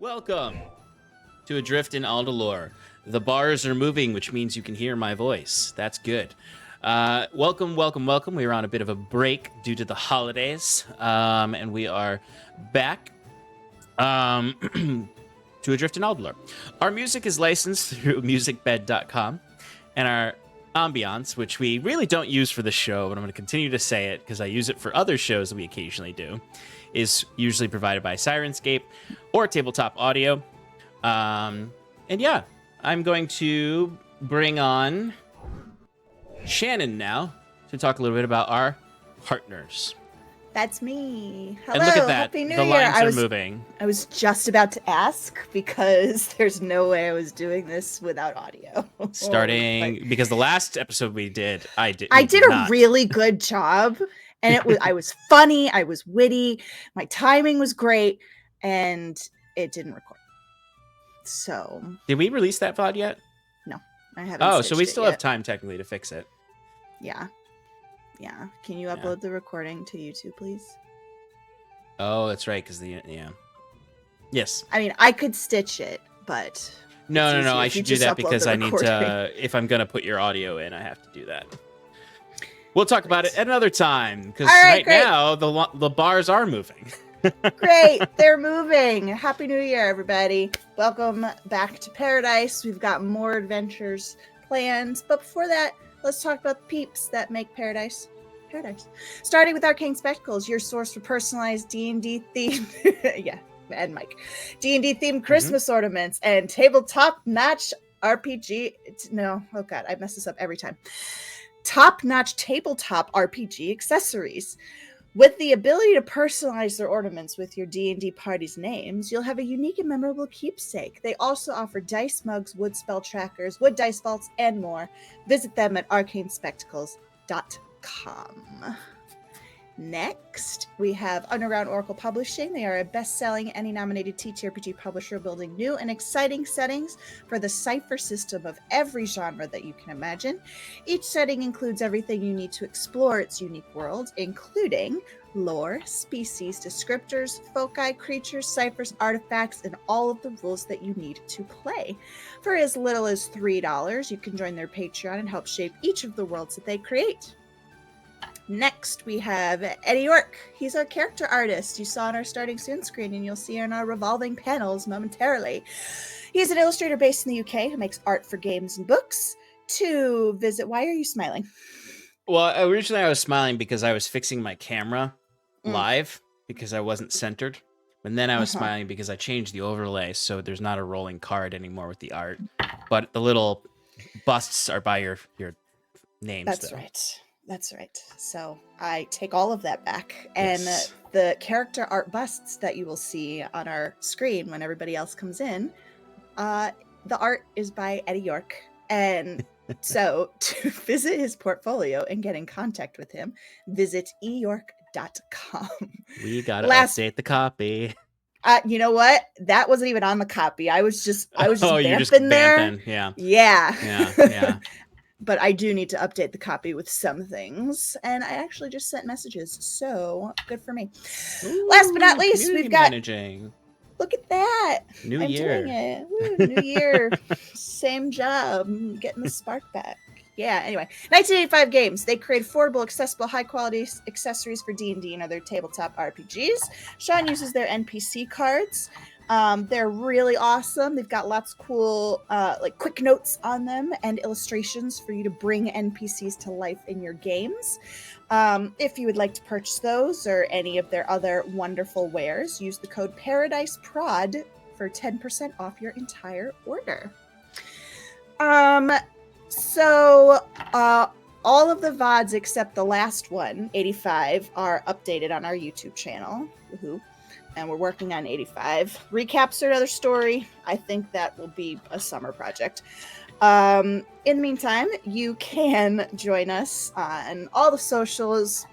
Welcome to Adrift in Aldhalor. The bars are moving, which means you can hear my voice. That's good. Welcome. We were on a bit of a break due to the holidays, and we are back to Adrift in Aldhalor. Our music is licensed through musicbed.com, and our Ambience, which we really don't use for the show, but I'm going to continue to say it because I use it for other shows that we occasionally do, is usually provided by Syrinscape or TabletopAudio. And yeah, I'm going to bring on Shannon now to talk a little bit about our partners. That's me. Hello, and look at that. Happy New the Year. lines are moving. I was just about to ask because there's no way I was doing this without audio. Starting because the last episode we did, I did a really good job, and I was funny, I was witty, my timing was great, and it didn't record. So did we release that VOD yet? No, I haven't. Oh, so we still have time technically to fix it. Yeah. Yeah. Can you upload the recording to YouTube, please? Oh, that's right, because Yes. I mean, I could stitch it, but no. I should do that because I need to. If I'm gonna put your audio in, I have to do that. We'll talk about it at another time because now the bars are moving. Great, they're moving. Happy New Year, everybody! Welcome back to Paradise. We've got more adventures planned, but before that, let's talk about the peeps that make Paradise. Starting with Arcane Spectacles, your source for personalized D&D themed, and Mike, D&D themed Christmas ornaments and tabletop-notch RPG. Oh god, I mess this up every time. Top-notch tabletop RPG accessories. With the ability to personalize their ornaments with your D&D party's names, you'll have a unique and memorable keepsake. They also offer dice mugs, wood spell trackers, wood dice vaults, and more. Visit them at arcaneспectacles.com. Next, we have Underground Oracle Publishing. They are a best-selling Emmy-nominated TTRPG publisher building new and exciting settings for the cipher system of every genre that you can imagine. Each setting includes everything you need to explore its unique world, including lore, species, descriptors, foci, creatures, ciphers, artifacts, and all of the rules that you need to play. For as little as $3, you can join their Patreon and help shape each of the worlds that they create. Next, we have Eddie Yorke. He's our character artist you saw on our starting soon screen, and you'll see in our revolving panels momentarily. He's an illustrator based in the UK who makes art for games and books. Why are you smiling? Well, originally I was smiling because I was fixing my camera live because I wasn't centered. And then I was smiling because I changed the overlay so there's not a rolling card anymore with the art. But the little busts are by your names. That's right. That's right. So I take all of that back. And the character art busts that you will see on our screen when everybody else comes in, the art is by Eddie Yorke. And so to visit his portfolio and get in contact with him, visit eyorke.com. We got to update the copy. You know what? That wasn't even on the copy. I was just vamping there. Yeah. But I do need to update the copy with some things. And I actually just sent messages. So good for me. Ooh, last but not least, we've got managing. Look at that. New I'm year. doing it. Woo, new year. Same job. Getting the spark back. Yeah, anyway. 1985 Games. They create affordable, accessible, high-quality accessories for D&D and other tabletop RPGs. Sean uses their NPC cards. They're really awesome. They've got lots of cool quick notes on them and illustrations for you to bring NPCs to life in your games. If you would like to purchase those or any of their other wonderful wares, use the code ParadiceProd for 10% off your entire order. So all of the VODs except the last one, 85, are updated on our YouTube channel. Woohoo. And we're working on 85. Recaps are another story. I think that will be a summer project. In the meantime, you can join us on all the socials: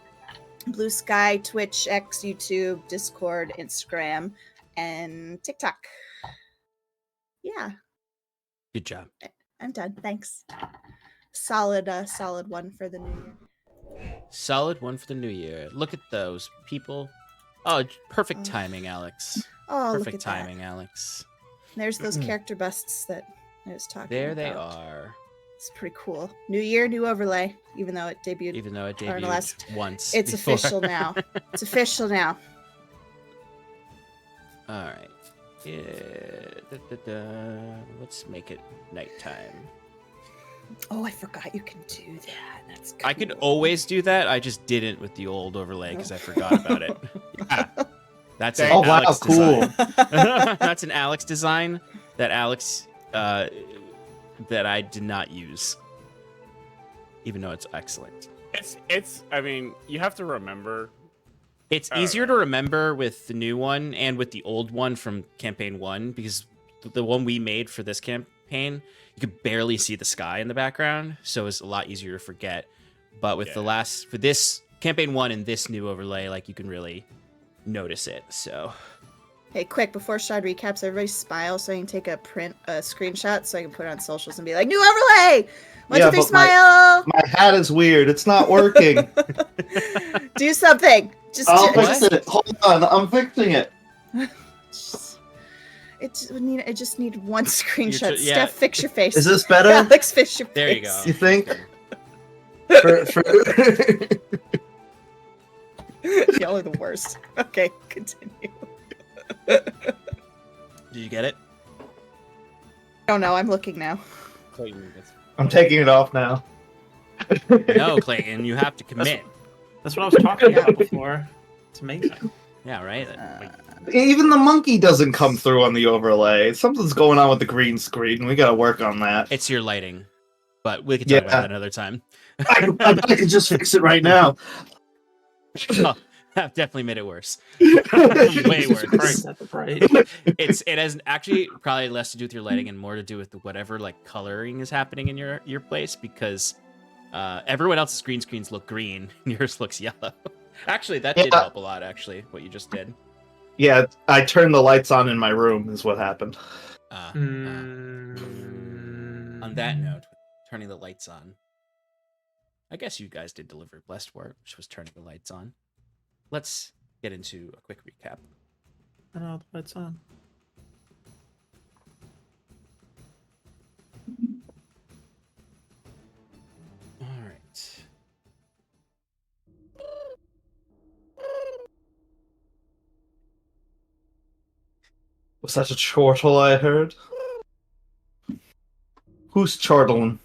Blue Sky, Twitch, X, YouTube, Discord, Instagram, and TikTok. Yeah. Good job. I'm done. Thanks. Solid one for the new year. Solid one for the new year. Look at those people. Oh, perfect timing, Alex. Oh, look Perfect at timing, that. Alex. There's those character busts that I was talking There about. they are. It's pretty cool. New year, new overlay, even though it debuted. Even though it Or debuted last- once. It's before. official now. It's official now. All right. Let's make it nighttime. Oh, I forgot you can do that. That's cool. I could always do that. I just didn't with the old overlay because I forgot about it. Yeah. That's an Oh, wow, Alex cool. design. That's an Alex design that Alex that I did not use, even though it's excellent. It's. I mean, you have to remember. It's easier to remember with the new one and with the old one from campaign 1 because the one we made for this campaign, you could barely see the sky in the background, so it's a lot easier to forget. But with for this campaign 1 and this new overlay, like you can really notice it. So Hey, quick, before Shad recaps, everybody smile so I can take a screenshot so I can put it on socials and be like, new overlay! 1, 2, 3, but smile! My hat is weird. It's not working. Do something! I'll fix it. Hold on, I'm fixing it. It just need one screenshot. yeah. Steph, fix your face. Is this better? Alex, fix your there you face. go. You think? Y'all are the worst. Okay, continue. Did you get it? Oh no, I'm looking now. I'm taking it off now. No, Clayton, you have to commit. That's what I was talking about before. It's amazing. Yeah, right? Even the monkey doesn't come through on the overlay. Something's going on with the green screen. We gotta work on that. It's your lighting, but we can talk about that another time. I can just fix it right now. Oh, that definitely made it worse. Way worse. Christ, that's right. It has actually probably less to do with your lighting and more to do with whatever like coloring is happening in your place because everyone else's green screens look green and yours looks yellow. Actually, that did help a lot. Actually, what you just did. Yeah, I turned the lights on in my room. Is what happened. On that note, turning the lights on. I guess you guys did deliver blessed work, which was turning the lights on. Let's get into a quick recap. I don't know the lights on. All right. Was that a chortle I heard? Who's chortling?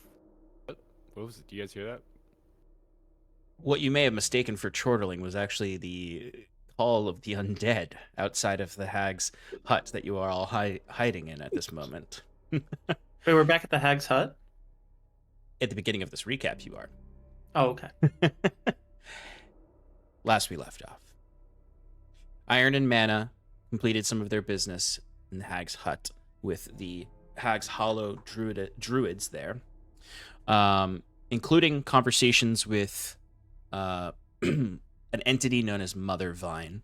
What was it? Do you guys hear that? What you may have mistaken for chortling was actually the call of the undead outside of the hag's hut that you are all hiding in at this moment. Wait, we're back at the Hag's Hut? At the beginning of this recap, you are. Oh, okay. Last we left off, Iron and Mana completed some of their business in the hag's hut with the hag's hollow druids there, including conversations with an entity known as Mother Vine,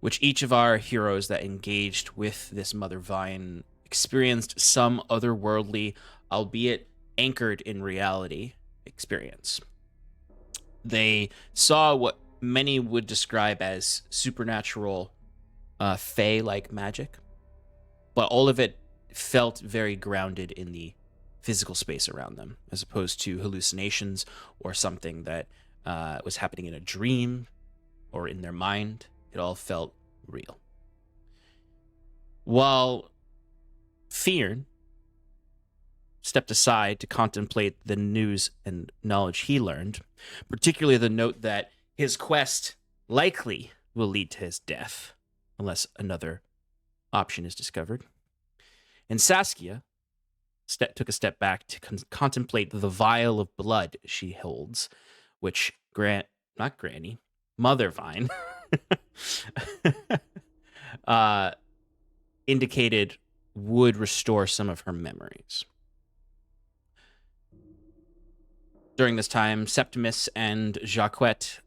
which each of our heroes that engaged with this Mother Vine experienced some otherworldly, albeit anchored in reality, experience. They saw what many would describe as supernatural, fae-like magic, but all of it felt very grounded in the physical space around them, as opposed to hallucinations or something that was happening in a dream or in their mind. It all felt real. While Fyrn stepped aside to contemplate the news and knowledge he learned, particularly the note that his quest likely will lead to his death, unless another option is discovered. And Saskia took a step back to contemplate the vial of blood she holds, which Mother Vine indicated would restore some of her memories. During this time, Septimus and Jacquette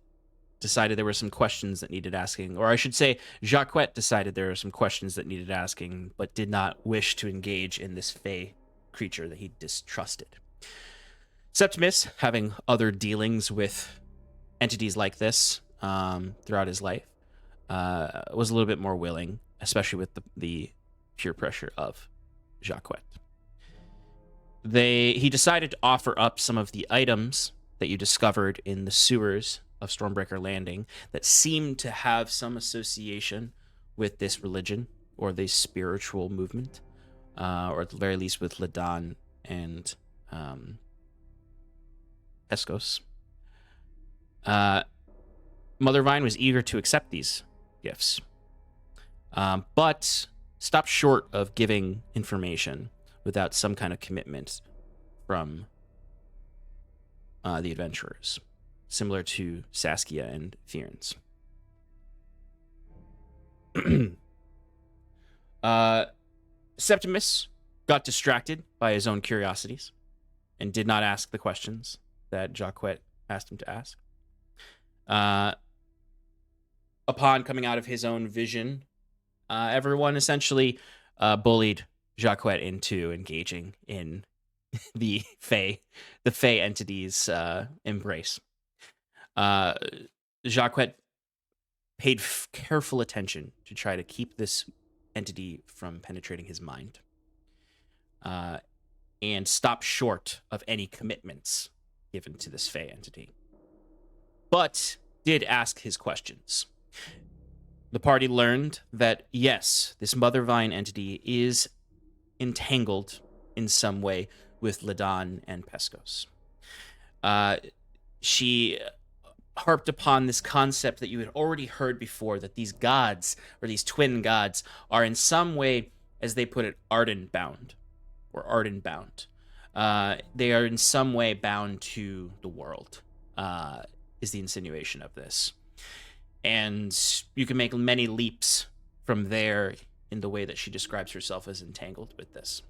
decided there were some questions that needed asking, or I should say, Jacquette decided there were some questions that needed asking, but did not wish to engage in this fae creature that he distrusted. Septimus, having other dealings with entities like this throughout his life, was a little bit more willing especially with the peer pressure of Jacquet. He decided to offer up some of the items that you discovered in the sewers of Stormbreaker Landing that seemed to have some association with this religion or this spiritual movement, or at the very least with Ladan and Escos. Mother Vine was eager to accept these gifts, but stopped short of giving information without some kind of commitment from the adventurers, similar to Saskia and Fyrn's. Septimus got distracted by his own curiosities and did not ask the questions that Jacquet asked him to ask. Upon coming out of his own vision, everyone essentially bullied Jacquet into engaging in the Fae entity's embrace. Jacquet paid careful attention to try to keep this entity from penetrating his mind, and stopped short of any commitments given to this Fae entity, but did ask his questions. The party learned that, yes, this Mother Vine entity is entangled in some way with Ladan and Pescos. She harped upon this concept that you had already heard before, that these gods, or these twin gods, are in some way, as they put it, Arden bound. They are in some way bound to the world, is the insinuation of this. And you can make many leaps from there in the way that she describes herself as entangled with this.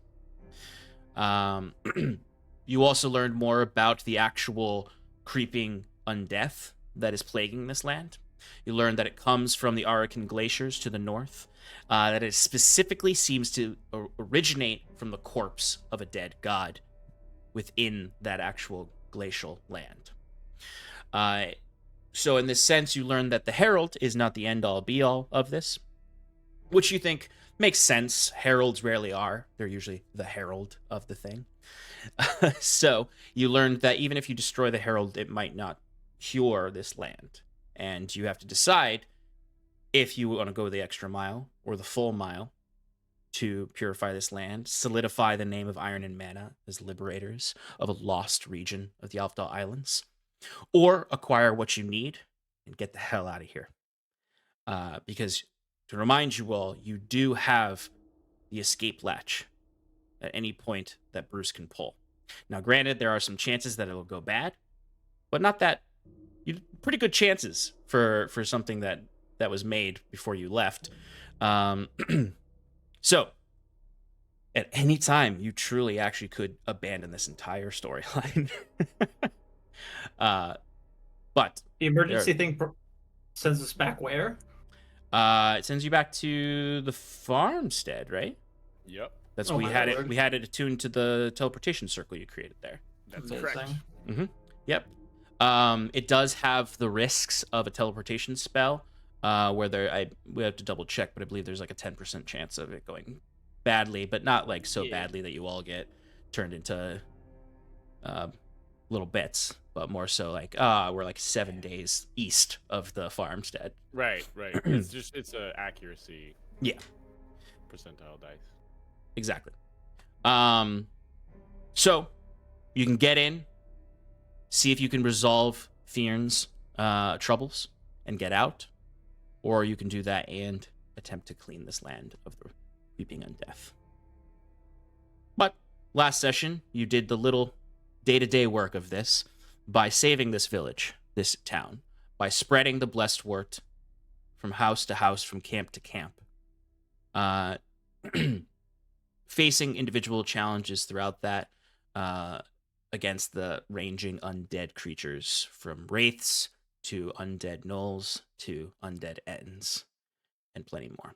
You also learned more about the actual creeping undeath that is plaguing this land. You learned that it comes from the Arakan glaciers to the north, that it specifically seems to originate from the corpse of a dead god within that actual glacial land. So in this sense, you learn that the Herald is not the end-all, be-all of this, which you think makes sense. Heralds rarely are. They're usually the herald of the thing. So you learned that even if you destroy the Herald, it might not cure this land. And you have to decide if you want to go the extra mile or the full mile to purify this land, solidify the name of Iron and Mana as liberators of a lost region of the Aldhalor Islands, or acquire what you need and get the hell out of here. Because, to remind you all, you do have the escape latch at any point that Bruce can pull. Now, granted, there are some chances that it'll go bad, but not that. Pretty good chances for something that was made before you left. So, at any time, you truly actually could abandon this entire storyline. But The emergency thing sends us back where? It sends you back to the farmstead, right? Yep, That's Oh we my had it. lord. We had it attuned to the teleportation circle you created there. that's Amazing. correct. Yep. It does have the risks of a teleportation spell, where we have to double check, but I believe there's like a 10% chance of it going badly, but not like so badly that you all get turned into little bits, but more so like we're like 7 days east of the farmstead. Right. It's a accuracy. Yeah. Percentile dice. Exactly. So you can get in, see if you can resolve Fyrn's troubles and get out, or you can do that and attempt to clean this land of the creeping undeath. But last session, you did the little day-to-day work of this by saving this village, this town, by spreading the blessed wort from house to house, from camp to camp. Facing individual challenges throughout that against the ranging undead creatures, from wraiths to undead gnolls to undead ettins, and plenty more.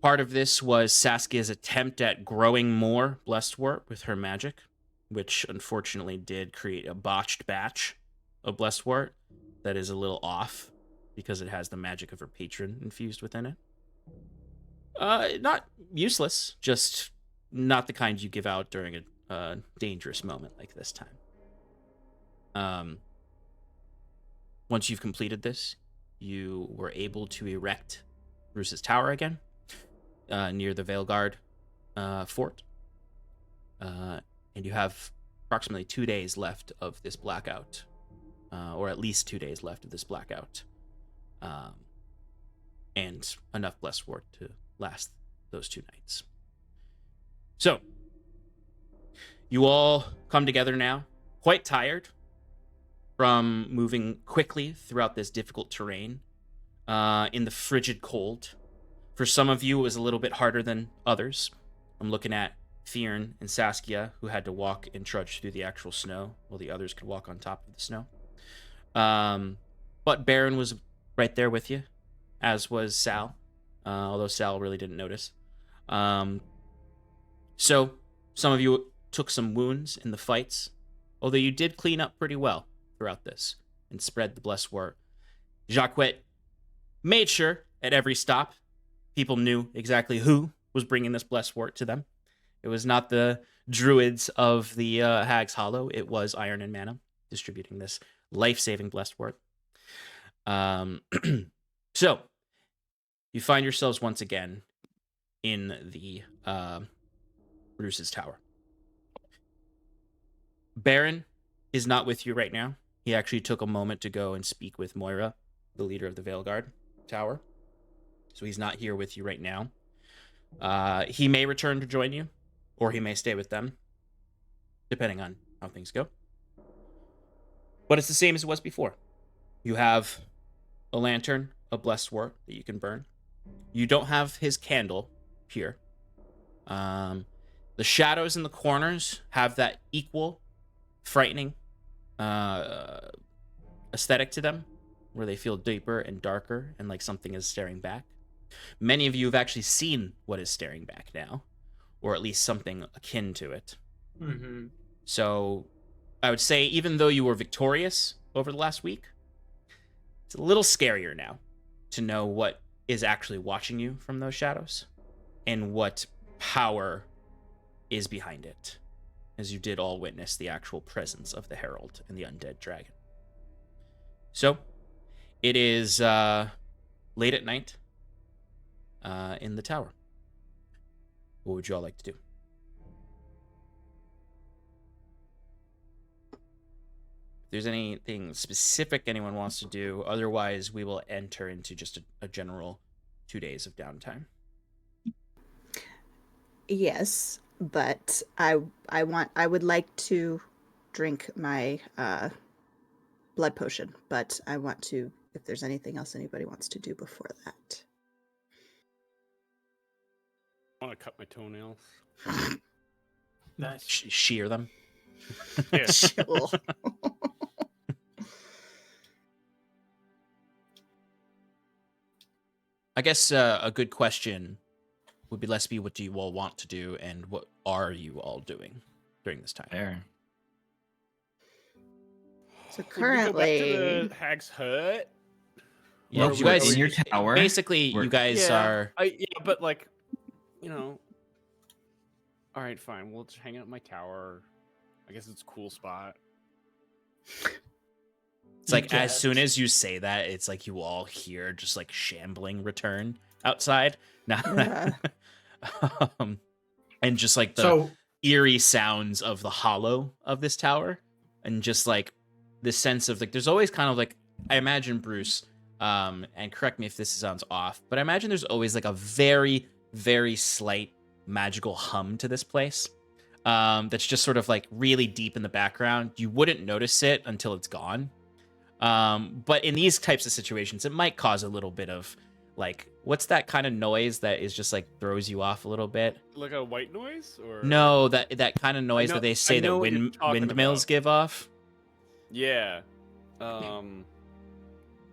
Part of this was Saskia's attempt at growing more blessed wort with her magic, which unfortunately did create a botched batch of blessed wort that is a little off because it has the magic of her patron infused within it. Not useless, just not the kind you give out during a dangerous moment like this time. Once you've completed this, you were able to erect Bruce's tower again, near the Veilguard fort. And you have approximately 2 days left of this blackout, or at least 2 days left of this blackout, and enough blessed ward to last those 2 nights. So, you all come together now, quite tired from moving quickly throughout this difficult terrain in the frigid cold. For some of you, it was a little bit harder than others. I'm looking at Fyrn and Saskia, who had to walk and trudge through the actual snow, while the others could walk on top of the snow. But Baron was right there with you, as was Sal, although Sal really didn't notice. So, some of you took some wounds in the fights, although you did clean up pretty well throughout this and spread the blessed word. Jacquet made sure at every stop people knew exactly who was bringing this blessed wort to them. It was not the druids of the Hag's Hollow. It was Iron and Mana distributing this life-saving blessed wort. So, you find yourselves once again in the Bruce's tower. Baron is not with you right now. He actually took a moment to go and speak with Moira, the leader of the Veilguard tower. So he's not here with you right now. He may return to join you, or he may stay with them, depending on how things go. But it's the same as it was before. You have a lantern, a blessed wort that you can burn. You don't have his candle here. The shadows in the corners have that equal frightening aesthetic to them, where they feel deeper and darker and like something is staring back. Many of you have actually seen what is staring back now, or at least something akin to it. Mm-hmm. So I would say, even though you were victorious over the last week, it's a little scarier now to know what is actually watching you from those shadows and what power is behind it, as you did all witness the actual presence of the Herald and the undead dragon. So, it is late at night in the tower. What would you all like to do? If there's anything specific anyone wants to do, otherwise we will enter into just a general 2 days of downtime. Yes, but I would like to drink my blood potion, but I want to, if there's anything else anybody wants to do before that. I want to cut my toenails. Nice. Shear them. Yeah. Chill. I guess a good question would be less be what do you all want to do and what are you all doing during this time? Fair. So Would we go back currently, to the Hag's Hut? Yeah, Well, you we're guys in your tower. Basically, We're- you guys are. Yeah, but like, you know. All right, fine. We'll just hang out at my tower. I guess it's a cool spot. It's like as Yes. soon as you say that, it's like you all hear just like shambling return outside. Now, Yeah. and just like the So eerie sounds of the hollow of this tower, and just like this sense of like there's always kind of like I imagine Bruce, and correct me if this sounds off, but I imagine there's always like a very, very slight magical hum to this place. That's just sort of like really deep in the background. You wouldn't notice it until it's gone. But in these types of situations, it might cause a little bit of like, what's that kind of noise that is just like throws you off a little bit? Like a white noise, or No, that kind of noise know- that they I say that know what you're talking windmills about. give off. Yeah. I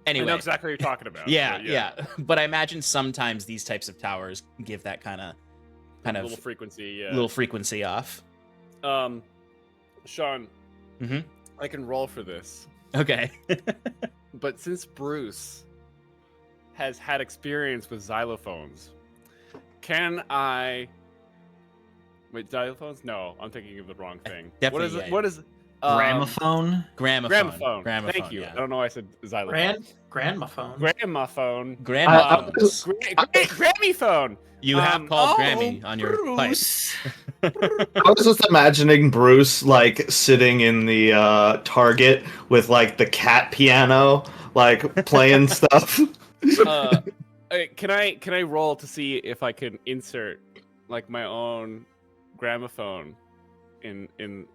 Anyway, know exactly what you're talking about. yeah, but yeah. But I imagine sometimes these types of towers give that kind of Little frequency. Yeah. little frequency off. Sean. Mhm. I can roll for this, Okay. but since Bruce has had experience with xylophones. Can I? Wait, xylophones? No, I'm thinking of the wrong thing. Definitely, What is it? yeah. What is? Gramophone. Gramophone. Thank you. Yeah. I don't know why I said xylophone. Grandmaphone. Gramophone. Gramophones. Gramophone. You have called Oh, Grammy on your pipe. Bruce. I was just imagining Bruce like sitting in the Target with like the cat piano, like playing stuff. Can I roll to see if I can insert like my own gramophone in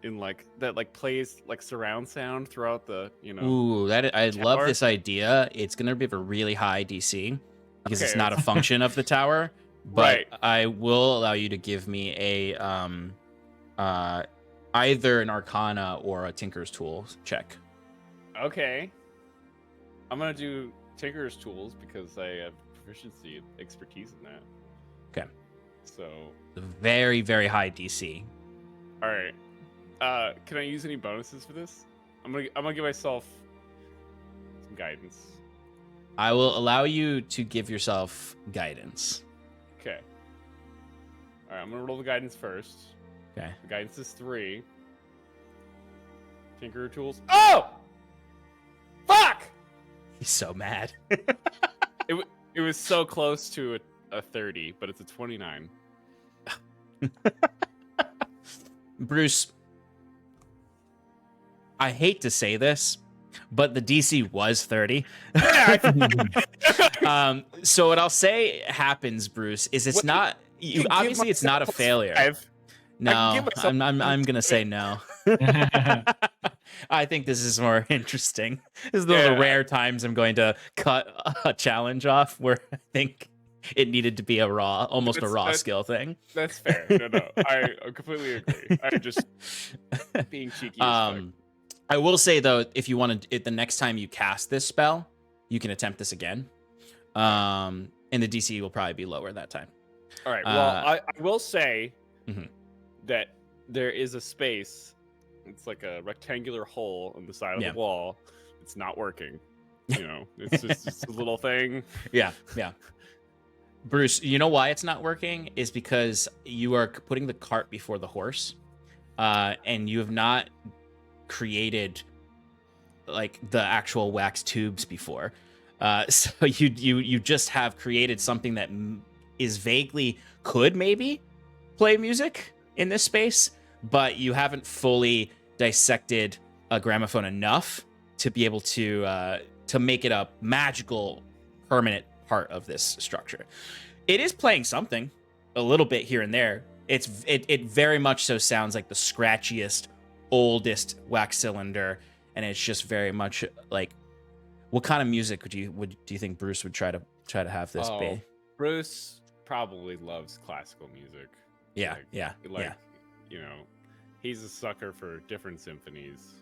like that like plays like surround sound throughout the Ooh, I love tower? this idea. It's gonna be a really high DC because it's Okay. not a function of the tower. But Right. I will allow you to give me a either an Arcana or a Tinker's Tools check. Okay. I'm gonna do Tinker's Tools because I have proficiency expertise in that. Okay. So Very, very high DC. all right. Can I use any bonuses for this? I'm gonna give myself some guidance. I will allow you to give yourself guidance. Okay. All right, I'm gonna roll the guidance first. Okay. The guidance is 3. Tinker Tools. Oh! Fuck! He's so mad. It was so close to a 30, but it's a 29. Bruce, I hate to say this, but the DC was 30. So what I'll say happens, Bruce, is it's What- not you. Give Obviously, it's not a myself failure. 5. No, give myself I'm gonna say no. I think this is more interesting. This is one of Yeah. the rare times I'm going to cut a challenge off where I think it needed to be almost a raw That's- skill thing. That's fair. No, I completely agree. I'm just being cheeky. As fuck. I will say though, if you want to, the next time you cast this spell, you can attempt this again. And the DC will probably be lower that time. All right. Well, I will say Mhm. that there is a space. It's like a rectangular hole on the side of Yeah. the wall. It's not working. It's just a little thing. Yeah. Bruce, you know why it's not working is because you are putting the cart before the horse, and you have not created like the actual wax tubes before. So you just have created something that is vaguely could maybe play music in this space, but you haven't fully dissected a gramophone enough to be able to make it a magical permanent part of this structure. It is playing something a little bit here and there. It very much so sounds like the scratchiest, oldest wax cylinder, and it's just very much like, what kind of music do you think Bruce would try to have this be? Bruce probably loves classical music. Yeah, Like, he's a sucker for different symphonies.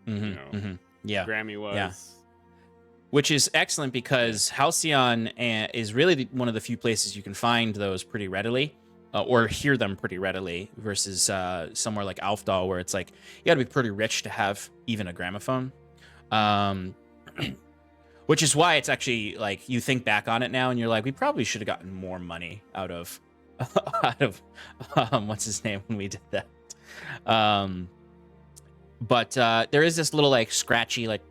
Yeah. Grammy was. Yeah. Which is excellent because Halcyon is really one of the few places you can find those pretty readily, or hear them pretty readily, versus somewhere like Aldhalor where it's like you got to be pretty rich to have even a gramophone. Which is why it's actually like you think back on it now and you're like, we probably should have gotten more money out of what's his name when we did that. But there is this little like scratchy like.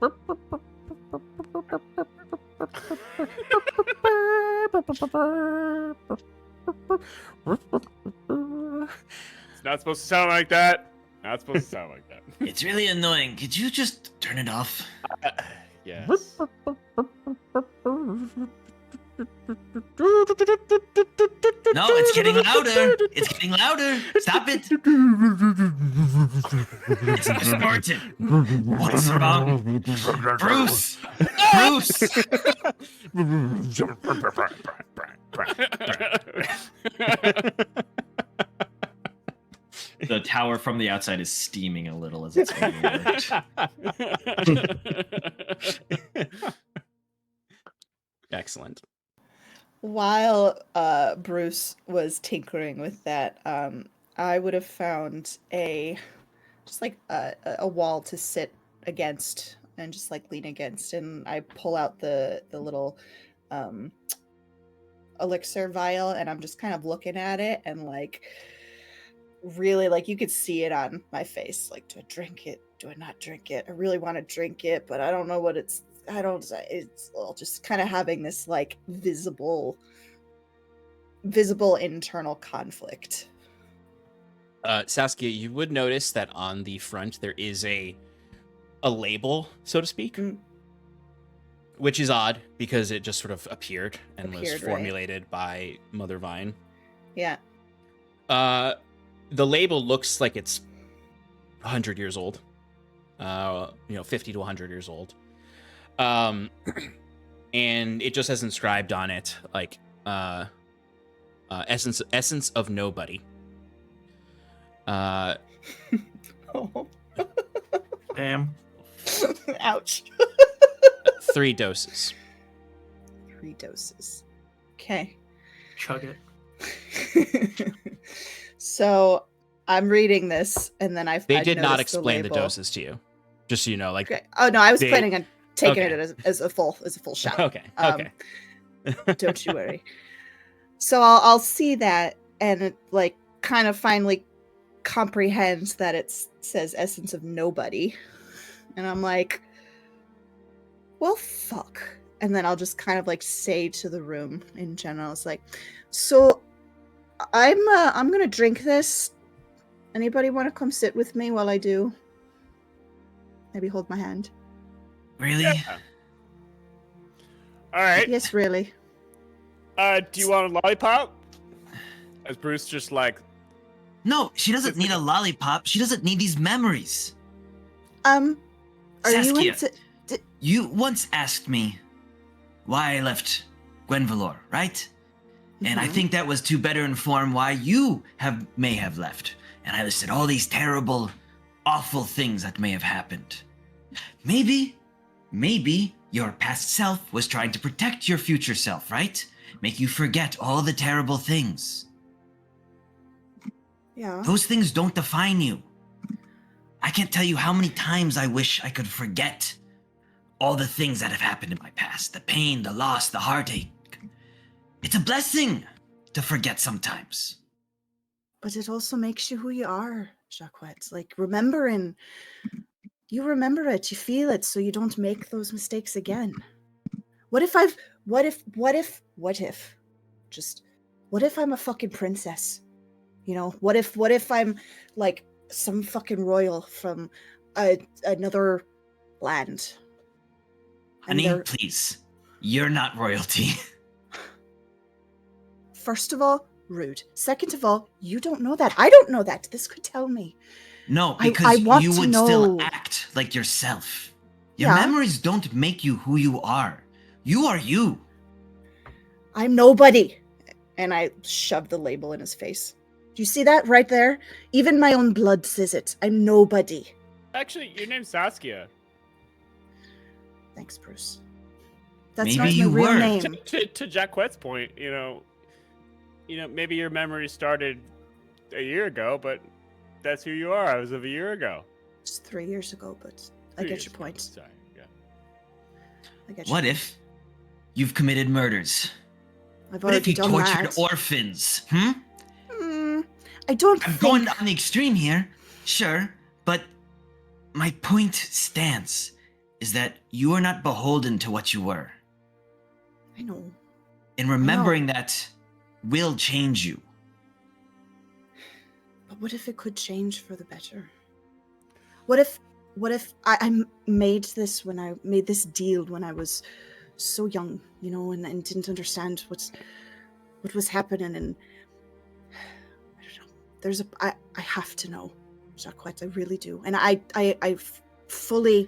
It's not supposed to sound like that. Not supposed to sound like that. It's really annoying. Could you just turn it off? Yes. No, it's getting louder. It's getting louder. Stop it. It's distorted. What's wrong? Bruce! Bruce! The tower from the outside is steaming a little as it's being worked. Excellent. While Bruce was tinkering with that, I would have found just like a wall to sit against and just like lean against, and I pull out the little elixir vial, and I'm just kind of looking at it and like really like you could see it on my face. Like, do I drink it? Do I not drink it? I really want to drink it, but I don't know what it's. It's all just kind of having this like visible internal conflict. Saskia, you would notice that on the front there is a label, so to speak, which is odd because it just sort of appeared was formulated by Mother Vine. Yeah. The label looks like it's 100 years old. 50 to 100 years old. And it just has inscribed on it like essence of nobody. Oh. Damn. Ouch. 3 doses. 3 doses. Okay. Chug it. So I'm reading this, and then They did not explain the doses to you, just so you know. Like, okay. Oh no, I was planning on taking it as a full shot. Okay. Okay. Don't you worry. So I'll see that, and it like kind of finally comprehends that it says essence of nobody, and I'm like, well, fuck. And then I'll just kind of like say to the room in general, it's like, so I'm gonna drink this. Anybody want to come sit with me while I do? Maybe hold my hand. Really? Yeah. All right. Yes, really. Do you want a lollipop? As Bruce just like, No, she doesn't need a lollipop. She doesn't need these memories. Are Saskia, you into? you once asked me why I left Gwenvalor, right? And I Mhm. think that was to better inform why you may have left. And I listed all these terrible, awful things that may have happened. Maybe your past self was trying to protect your future self, right? Make you forget all the terrible things. Yeah. Those things don't define you. I can't tell you how many times I wish I could forget all the things that have happened in my past. The pain, the loss, the heartache. It's a blessing to forget sometimes. But it also makes you who you are, Jacquette. Like you remember it, you feel it, so you don't make those mistakes again. What if I'm a fucking princess? You know, what if I'm like some fucking royal from another land? And Honey, please. You're not royalty. First of all, rude. Second of all, you don't know that. I don't know that. This could tell me. No, I because want you to would still know. act like yourself. Your Yeah. memories don't make you who you are. You are you. I'm nobody. And I shoved the label in his face. Do you see that right there? Even my own blood says it. I'm nobody. actually, your name's Saskia. Thanks, Bruce. That's Maybe not my you real were. name. To Jacquette's point, you know, maybe your memory started a year ago, but that's who you are as of a year ago. It's 3 years ago, but I 2 get years your ago. point. Sorry. Yeah. I get What your if you've committed murders? point. I've What if already you done tortured that. orphans? I don't I'm think... going on the extreme here, sure, but my point stands is that you are not beholden to what you were. I know. And remembering that will change you. But what if it could change for the better? What if I made this deal when I was so young, you know, and didn't understand what was happening, and I don't know. I have to know, Jacquette, I really do. And I fully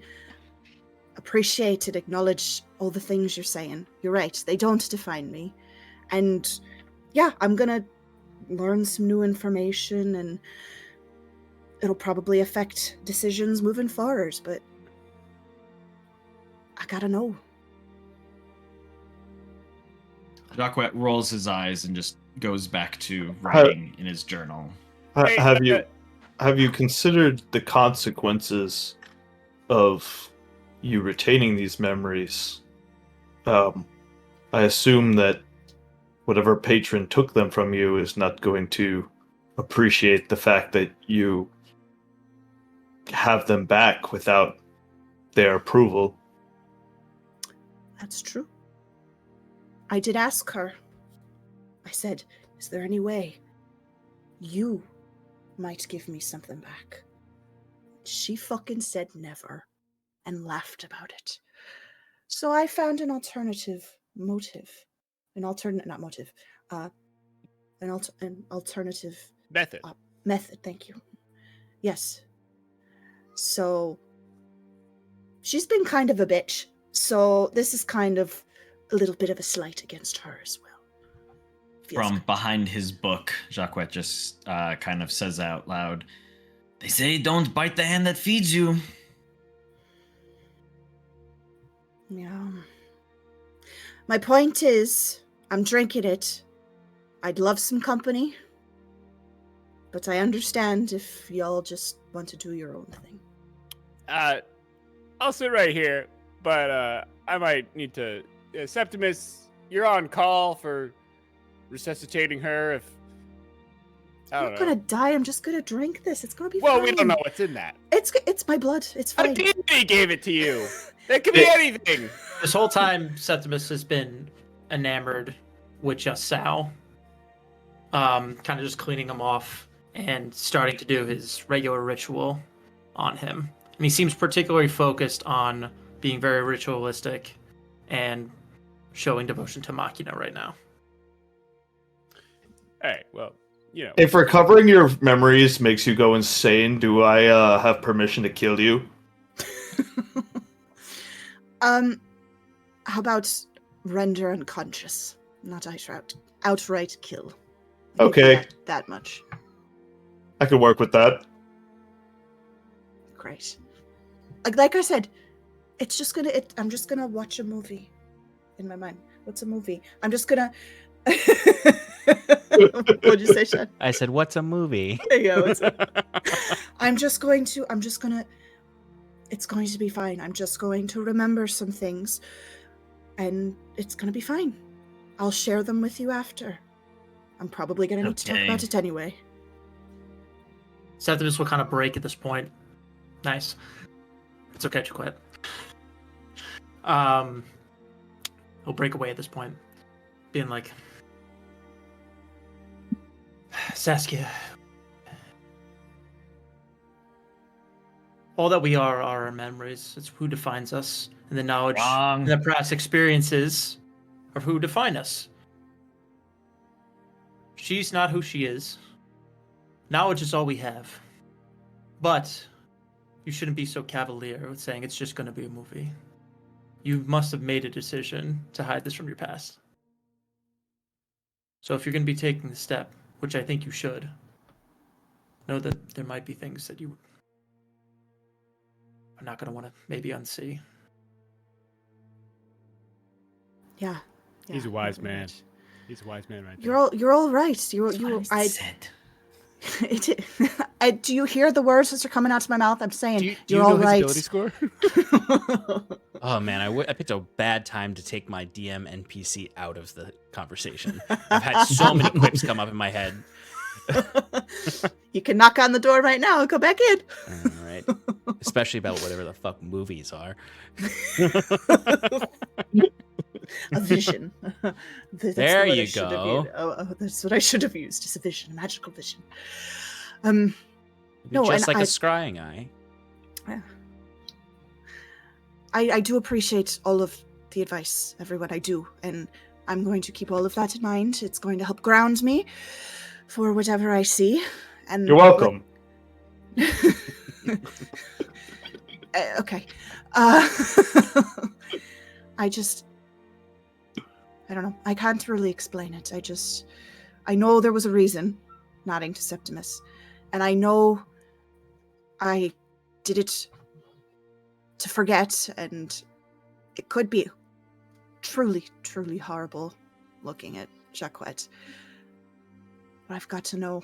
appreciate and acknowledge all the things you're saying. You're right, they don't define me. And yeah, I'm gonna learn some new information, and it'll probably affect decisions moving forward, but I gotta know. Jacquet rolls his eyes and just goes back to writing in his journal. Hey, Have you considered the consequences of you retaining these memories? I assume that whatever patron took them from you is not going to appreciate the fact that you have them back without their approval. That's true. I did ask her. I said, is there any way you might give me something back? She fucking said never and laughed about it. So I found an alternative motive. An alternative Method. Thank you. Yes. So she's been kind of a bitch. So this is kind of a little bit of a slight against her as well. Feels From good. behind his book, Jacquet just kind of says out loud, "They say don't bite the hand that feeds you." Yeah. My point is, I'm drinking it. I'd love some company, but I understand if y'all just want to do your own thing. I'll sit right here, but I might need to. Septimus, you're on call for resuscitating her. If I I'm don't not know. gonna die. I'm just gonna drink this. It's gonna be Well, fine. we don't know what's in that. It's my blood. It's A fine. deity gave it to you. It could be anything. This whole time, Septimus has been enamored with just Sal. Kind of just cleaning him off and starting to do his regular ritual on him. And he seems particularly focused on being very ritualistic and showing devotion to Machina right now. All right. Well, you know. If recovering your memories makes you go insane, do I have permission to kill you? How about render unconscious? Not outright kill. Okay. That much. I could work with that. Great. Like I said, it's just gonna. I'm just gonna watch a movie in my mind. What's a movie? I'm just gonna. What'd you say, Sean? I said, "What's a movie?" There you go. I'm just gonna. It's going to be fine. I'm just going to remember some things, and it's gonna be fine. I'll share them with you after. I'm probably gonna need to talk Okay. about it anyway. Septimus will kind of break at this point. Nice. It's okay to quit. He'll break away at this point, being like, Saskia, all that we are our memories. It's who defines us, and the knowledge Wrong. and the past experiences of who define us. She's not who she is. Knowledge is all we have. But you shouldn't be so cavalier with saying it's just going to be a movie. You must have made a decision to hide this from your past. So if you're going to be taking the step, which I think you should, know that there might be things that you are not going to want to maybe unsee. Yeah. He's a wise man. He's a wise man, right there. You're all right. That's what I said. Do you hear the words that are coming out of my mouth? I'm saying Do you you're know all his right. ability score? Oh man, I picked a bad time to take my DM NPC out of the conversation. I've had so many quips come up in my head. You can knock on the door right now and go back in. All right, especially about whatever the fuck movies are. A vision. That's There what I you should have go. used. That's what I should have used. It's a vision, a magical vision. It'd be No, just and like a scrying eye. I do appreciate all of the advice, everyone. I do, and I'm going to keep all of that in mind. It's going to help ground me for whatever I see. And You're welcome. Okay. I don't know. I can't really explain it. I know there was a reason, nodding to Septimus, and I know I did it to forget, and it could be truly, truly horrible looking at Jacquet. But I've got to know.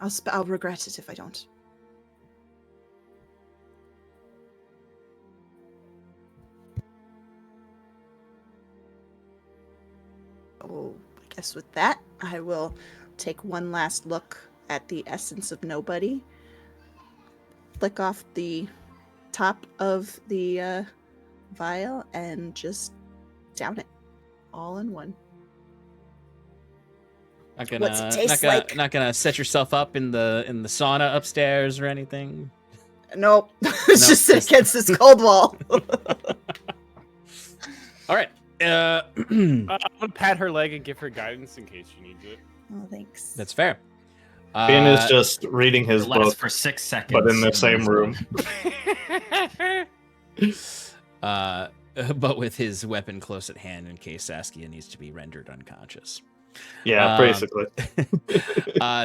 I'll regret it if I don't. guess with that, I will take one last look at the essence of nobody. Flick off the top of the vial and just down it all in one. Not What's it gonna, taste not gonna, like? not gonna set yourself up in the sauna upstairs or anything. Nope. It's Nope, just just- against this cold wall. All right. I'm gonna pat her leg and give her guidance in case she needs it. Oh, thanks. That's fair. Ben is just reading his Lasts book, for 6 seconds. but in the and same then room. but with his weapon close at hand in case Saskia needs to be rendered unconscious. Yeah, basically.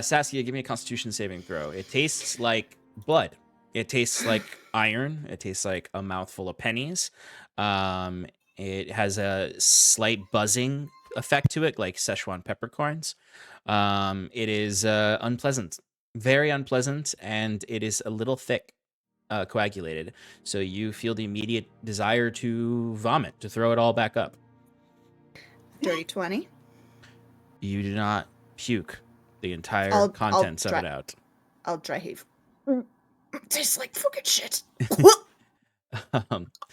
Saskia, give me a Constitution saving throw. It tastes like blood. It tastes like iron. It tastes like a mouthful of pennies. It has a slight buzzing effect to it, like Szechuan peppercorns. It is unpleasant, very unpleasant, and it is a little thick, coagulated. So you feel the immediate desire to vomit, to throw it all back up. Dirty 20. You do not puke the entire I'll contents of try- it out. I'll dry heave. Tastes like fucking shit.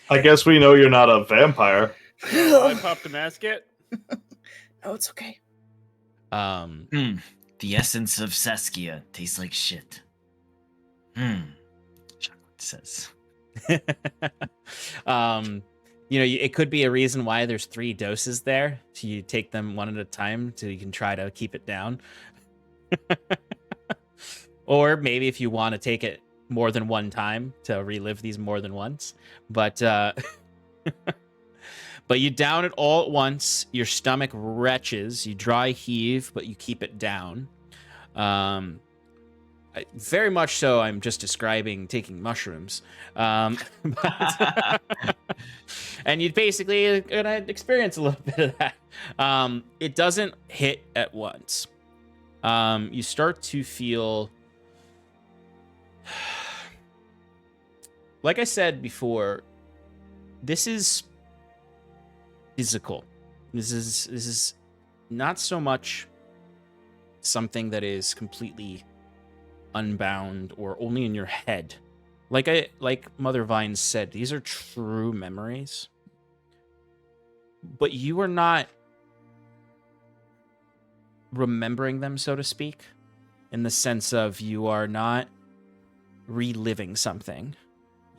I guess we know you're not a vampire. I popped the masket. Oh, it's okay. The essence of Saskia tastes like shit. Chocolate says. It could be a reason why there's 3 doses there. So you take them one at a time so you can try to keep it down. Or maybe if you want to take it more than one time to relive these more than once. But but you down it all at once. Your stomach retches. You dry heave, but you keep it down. Very much so. I'm just describing taking mushrooms. And you basically gonna experience a little bit of that. It doesn't hit at once. You start to feel, like I said before, this is physical. This is not so much something that is completely unbound or only in your head. Like Mother Vines said, these are true memories. But you are not remembering them, so to speak, in the sense of you are not reliving something.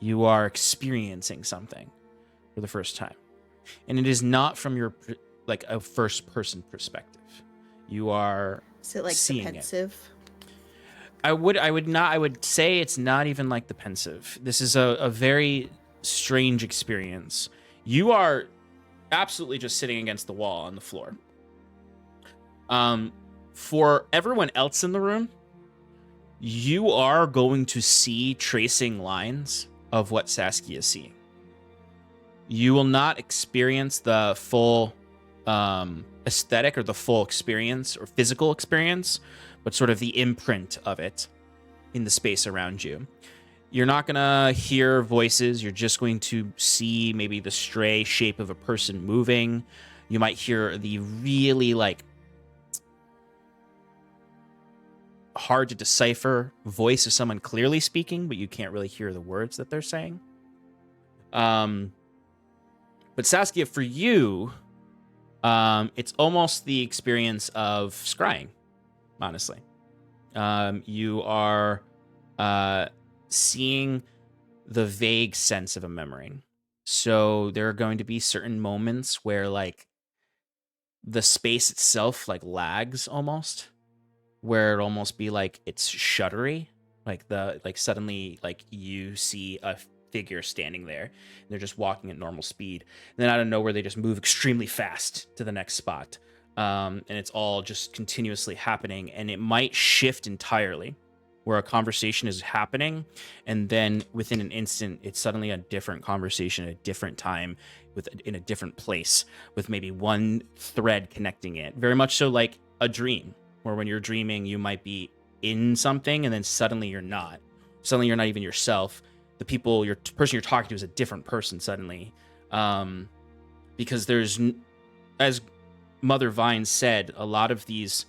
You are experiencing something for the first time. And it is not from your like a first person perspective. You are Is it like seeing the it. pensive? I would say it's not even like the pensive. This is a very strange experience. You are absolutely just sitting against the wall on the floor. For everyone else in the room, you are going to see tracing lines of what Saskia is seeing. You will not experience the full aesthetic or the full experience or physical experience, but sort of the imprint of it in the space around you. You're not going to hear voices. You're just going to see maybe the stray shape of a person moving. You might hear the really hard to decipher voice of someone clearly speaking, but you can't really hear the words that they're saying. But Saskia, for you, it's almost the experience of scrying, honestly. You are seeing the vague sense of a memory. So there are going to be certain moments where the space itself lags almost, where it almost be it's shuddery, suddenly you see a figure standing there and they're just walking at normal speed, and then out of nowhere they just move extremely fast to the next spot, and it's all just continuously happening, and it might shift entirely where a conversation is happening and then within an instant it's suddenly a different conversation at a different time in a different place with maybe one thread connecting it, very much so like a dream, where when you're dreaming you might be in something and then suddenly you're not even yourself. The person you're talking to is a different person suddenly, because there's, as Mother Vine said, a lot of these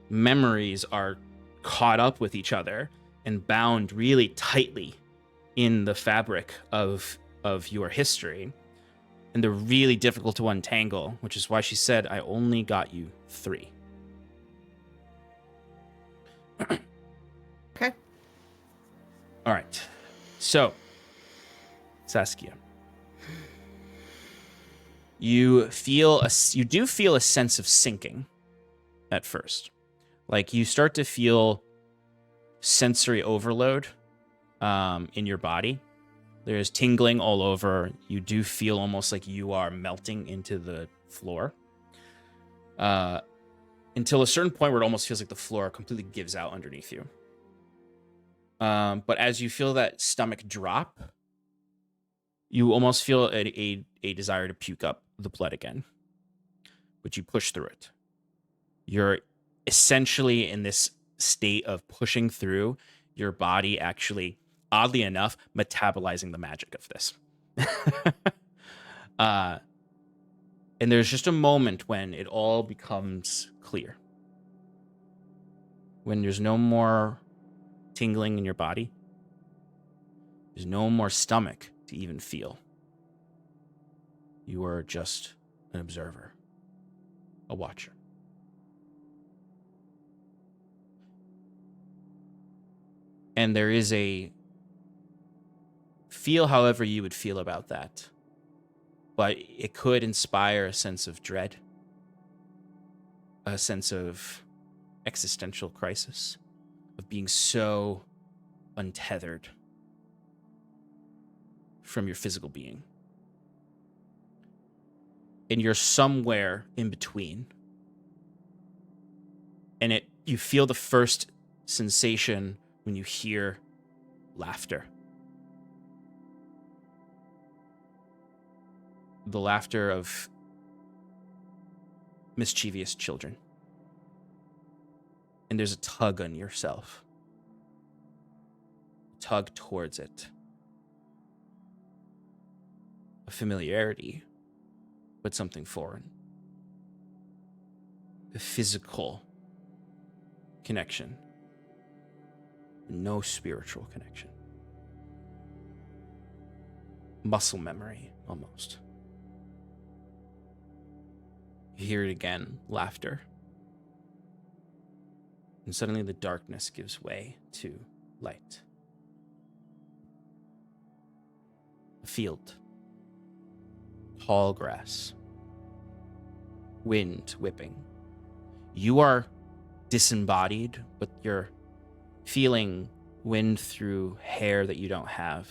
memories are caught up with each other and bound really tightly in the fabric of your history. And they're really difficult to untangle, which is why she said, I only got you 3. Okay. All right. So, Saskia, you do feel a sense of sinking at first. Like you start to feel sensory overload in your body. There's tingling all over. You do feel almost like you are melting into the floor. Until a certain point where it almost feels like the floor completely gives out underneath you. But as you feel that stomach drop, you almost feel a desire to puke up the blood again. But you push through it. You're essentially in this state of pushing through, your body actually, oddly enough, metabolizing the magic of this. And there's just a moment when it all becomes clear. When there's no more tingling in your body. There's no more stomach to even feel. You are just an observer, a watcher. And there is a feel however you would feel about that. But it could inspire a sense of dread, a sense of existential crisis, of being so untethered from your physical being. And you're somewhere in between. And you feel the first sensation when you hear laughter. The laughter of mischievous children. And there's a tug on yourself. A tug towards it. A familiarity, but something foreign. A physical connection. No spiritual connection. Muscle memory, almost. You hear it again, laughter. And suddenly the darkness gives way to light. A field. Tall grass. Wind whipping. You are disembodied, but you're feeling wind through hair that you don't have,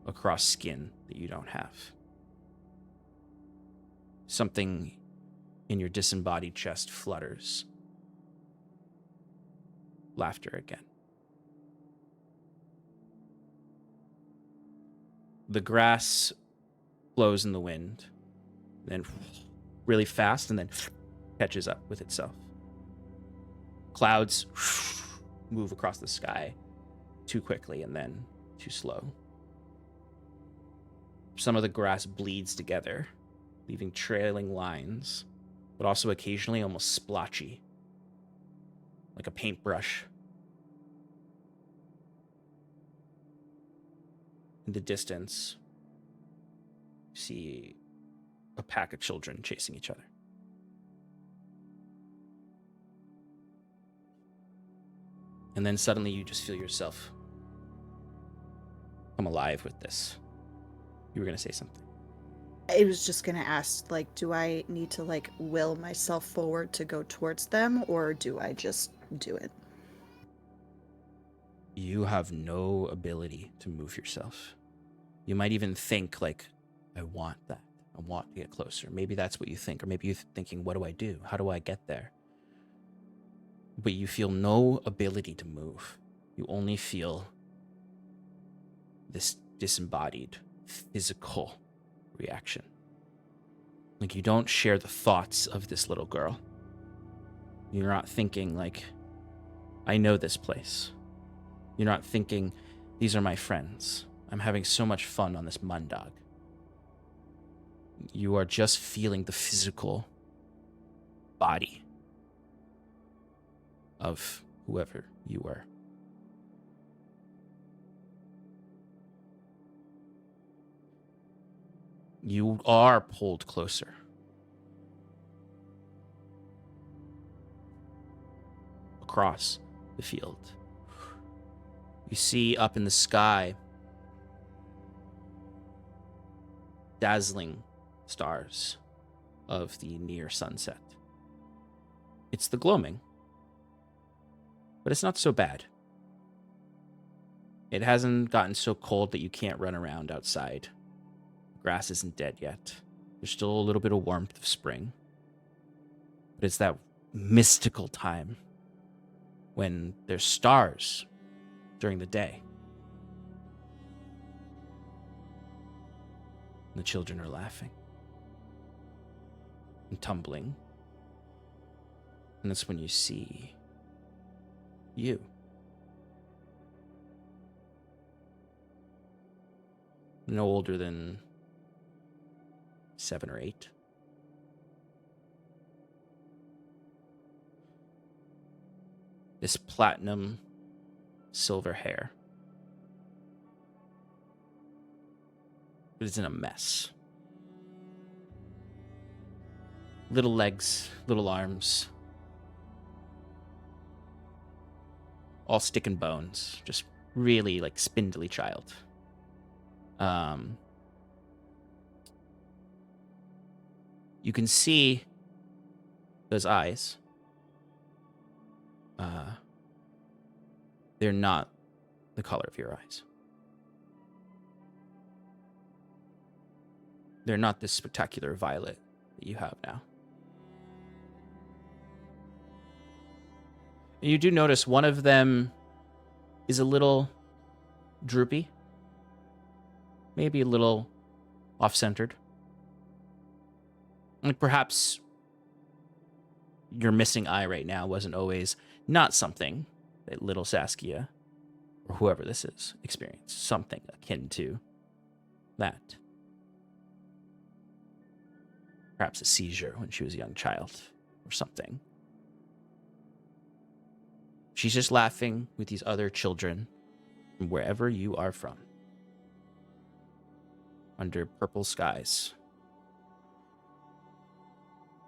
across skin that you don't have. Something in your disembodied chest flutters. Laughter again. The grass blows in the wind, then really fast, and then catches up with itself. Clouds move across the sky too quickly and then too slow. Some of the grass bleeds together, leaving trailing lines, but also occasionally almost splotchy, like a paintbrush. In the distance, you see a pack of children chasing each other. And then suddenly you just feel yourself come alive with this. You were going to say something. I was just going to ask, like, do I need to, like, will myself forward to go towards them, or do I just do it? You have no ability to move yourself. You might even think, like, I want that. I want to get closer. Maybe that's what you think. Or maybe you're thinking, what do I do? How do I get there? But you feel no ability to move. You only feel this disembodied, physical reaction. Like you don't share the thoughts of this little girl. You're not thinking like, I know this place. You're not thinking, these are my friends. I'm having so much fun on this mundog. You are just feeling the physical body of whoever you were. You are pulled closer. Across the field. You see up in the sky dazzling stars of the near sunset. It's the gloaming, but it's not so bad. It hasn't gotten so cold that you can't run around outside. Grass isn't dead yet. There's still a little bit of warmth of spring. But it's that mystical time when there's stars during the day. And the children are laughing and tumbling. And that's when you see you. No older than 7 or 8. This platinum silver hair. But it's in a mess. Little legs, little arms. All stick and bones. Just really like spindly child. You can see those eyes. They're not the color of your eyes. They're not this spectacular violet that you have now. And you do notice one of them is a little droopy. Maybe a little off-centered. Like perhaps your missing eye right now wasn't always not something that little Saskia, or whoever this is, experienced. Something akin to that. Perhaps a seizure when she was a young child, or something. She's just laughing with these other children from wherever you are from. Under purple skies.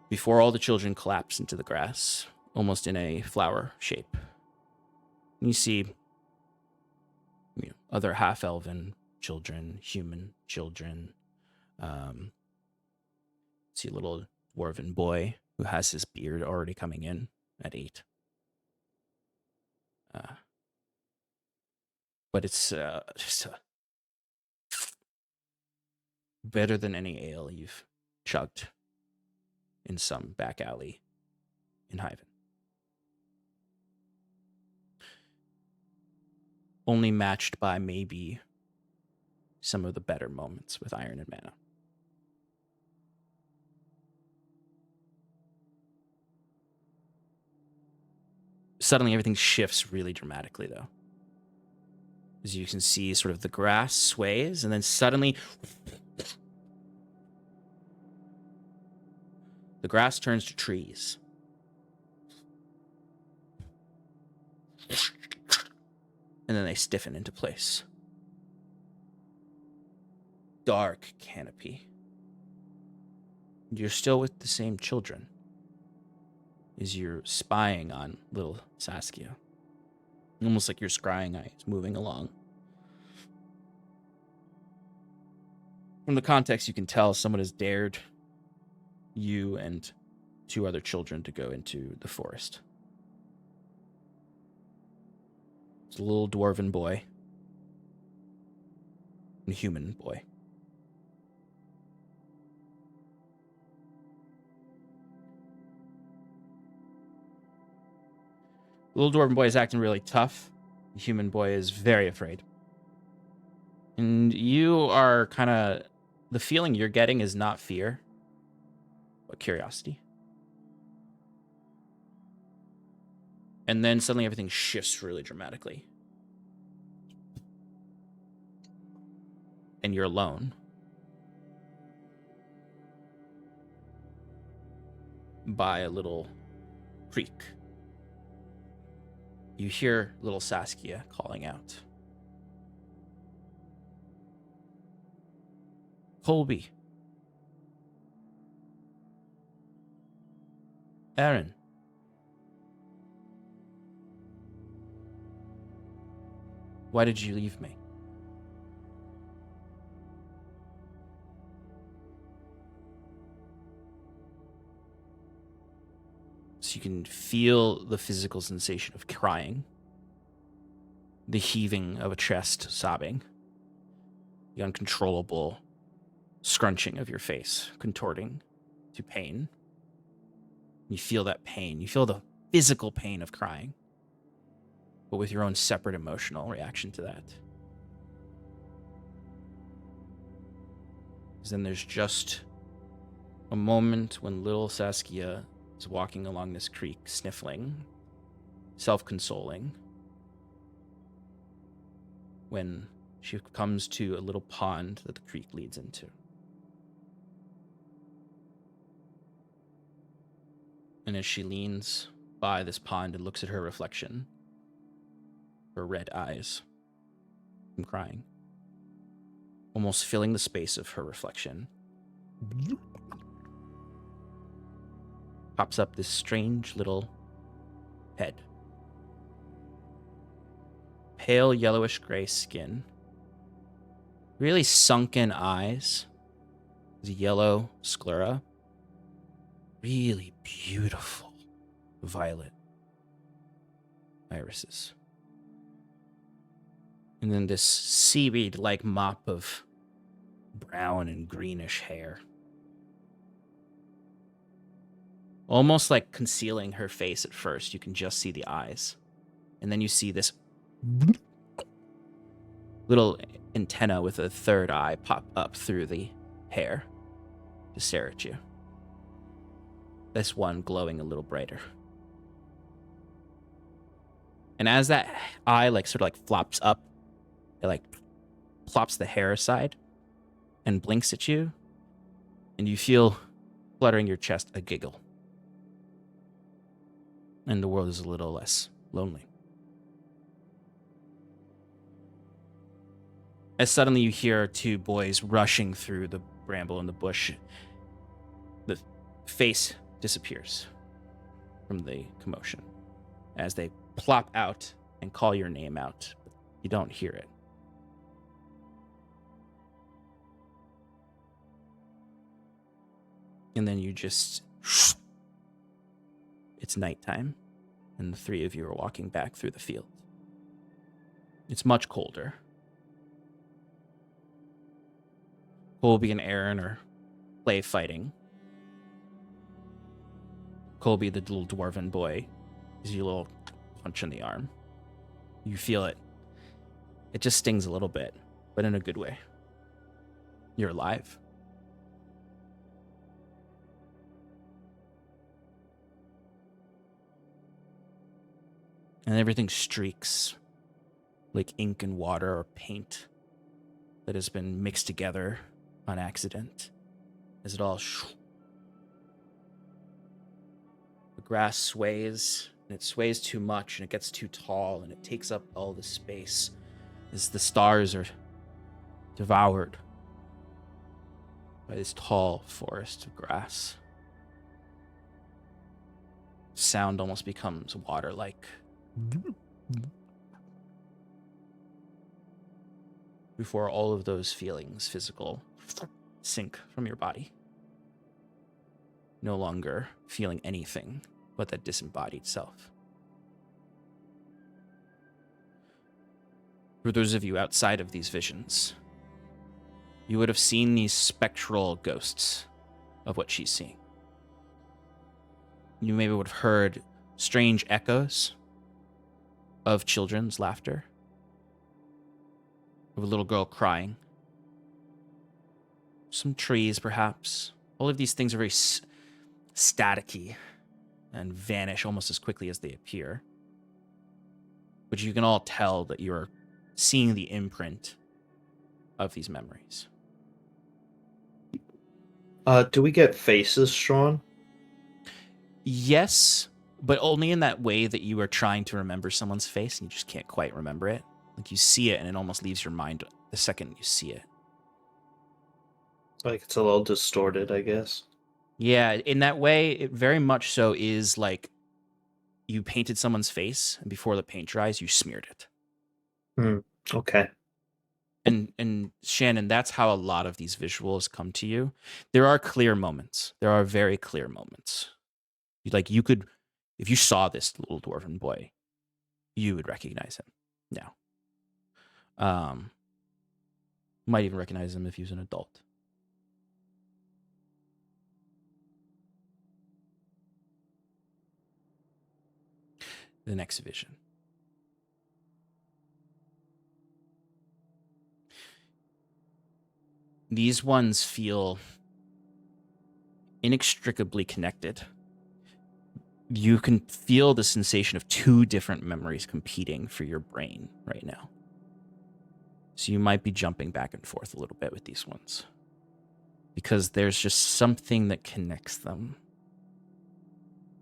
Before all the children collapse into the grass, almost in a flower shape. You see other half-elven children, human children. See a little dwarven boy who has his beard already coming in at 8. But it's just better than any ale you've chugged in some back alley in Hyven. Only matched by maybe some of the better moments with Iron and Mana. Suddenly everything shifts really dramatically, though. As you can see, sort of the grass sways, and then suddenly the grass turns to trees. And then they stiffen into place. Dark canopy. You're still with the same children. As you're spying on little Saskia. Almost like your scrying eye is moving along. From the context, you can tell someone has dared you and 2 other children to go into the forest. It's a little dwarven boy. And a human boy. The little dwarven boy is acting really tough. The human boy is very afraid. And you are kind of... The feeling you're getting is not fear, but curiosity. And then suddenly everything shifts really dramatically. And you're alone. by a little creek. You hear little Saskia calling out. Colby. Aaron. Why did you leave me? So you can feel the physical sensation of crying, the heaving of a chest sobbing, the uncontrollable scrunching of your face, contorting to pain. You feel that pain. You feel the physical pain of crying, but with your own separate emotional reaction to that. Because then there's just a moment when little Saskia is walking along this creek, sniffling, self-consoling, when she comes to a little pond that the creek leads into. And as she leans by this pond and looks at her reflection, her red eyes from crying, almost filling the space of her reflection, pops up this strange little head. Pale yellowish gray skin, really sunken eyes, the yellow sclera, really beautiful violet irises. And then this seaweed-like mop of brown and greenish hair. Almost like concealing her face at first, you can just see the eyes. And then you see this little antenna with a third eye pop up through the hair to stare at you. This one glowing a little brighter. And as that eye sort of flops up, it plops the hair aside and blinks at you, and you feel fluttering your chest a giggle. And the world is a little less lonely. As suddenly you hear two boys rushing through the bramble in the bush, the face disappears from the commotion as they plop out and call your name out, but you don't hear it. And then you just... It's nighttime, and the three of you are walking back through the field. It's much colder. Colby and Aaron are play fighting. Colby, the little dwarven boy, gives you a little punch in the arm. You feel it. It just stings a little bit, but in a good way. You're alive. And everything streaks like ink and water or paint that has been mixed together on accident. As it all... The grass sways, and it sways too much, and it gets too tall, and it takes up all the space as the stars are devoured by this tall forest of grass. Sound almost becomes water-like. Before all of those feelings, physical, sink from your body. No longer feeling anything but that disembodied self. For those of you outside of these visions, you would have seen these spectral ghosts of what she's seeing. You maybe would have heard strange echoes of children's laughter, of a little girl crying, some trees perhaps. All of these things are very staticky and vanish almost as quickly as they appear. But you can all tell that you're seeing the imprint of these memories. Do we get faces drawn? Yes, but only in that way that you are trying to remember someone's face and you just can't quite remember it. Like you see it and it almost leaves your mind the second you see it. Like it's a little distorted, I guess. Yeah, in that way, it very much so is like you painted someone's face and before the paint dries, you smeared it. Okay. And Shannon, that's how a lot of these visuals come to you. There are clear moments. There are very clear moments. You could, if you saw this little dwarven boy, you would recognize him now. Might even recognize him if he was an adult. The next vision. These ones feel inextricably connected. You can feel the sensation of two different memories competing for your brain right now. So you might be jumping back and forth a little bit with these ones because there's just something that connects them,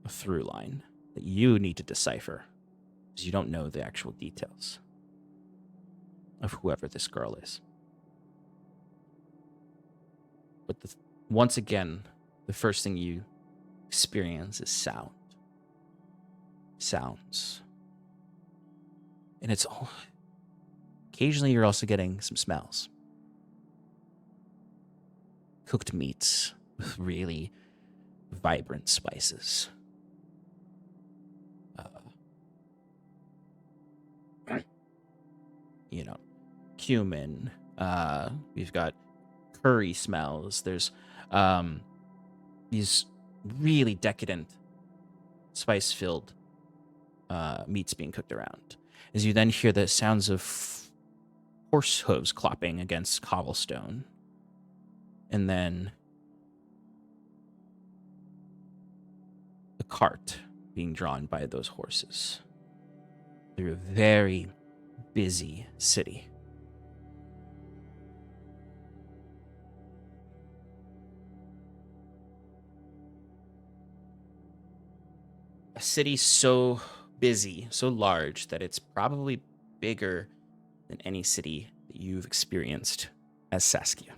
a through line that you need to decipher because you don't know the actual details of whoever this girl is. But once again, the first thing you experience is sound. Sounds. And it's all... Occasionally, you're also getting some smells. Cooked meats with really vibrant spices. Cumin. We've got curry smells. There's these really decadent, spice-filled meats being cooked around. As you then hear the sounds of horse hooves clopping against cobblestone. And then the cart being drawn by those horses through a very busy city. A city so busy, so large, that it's probably bigger than any city that you've experienced as Saskia.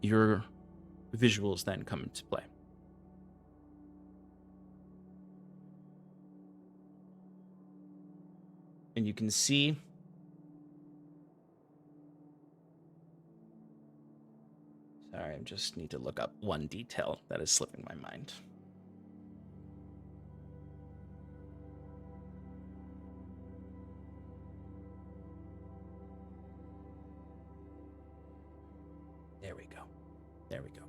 Your visuals then come into play. And you can see sorry, I just need to look up one detail that is slipping my mind. There we go. There we go.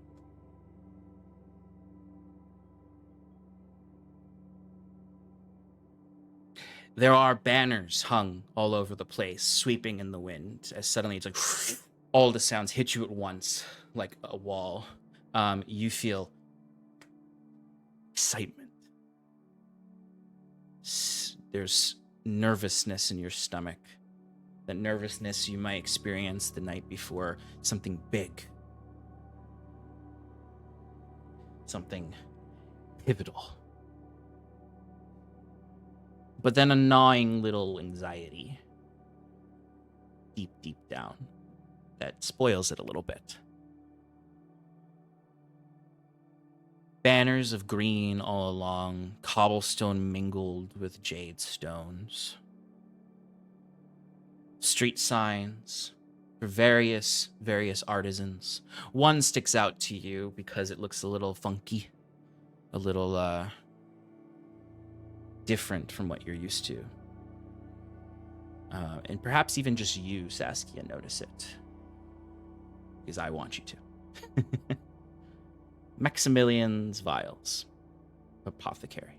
There are banners hung all over the place, sweeping in the wind, as suddenly it's like all the sounds hit you at once, like a wall. You feel excitement. There's nervousness in your stomach. That nervousness you might experience the night before something big. Something pivotal. But then a gnawing little anxiety deep, deep down that spoils it a little bit. Banners of green all along, cobblestone mingled with jade stones. Street signs for various artisans. One sticks out to you because it looks a little funky, a little different from what you're used to. And perhaps even just you, Saskia, notice it. Because I want you to. Maximilian's Vials. Apothecary.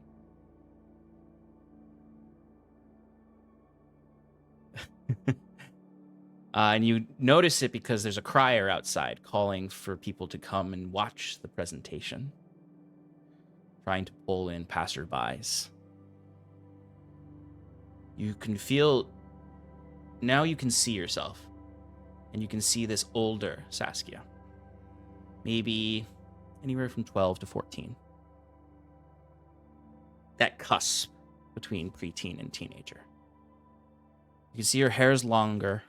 And you notice it because there's a crier outside calling for people to come and watch the presentation. Trying to pull in passerbys. You can feel, now you can see yourself, and you can see this older Saskia, maybe anywhere from 12 to 14. That cusp between preteen and teenager. You can see her hair is longer,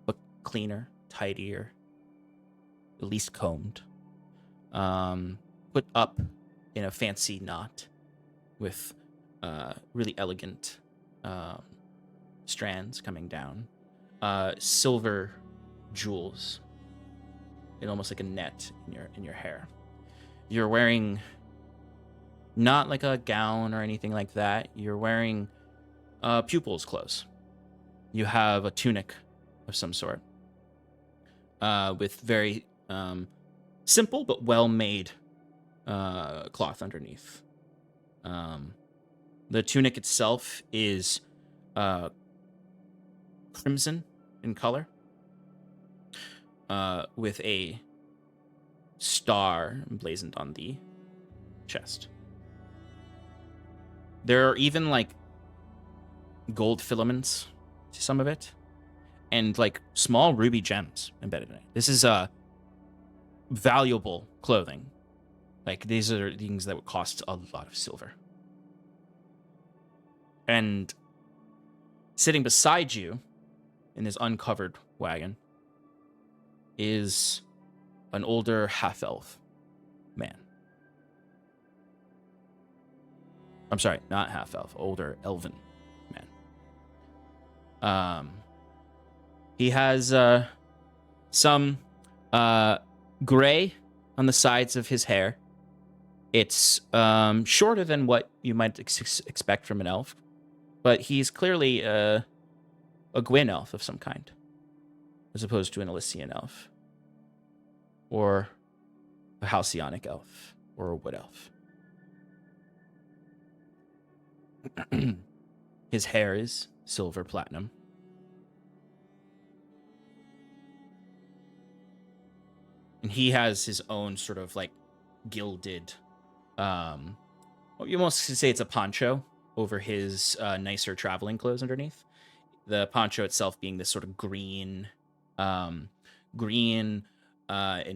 but cleaner, tidier, at least combed. Put up in a fancy knot with really elegant strands coming down. Silver jewels in almost like a net in your hair. You're wearing not like a gown or anything like that. You're wearing pupils clothes. You have a tunic of some sort with very simple but well-made cloth underneath. The tunic itself is crimson in color with a star emblazoned on the chest. There are even like gold filaments to some of it and like small ruby gems embedded in it. This is valuable clothing. Like these are things that would cost a lot of silver. And sitting beside you in this uncovered wagon is an older half-elf man. I'm sorry, not half-elf, older elven man. He has some gray on the sides of his hair. It's shorter than what you might expect from an elf, but he's clearly a Gwyn elf of some kind, as opposed to an Elysian elf, or a Halcyonic elf, or a wood elf. His hair is silver platinum. And he has his own sort of like gilded, you almost could say it's a poncho over his nicer traveling clothes underneath. The poncho itself being this sort of green and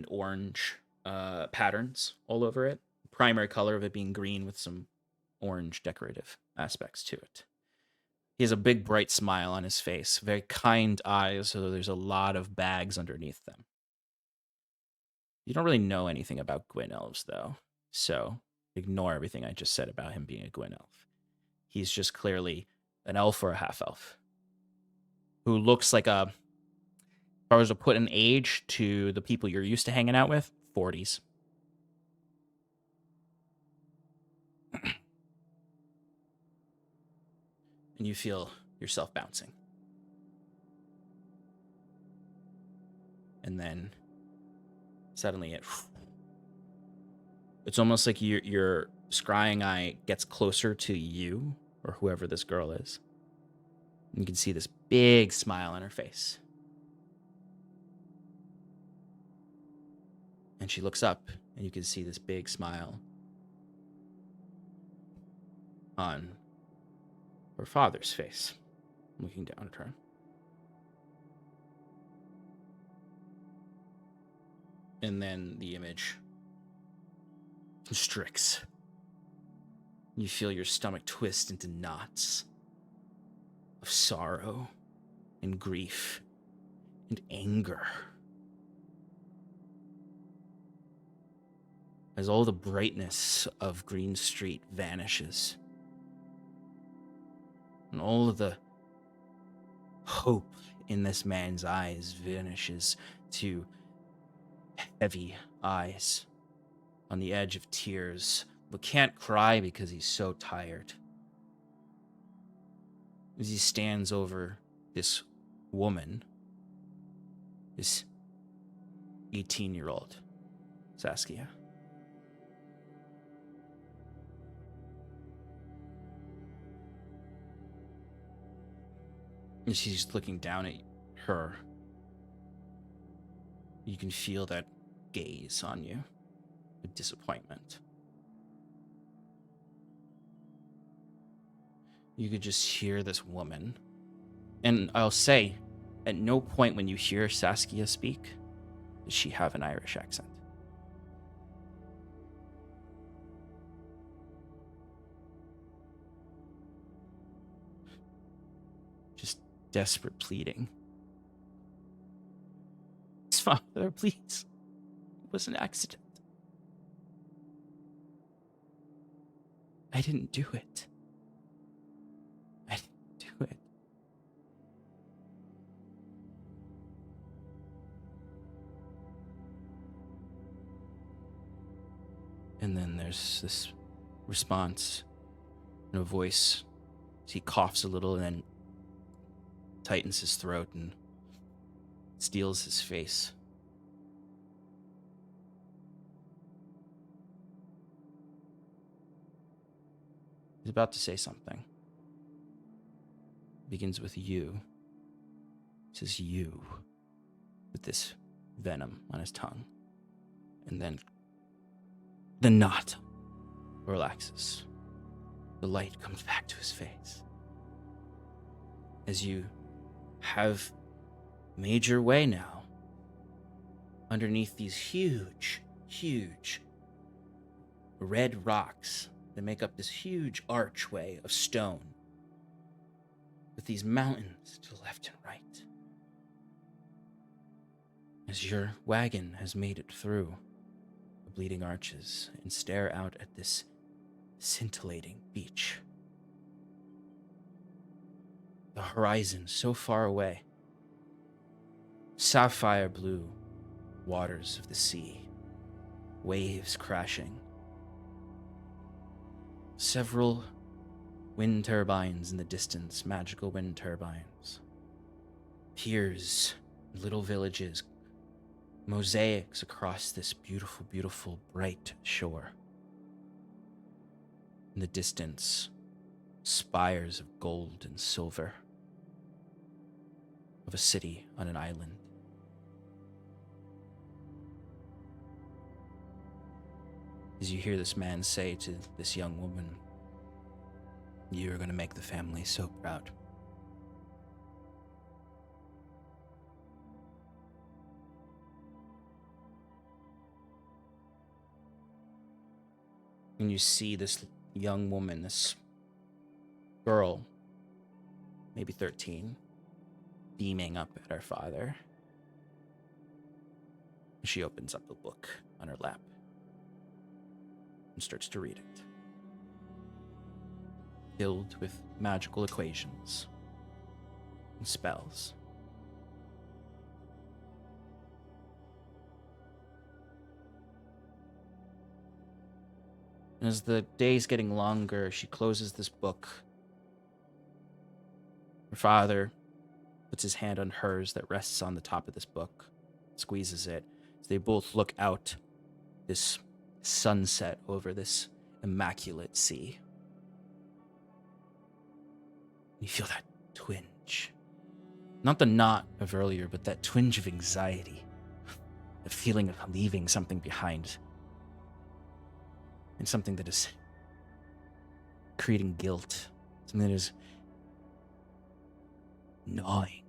orange patterns all over it. Primary color of it being green with some orange decorative aspects to it. He has a big bright smile on his face, very kind eyes, so there's a lot of bags underneath them. You don't really know anything about Gwyn elves, though, so ignore everything I just said about him being a Gwyn elf. He's just clearly an elf or a half-elf who looks like a, if I was to put an age to the people you're used to hanging out with, 40s. And you feel yourself bouncing. And then suddenly it's almost like your scrying eye gets closer to you or whoever this girl is. And you can see this big smile on her face. And she looks up and you can see this big smile on her father's face, looking down at her. And then the image constricts. You feel your stomach twist into knots of sorrow and grief and anger. As all the brightness of Green Street vanishes. And all of the hope in this man's eyes vanishes to heavy eyes on the edge of tears, but can't cry because he's so tired. As he stands over this woman, this 18-year-old Saskia. And she's looking down at her. You can feel that gaze on you with disappointment. you could just hear this woman. And I'll say, at no point when you hear Saskia speak does she have an Irish accent. Just desperate pleading. Father, please. It was an accident. I didn't do it. I didn't do it. And then there's this response in a voice. He coughs a little and then tightens his throat and steals his face. He's about to say something. Begins with you. Says you. With this venom on his tongue. And then the knot relaxes. The light comes back to his face. As you have made your way now underneath these huge, huge red rocks that make up this huge archway of stone with these mountains to the left and right. As your wagon has made it through the bleeding arches and stare out at this scintillating beach. The horizon so far away. Sapphire blue waters of the sea. Waves crashing. Several wind turbines in the distance, magical wind turbines. Piers, little villages, mosaics across this beautiful, beautiful, bright shore. In the distance, spires of gold and silver of a city on an island. As you hear this man say to this young woman, "You are going to make the family so proud." And you see this young woman, this girl, maybe 13, beaming up at her father. She opens up the book on her lap and starts to read it. Filled with magical equations and spells. And as the day's getting longer, she closes this book. Her father puts his hand on hers that rests on the top of this book, squeezes it. As they both look out this sunset over this immaculate sea. You feel that twinge. Not the knot of earlier, but that twinge of anxiety. The feeling of leaving something behind. And something that is creating guilt. Something that is gnawing.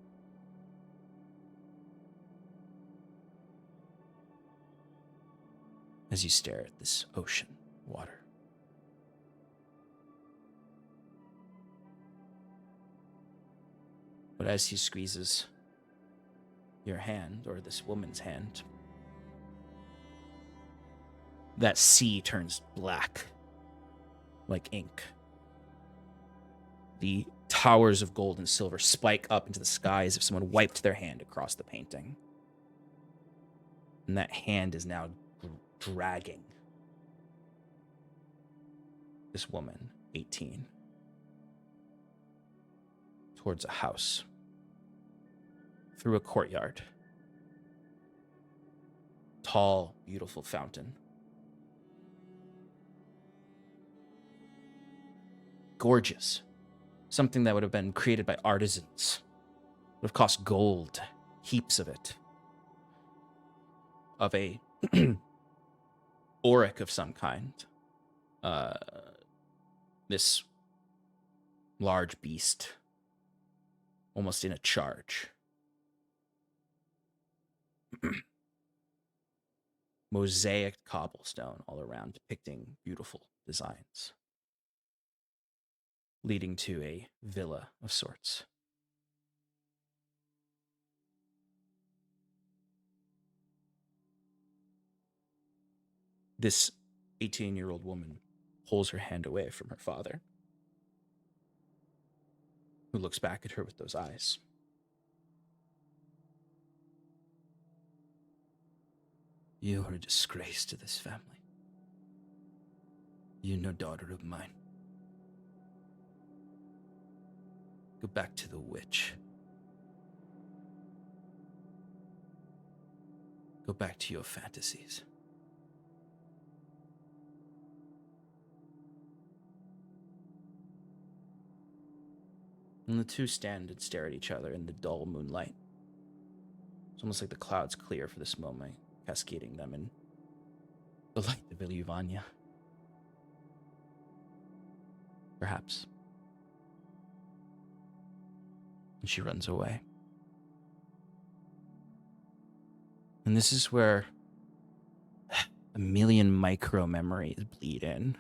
As you stare at this ocean water. But as he squeezes your hand, or this woman's hand, that sea turns black, like ink. The towers of gold and silver spike up into the sky as if someone wiped their hand across the painting. And that hand is now dragging this woman, 18, towards a house, through a courtyard. Tall, beautiful fountain. Gorgeous. Something that would have been created by artisans. Would have cost gold, heaps of it. Of a auric of some kind. This large beast, almost in a charge. Mosaic cobblestone all around, depicting beautiful designs, leading to a villa of sorts. This 18-year-old woman pulls her hand away from her father, who looks back at her with those eyes. You are a disgrace to this family. You no daughter of mine. Go back to the witch. Go back to your fantasies. And the two stand and stare at each other in the dull moonlight. It's almost like the clouds clear for this moment, cascading them in the light of Iluvania. Perhaps. And she runs away. And this is where a million micro memories bleed in.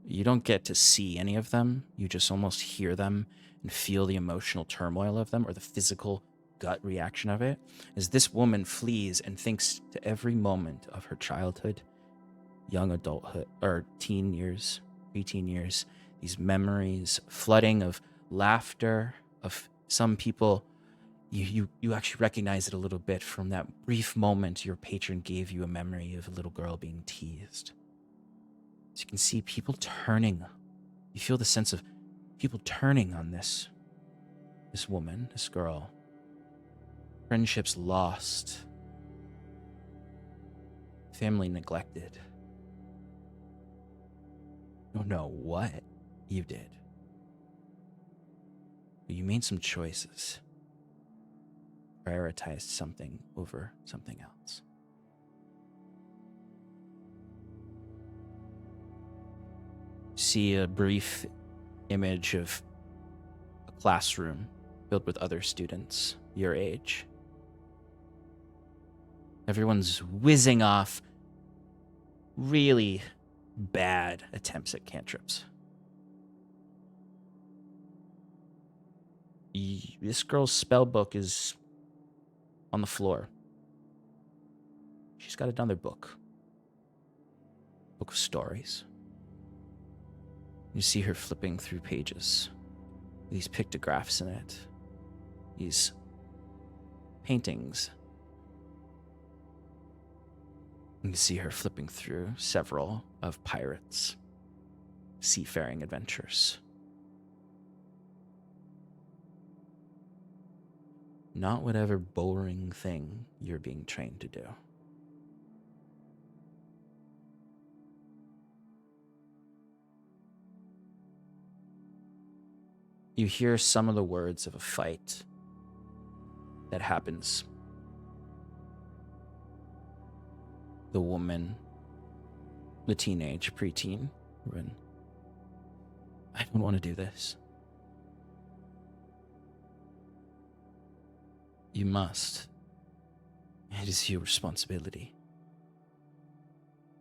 You don't get to see any of them. You just almost hear them and feel the emotional turmoil of them, or the physical gut reaction of it, as this woman flees and thinks to every moment of her childhood, young adulthood, or teen years, preteen years, these memories flooding of laughter, of some people. You actually recognize it a little bit from that brief moment your patron gave you a memory of a little girl being teased. So you can see people turning. You feel the sense of people turning on this woman, this girl. Friendships lost. Family neglected. You don't know what you did. But you made some choices. Prioritized something over something else. See a brief image of a classroom filled with other students your age. Everyone's whizzing off really bad attempts at cantrips. This girl's spell book is on the floor. She's got another book. Book of stories. You see her flipping through pages. These pictographs in it. These paintings. You can see her flipping through several of pirates' seafaring adventures. Not whatever boring thing you're being trained to do. You hear some of the words of a fight that happens. The woman, the teenage, preteen, when I don't want to do this. You must. It is your responsibility.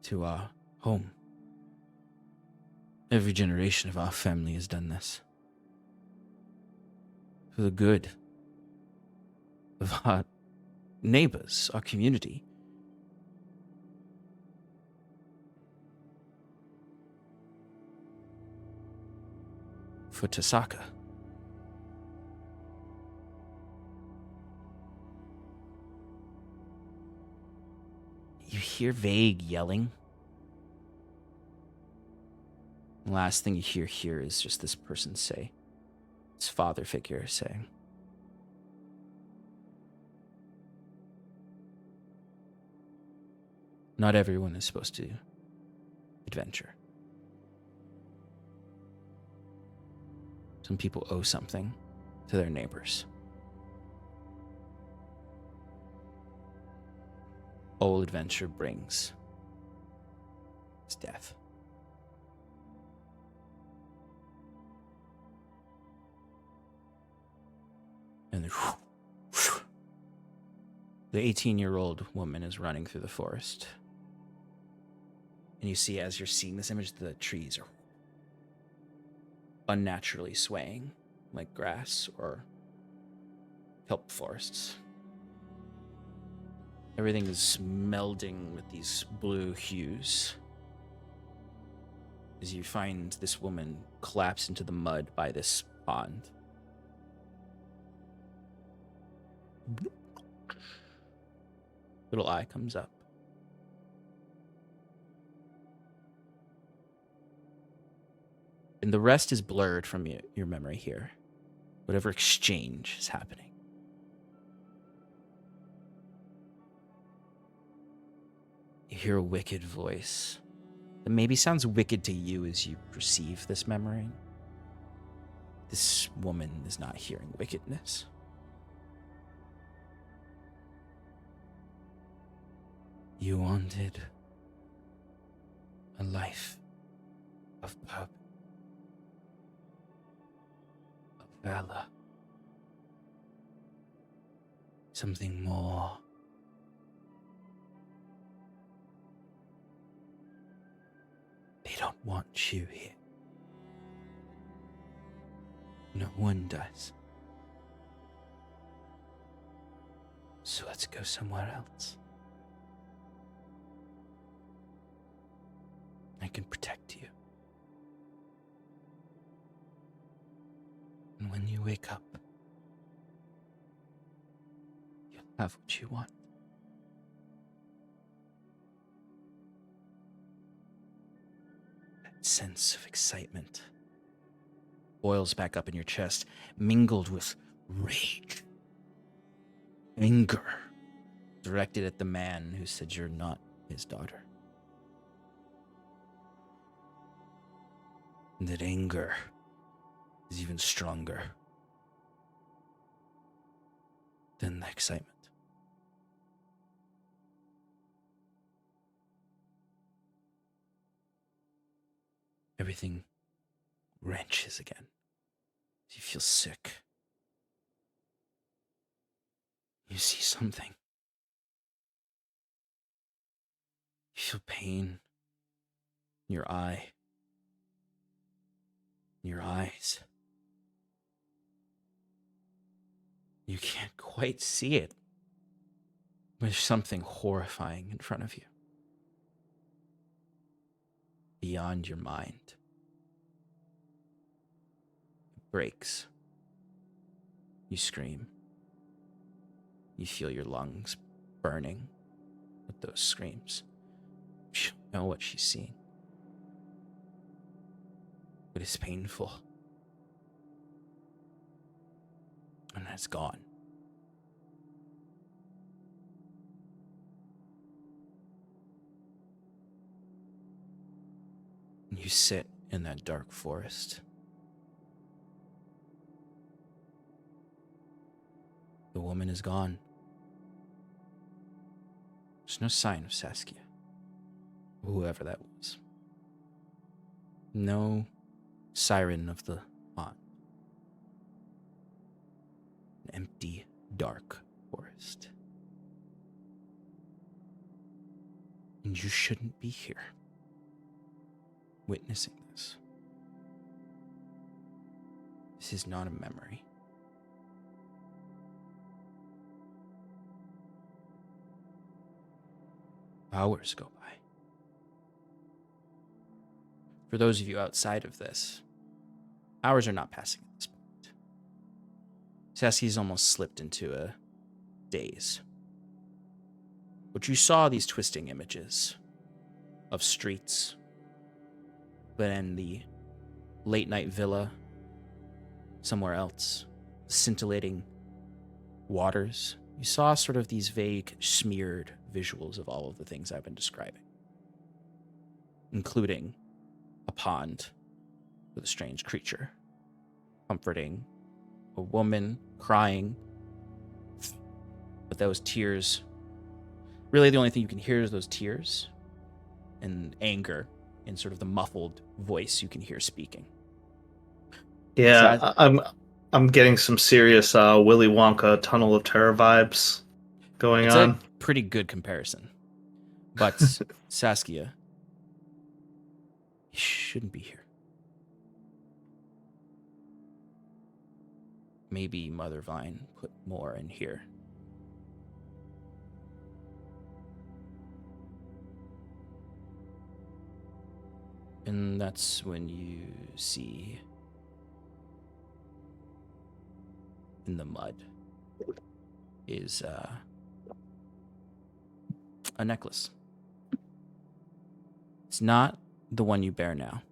To our home. Every generation of our family has done this. For the good of our neighbors, our community. For Tasaka. You hear vague yelling. The last thing you hear here is just this person say, this father figure saying, not everyone is supposed to adventure. Some people owe something to their neighbors. All adventure brings is death. The 18-year-old woman is running through the forest. And you see, as you're seeing this image, the trees are unnaturally swaying like grass or kelp forests. Everything is melding with these blue hues as you find this woman collapse into the mud by this pond. Little eye comes up. And the rest is blurred from your memory here. Whatever exchange is happening. You hear a wicked voice that maybe sounds wicked to you as you perceive this memory. This woman is not hearing wickedness. You wanted a life of purpose, of valor, something more. They don't want you here. No one does. So let's go somewhere else. I can protect you. And when you wake up, you'll have what you want. That sense of excitement boils back up in your chest, mingled with rage, anger, directed at the man who said you're not his daughter. And that anger is even stronger than the excitement. Everything wrenches again. You feel sick. You see something. You feel pain in your eye. Your eyes. You can't quite see it. There's something horrifying in front of you. Beyond your mind. It breaks. You scream. You feel your lungs burning with those screams. You don't know what she's seeing. But it's painful. And it's gone. And you sit in that dark forest. The woman is gone. There's no sign of Saskia. Whoever that was. No siren of the pond. An empty, dark forest. And you shouldn't be here, witnessing this. This is not a memory. Hours go by. For those of you outside of this, hours are not passing at this point. Saskia's almost slipped into a daze. But you saw these twisting images of streets, then the late night villa somewhere else, scintillating waters. You saw sort of these vague, smeared visuals of all of the things I've been describing, including a pond with a strange creature, comforting a woman crying. But those tears, really the only thing you can hear is those tears and anger in sort of the muffled voice you can hear speaking. Yeah, I'm getting some serious Willy Wonka Tunnel of Terror vibes going It's on. a pretty good comparison. But Saskia, you shouldn't be here. Maybe Mother Vine put more in here. And that's when you see in the mud is a necklace. It's not the one you bear now.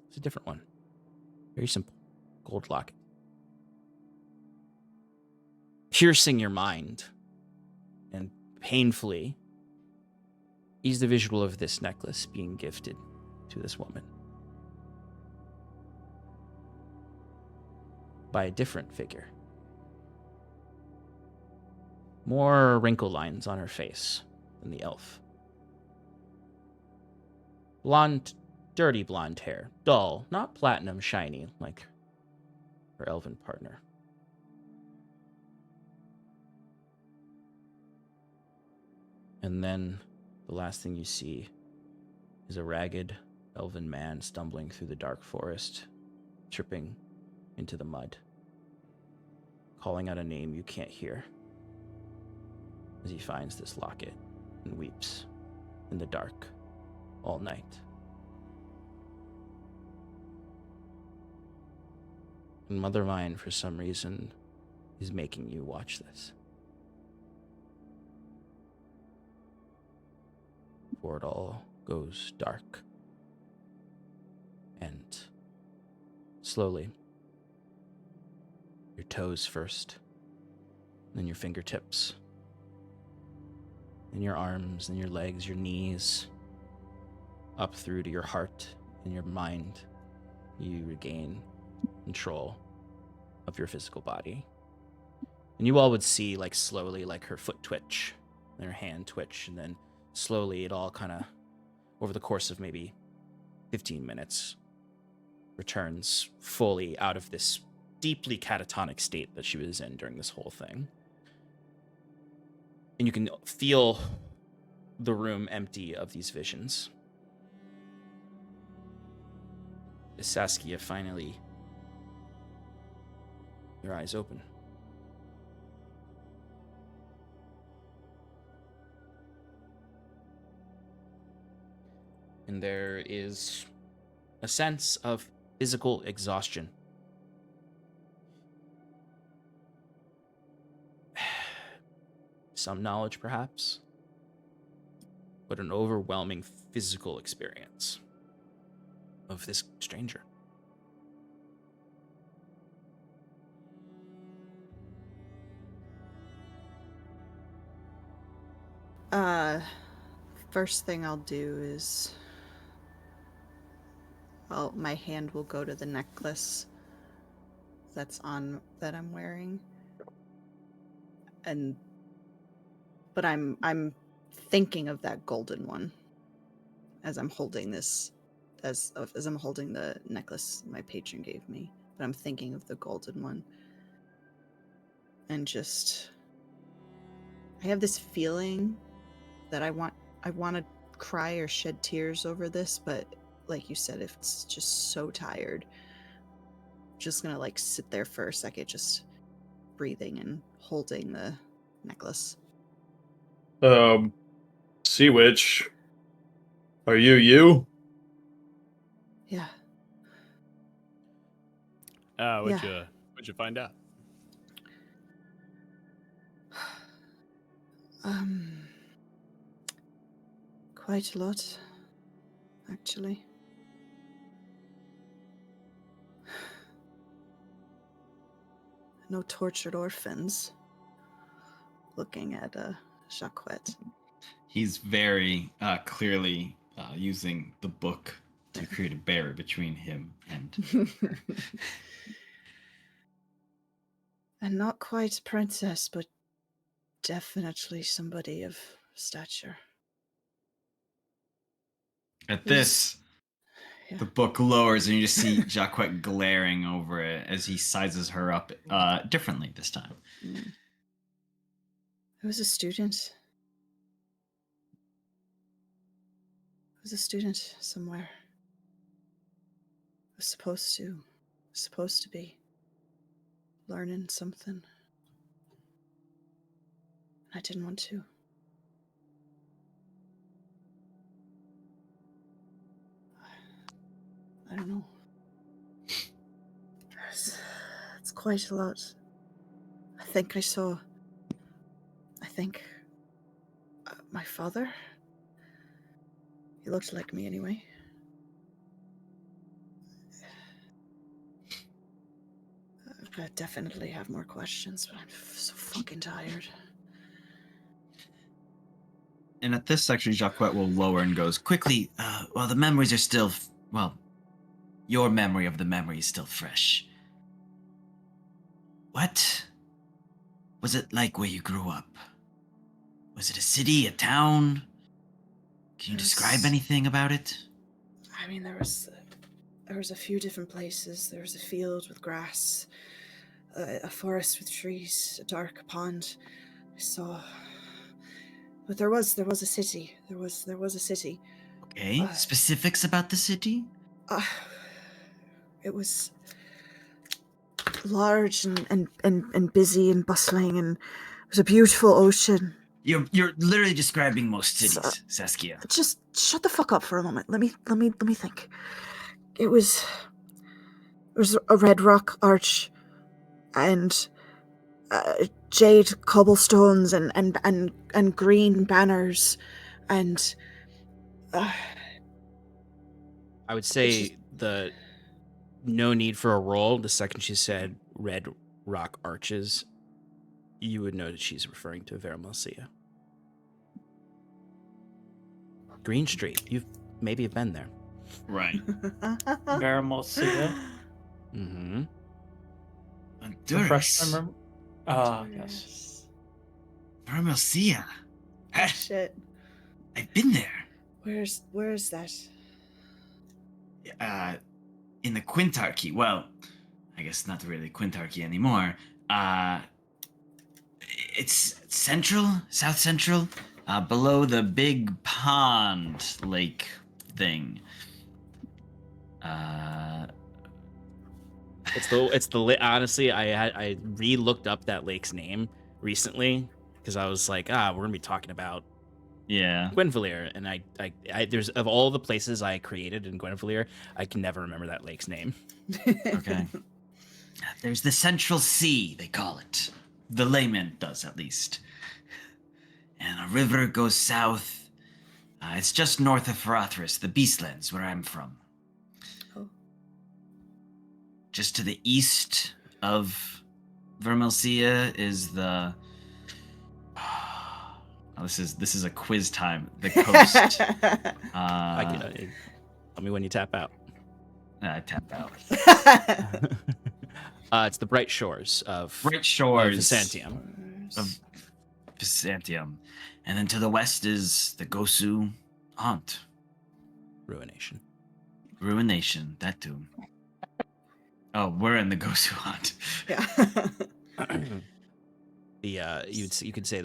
It's a different one. Very simple. Gold locket. Piercing your mind and painfully is the visual of this necklace being gifted to this woman by a different figure. More wrinkle lines on her face than the elf. Blonde, dirty blonde hair. Dull, not platinum shiny like her elven partner. And then the last thing you see is a ragged elven man stumbling through the dark forest, tripping into the mud, calling out a name you can't hear as he finds this locket and weeps in the dark all night. And Mother Vine, for some reason, is making you watch this. Before it all goes dark. And slowly, your toes first, then your fingertips, then your arms, then your legs, your knees, up through to your heart and your mind, you regain control of your physical body. And you all would see, like, slowly, like, her foot twitch, and her hand twitch, and then slowly it all kind of, over the course of maybe 15 minutes, returns fully out of this deeply catatonic state that she was in during this whole thing. And you can feel the room empty of these visions. As Saskia finally, your eyes open. And there is a sense of physical exhaustion. Some knowledge, perhaps, but an overwhelming physical experience of this stranger. First thing I'll do is, well, my hand will go to the necklace that I'm wearing, but I'm thinking of that golden one as I'm holding this, as I'm holding the necklace my patron gave me. But I'm thinking of the golden one, and just I have this feeling that I want to cry or shed tears over this, but like you said, if it's just so tired, I'm just gonna like sit there for a second, just breathing and holding the necklace. Sea Witch, are you? Yeah. What'd you find out? Quite a lot, actually. No tortured orphans. Looking at Jacquette. He's very clearly using the book to create a barrier between him and her. And not quite a princess, but definitely somebody of stature. At this, The book lowers, and you just see Jacquet glaring over it as he sizes her up differently this time. I was a student. I was a student somewhere. I was supposed to be learning something. I didn't want to. I don't know. It's quite a lot. I think my father. He looked like me anyway. I definitely have more questions, but I'm so fucking tired. And at this section, Jacquet will lower and goes, quickly, well, the memories are still, your memory of the memory is still fresh. What was it like where you grew up? Was it a city, a town? Can you describe anything about it? I mean, there was a few different places. There was a field with grass, a forest with trees, a dark pond. I saw, but there was a city. There was a city. Okay, specifics about the city? It was large and busy and bustling, and it was a beautiful ocean. You're literally describing most cities, Saskia. Just shut the fuck up for a moment. Let me think. It was a red rock arch, and jade cobblestones, and green banners, and I would say the no need for a roll. The second she said red rock arches, you would know that she's referring to Veramelsia. Green Street. You've maybe have been there. Right. Veramelsia. Mm-hmm. Fresh Honduras. memory. Ah, yes. Veramelsia. Shit. I've been there. Where is that? In the Quintarchy. Well, I guess not really Quintarchy anymore. It's south central, below the big pond lake thing. Honestly, I re-looked up that lake's name recently because I was like, we're gonna be talking about Gwenvalier, and I there's of all the places I created in Gwenvalier, I can never remember that lake's name. Okay. There's the Central Sea, they call it. The layman does, at least. And a river goes south. It's just north of Farathris, the Beastlands, where I'm from. Oh. Just to the east of Vermelsia is the... Oh, this is a quiz time. The coast. Tell me when you tap out. I tap out. It's the bright shores of Byzantium. Of Byzantium. And then to the west is the Gosu Haunt. Ruination. Ruination, that too. Oh, we're in the Gosu Haunt. Yeah. You could say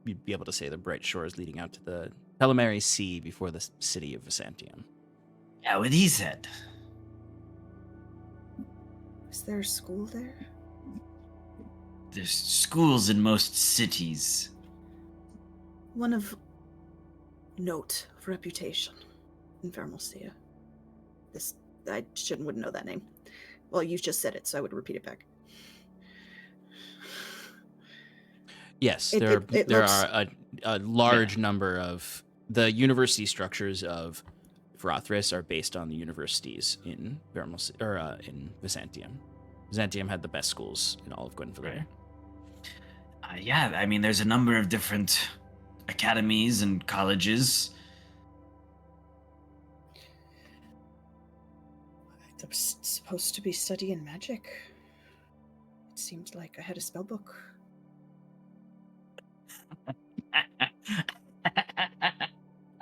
you'd be able to say the bright shores leading out to the Telemary Sea before the city of Byzantium. Yeah, what he said. Is there a school there? There's schools in most cities. One of note, of reputation, in Veramelsia. I wouldn't know that name. Well, you just said it, so I would repeat it back. Yes, there are a large number of the university structures of Farathris are based on the universities in in Byzantium. Byzantium had the best schools in all of Gwenvalier. Yeah, I mean, there's a number of different academies and colleges. I was supposed to be studying magic. It seemed like I had a spell book.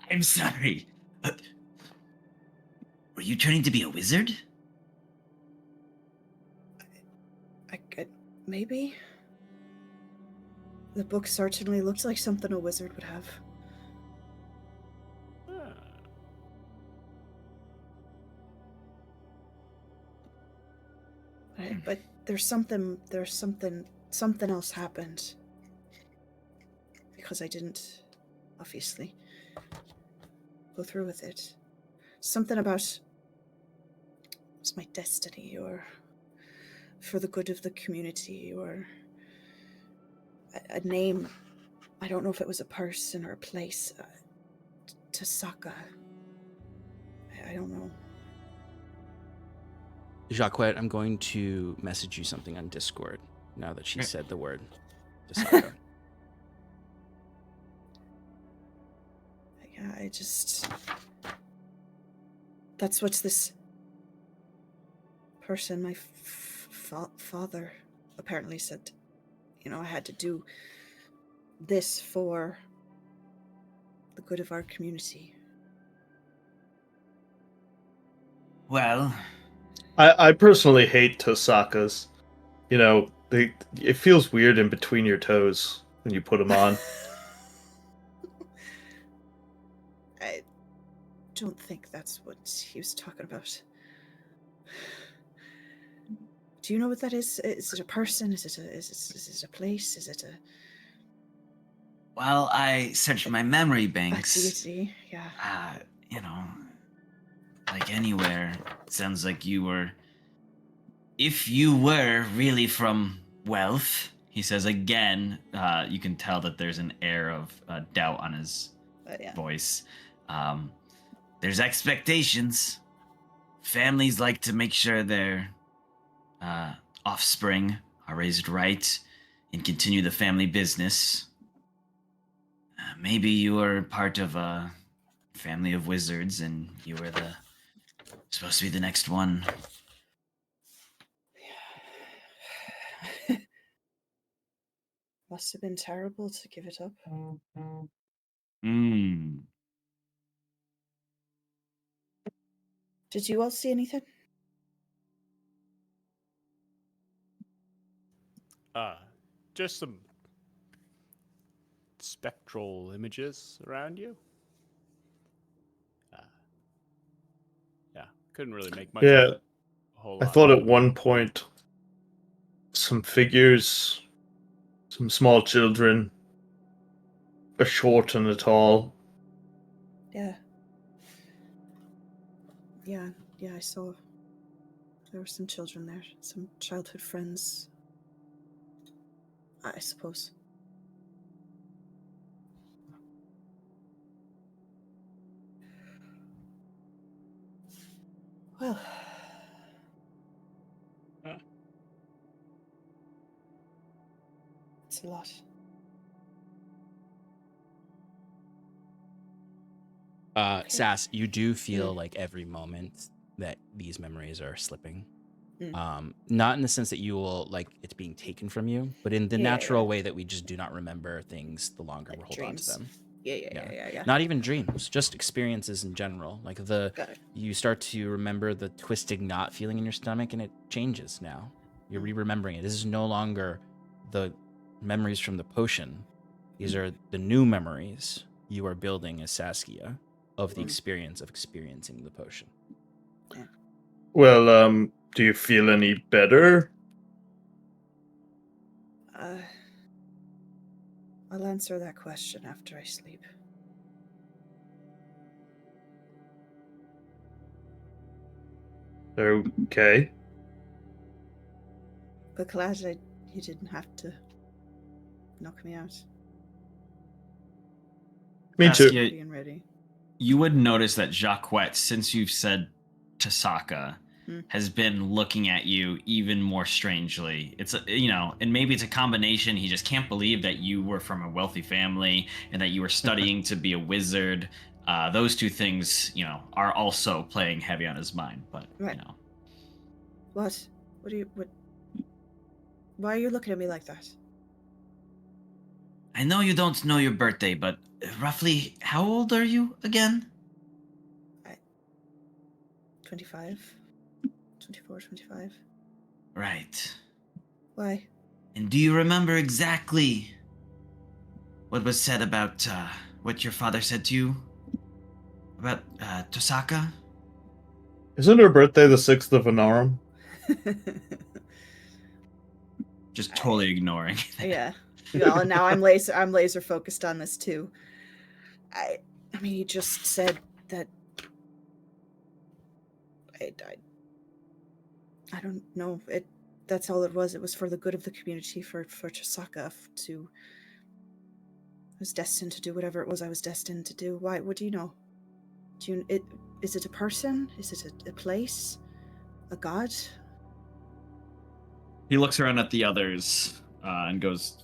I'm sorry. Were you turning to be a wizard? I could, maybe. The book certainly looked like something a wizard would have. But something else happened. Because I didn't, obviously, go through with it. Something about it's my destiny, or for the good of the community, or a name. I don't know if it was a person or a place. Tasaka. I don't know. Jacques, I'm going to message you something on Discord now that she said the word Tasaka. Yeah, that's what's this person, my father, apparently said, I had to do this for the good of our community. Well, I personally hate Tosakas. It feels weird in between your toes when you put them on. I don't think that's what he was talking about. Do you know what that is? Is it a person? Is it a place? Is it a... While I searched my memory banks, deity? Yeah. Like anywhere, it sounds like if you were really from wealth, he says again, you can tell that there's an air of doubt on his voice. There's expectations. Families like to make sure their offspring are raised right and continue the family business. Maybe you were part of a family of wizards and you were supposed to be the next one. Must have been terrible to give it up. Did you all see anything? Just some spectral images around you. Yeah, couldn't really make much of a whole lot. I thought at one point some figures, some small children, a short and a tall. Yeah. Yeah, I saw there were some children there, some childhood friends, I suppose. Well, it's a lot. Sass, you do feel like every moment that these memories are slipping. Not in the sense that you will like it's being taken from you, but in the natural way that we just do not remember things the longer we hold dreams. on to them. Yeah. Not even dreams, just experiences in general. Like you start to remember the twisting knot feeling in your stomach, and it changes now. You're re-remembering it. This is no longer the memories from the potion. These are the new memories you are building as Saskia of the experience of experiencing the potion. Yeah. Well, do you feel any better? I'll answer that question after I sleep. Okay. But glad you didn't have to knock me out. Me too. Saskia, Being ready. you would notice that Jacques, since you've said Tasaka, has been looking at you even more strangely. It's and maybe it's a combination. He just can't believe that you were from a wealthy family and that you were studying to be a wizard. Those two things, are also playing heavy on his mind. But What? Why are you looking at me like that? I know you don't know your birthday, but roughly how old are you again? 25. 24, 25. Right. Why? And do you remember exactly what was said about what your father said to you? About Tosaka? Isn't her birthday the 6th of Anarum? Just totally ignoring. Yeah. Well, and now I'm laser focused on this too. I mean, he just said that I don't know. That's all it was. It was for the good of the community, for Tosaka to. I was destined to do whatever it was I was destined to do. Why? What do you know? Is it a person? Is it a place? A god? He looks around at the others and goes,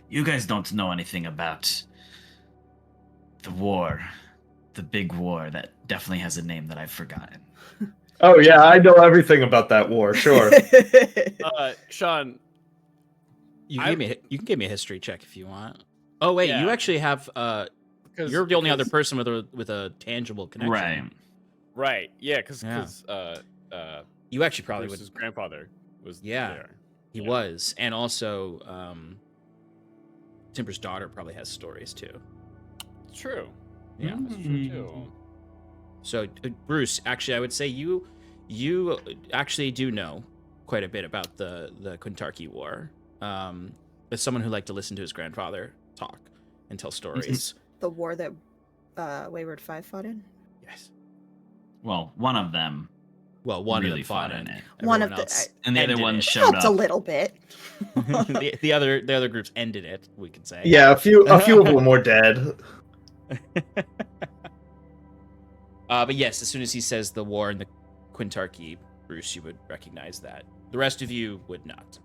"You guys don't know anything about the war, the big war that definitely has a name that I've forgotten." Oh yeah, I know everything about that war. Sure. Sean, You can give me a history check if you want. Oh wait, you actually have you're the only other person with a tangible connection. Right. Yeah, because You actually probably Bruce's would. grandfather was Yeah. there. He was, and also Timber's daughter probably has stories too. True. Yeah. That's true too. So Bruce, actually, I would say you actually do know quite a bit about the Quintarchy War. As someone who liked to listen to his grandfather talk and tell stories. The war that Wayward 5 fought in? Yes. Well, one of them. Well, one really of them fought in in it. One Everyone of the- else And the other ended one it. showed Helped a up. little bit. the other groups ended it, we could say. Yeah, a few of them were dead. But yes, as soon as he says the war in the Quintarchy, Bruce, you would recognize that. The rest of you would not.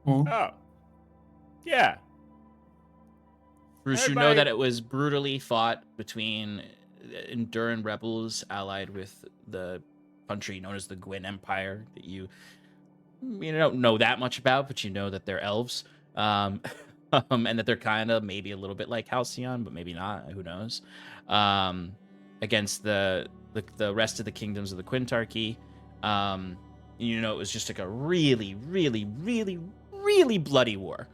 Oh. Yeah. Bruce, you know Everybody- that it was brutally fought between Enduran rebels allied with the country known as the Gwyn Empire that you don't know that much about, but you know that they're elves. And that they're kind of maybe a little bit like Halcyon, but maybe not. Who knows? Against the rest of the kingdoms of the Quintarchy. It was just like a really, really, really, really bloody war.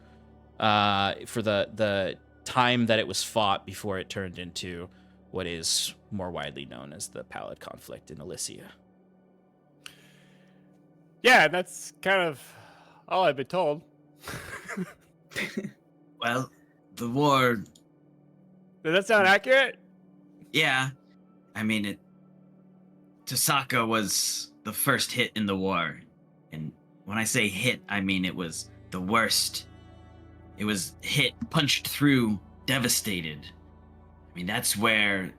For the time that it was fought before it turned into what is more widely known as the Pallid Conflict in Elysia. Yeah, that's kind of all I've been told. Well, the war, Does that sound accurate? yeah. I mean, Tosaka was the first hit in the war. And when I say hit, I mean it was the worst. It was hit, punched through, devastated. I mean, that's where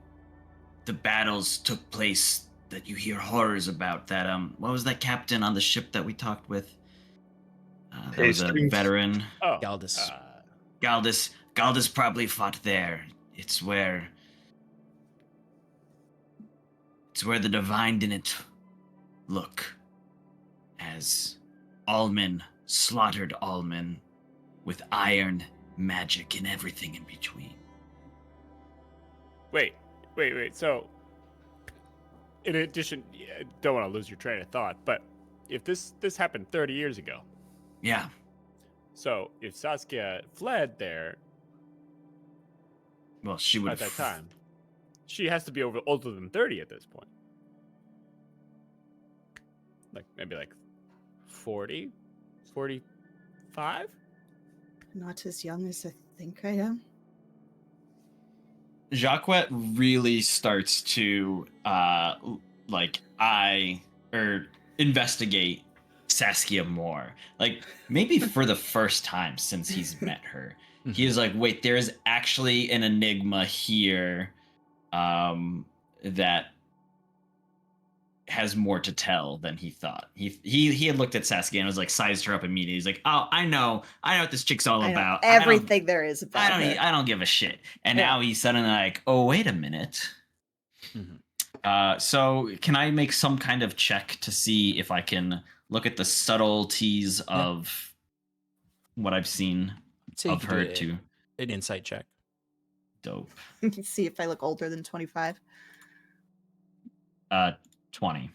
the battles took place that you hear horrors about. That, what was that captain on the ship that we talked with? That was a Hastings. veteran. Oh. Galdus. Galdus probably fought there. It's where the divine didn't look, as Allmen slaughtered Allmen with iron, magic, and everything in between. Wait. So, in addition, don't want to lose your train of thought, but if this happened 30 years ago, Yeah. so if Saskia fled there Well, she would at that time, she has to be older than 30 at this point. Like maybe like 40, 45? Not as young as I think I am. Jacquet really starts to investigate Saskia more. Like maybe for the first time since he's met her. He is like, wait, there is actually an enigma here that has more to tell than he thought. He had looked at Saskia and was like sized her up immediately. He's like, oh, I know what this chick's all I know about. everything there is about her. I don't give a shit. And Yeah. now he's suddenly like, oh, wait a minute. So can I make some kind of check to see if I can look at the subtleties of what I've seen So you of could her do too? an insight check. Dope. See if I look older than 25. 20.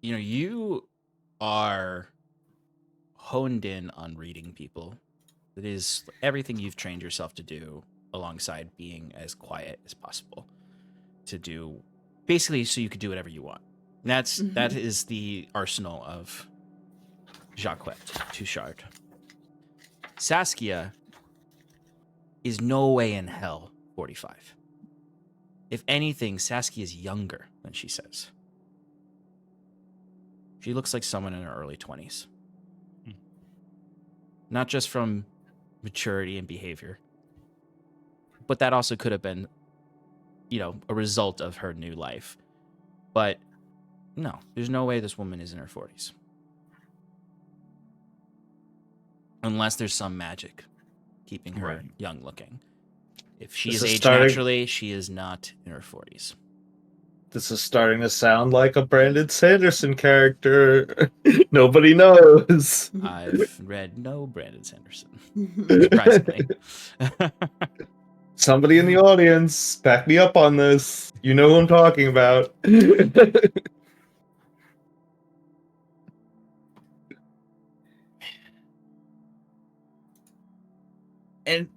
You are honed in on reading people. It is everything you've trained yourself to do alongside being as quiet as possible to do, basically so you could do whatever you want. And that is the arsenal of Jacquet Touchard. Saskia is no way in hell 45. If anything, Saskia is younger than she says. She looks like someone in her early 20s. Not just from maturity and behavior, but that also could have been, a result of her new life. But no, there's no way this woman is in her 40s. Unless there's some magic keeping her young looking. If she is aged naturally, she is not in her 40s. This is starting to sound like a Brandon Sanderson character. Nobody knows. I've read no Brandon Sanderson, surprisingly. Somebody in the audience, back me up on this. You know who I'm talking about. And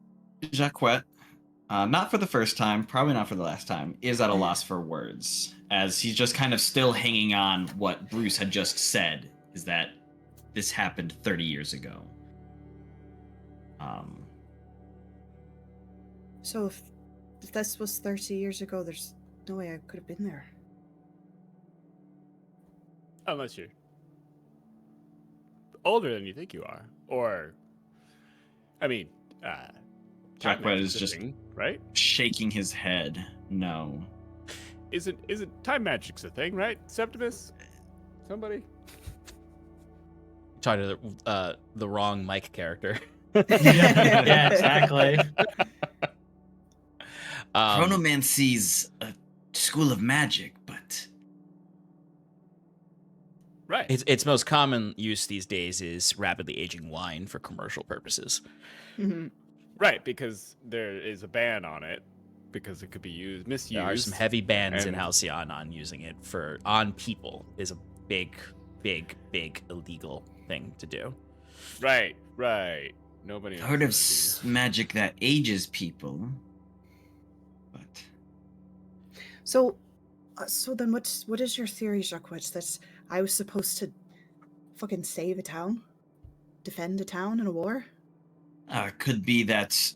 Jacquet, not for the first time, probably not for the last time, is at a loss for words, as he's just kind of still hanging on what Bruce had just said, is that this happened 30 years ago. So if this was 30 years ago, there's no way I could have been there. Unless you're older than you think you are. Or, Jacquet is just right? shaking his head. No. Isn't time magic's a thing, right? Septimus? Somebody? Talking to the wrong Mike character. Yeah, exactly. Chronomancy's a school of magic, but Right. Its most common use these days is rapidly aging wine for commercial purposes. Right, because there is a ban on it, because it could be misused. There are some heavy bans in Halcyon on using it on people is a big illegal thing to do. Right. Nobody knows heard of how to magic that ages people. But So then what is your theory, Jacquet? That I was supposed to fucking save a town? Defend a town in a war? could be that,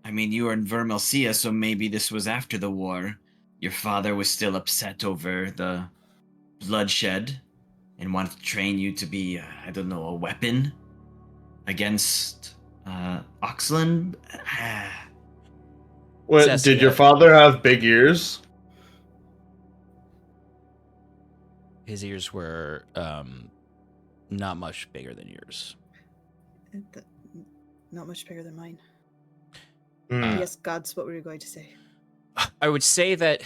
you were in Vermelcia, so maybe this was after the war. Your father was still upset over the bloodshed and wanted to train you to be, a weapon against Oxland. What, Saskia. did your father have big ears? His ears were not much bigger than yours. Not much bigger than mine. Hmm. Yes, gods, what were you going to say? I would say that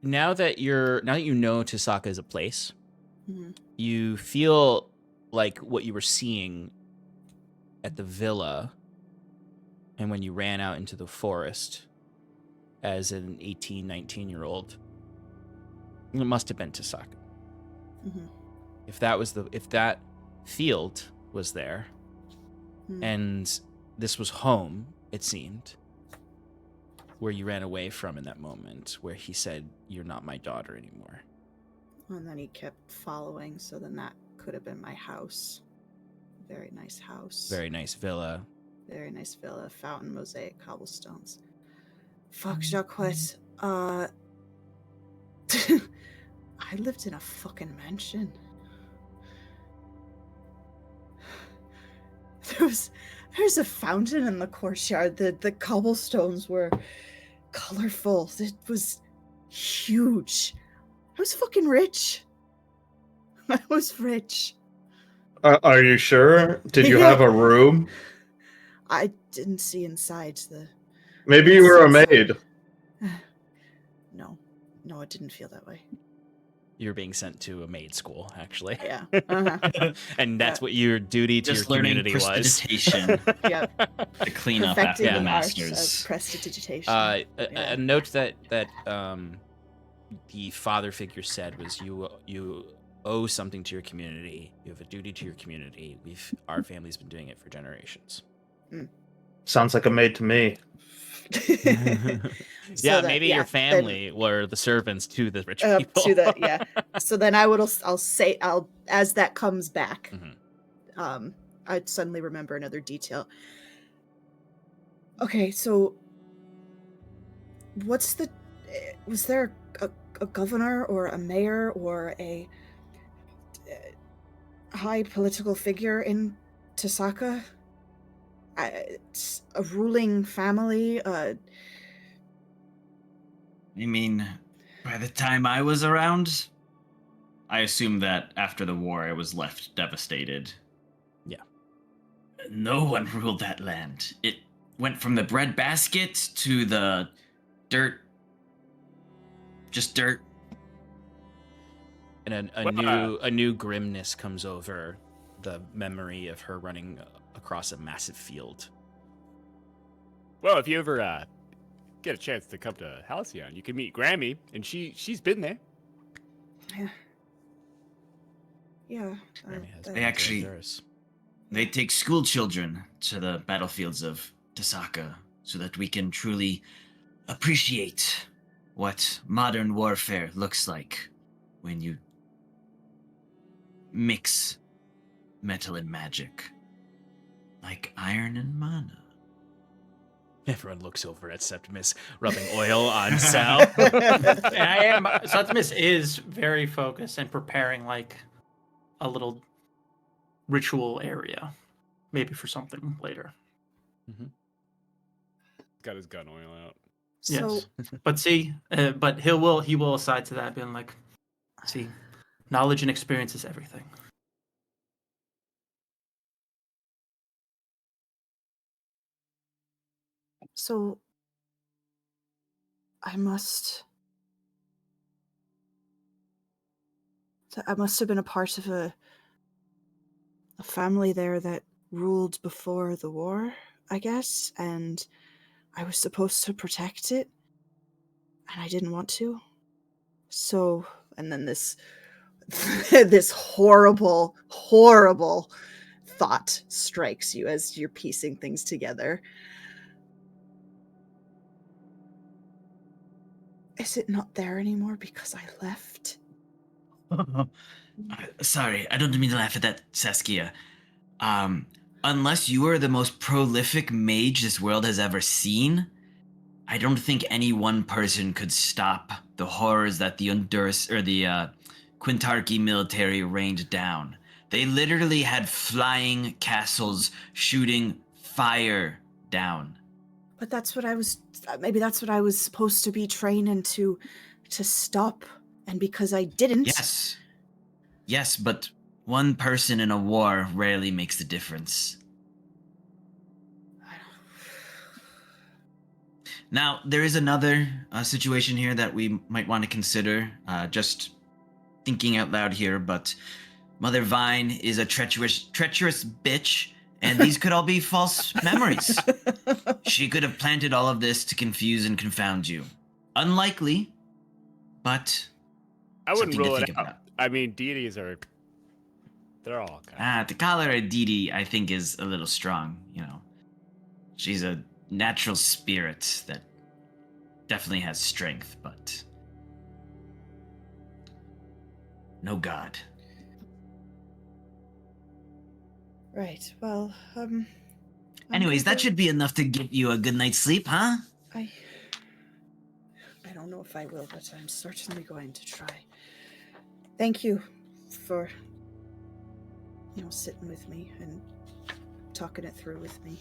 now that you know Tasaka is a place, you feel like what you were seeing at the villa and when you ran out into the forest as an 18, 19-year-old, it must have been Tasaka. If that field was there and this was home, it seemed, where you ran away from in that moment, where he said, "You're not my daughter anymore." And then he kept following, so then that could have been my house. Very nice house. Very nice villa. Very nice villa, fountain, mosaic, cobblestones. Fuck, Jacquet. I lived in a fucking mansion. There's a fountain in the courtyard. The cobblestones were colorful. It was huge. I was fucking rich. I was rich. Are you sure? Did you have a room? I didn't see inside the... Maybe you were a maid. No, it didn't feel that way. you're being sent to a maid school, actually. Yeah. Uh-huh. And that's what your duty to Just your learning community was. prestidigitation Yep. to clean up after Perfecting the the art masters. of prestidigitation. A note that the father figure said was you owe something to your community. You have a duty to your community. Our family's been doing it for generations. Sounds like a maid to me. Your family were the servants to the rich people. So then I'll say as that comes back. Mhm. I'd suddenly remember another detail. Okay, so was there a governor or a mayor or a high political figure in Tasaka? A ruling family? I mean, by the time I was around, I assume that after the war I was left devastated. Yeah. No one ruled that land. It went from the breadbasket to the dirt. Just dirt. And a new grimness comes over the memory of her running across a massive field. Well, if you ever get a chance to come to Halcyon, you can meet Grammy, and she's been there. Yeah. They take school children to the battlefields of Tasaka so that we can truly appreciate what modern warfare looks like when you mix metal and magic, like iron and mana. Everyone looks over at Septimus, rubbing oil on Sal. And Septimus is very focused and preparing like a little ritual area, maybe for something later. Mm-hmm. Got his gun oil out. So, Yes, but he will aside to that, being like, see, knowledge and experience is everything. So I must have been a part of a family there that ruled before the war, I guess, and I was supposed to protect it, and I didn't want to. So, and then this this horrible thought strikes you as you're piecing things together. Is it not there anymore because I left? Sorry, I don't mean to laugh at that, Saskia. Unless you are the most prolific mage this world has ever seen, I don't think any one person could stop the horrors that the Quintarchy military rained down. They literally had flying castles shooting fire down. But that's what I was. Maybe that's what I was supposed to be training to stop. And because I didn't. Yes, but one person in a war rarely makes the difference. Now, there is another situation here that we might want to consider. Just thinking out loud here, but Mother Vine is a treacherous bitch, and these could all be false memories. She could have planted all of this to confuse and confound you. Unlikely, but I wouldn't something to rule think it out. about. I mean, deities they're all kind of... To call her a deity, I think, is a little strong, She's a natural spirit that definitely has strength, but no god. Right. Well, Anyways, that should be enough to give you a good night's sleep, huh? I don't know if I will, but I'm certainly going to try. Thank you for sitting with me and talking it through with me.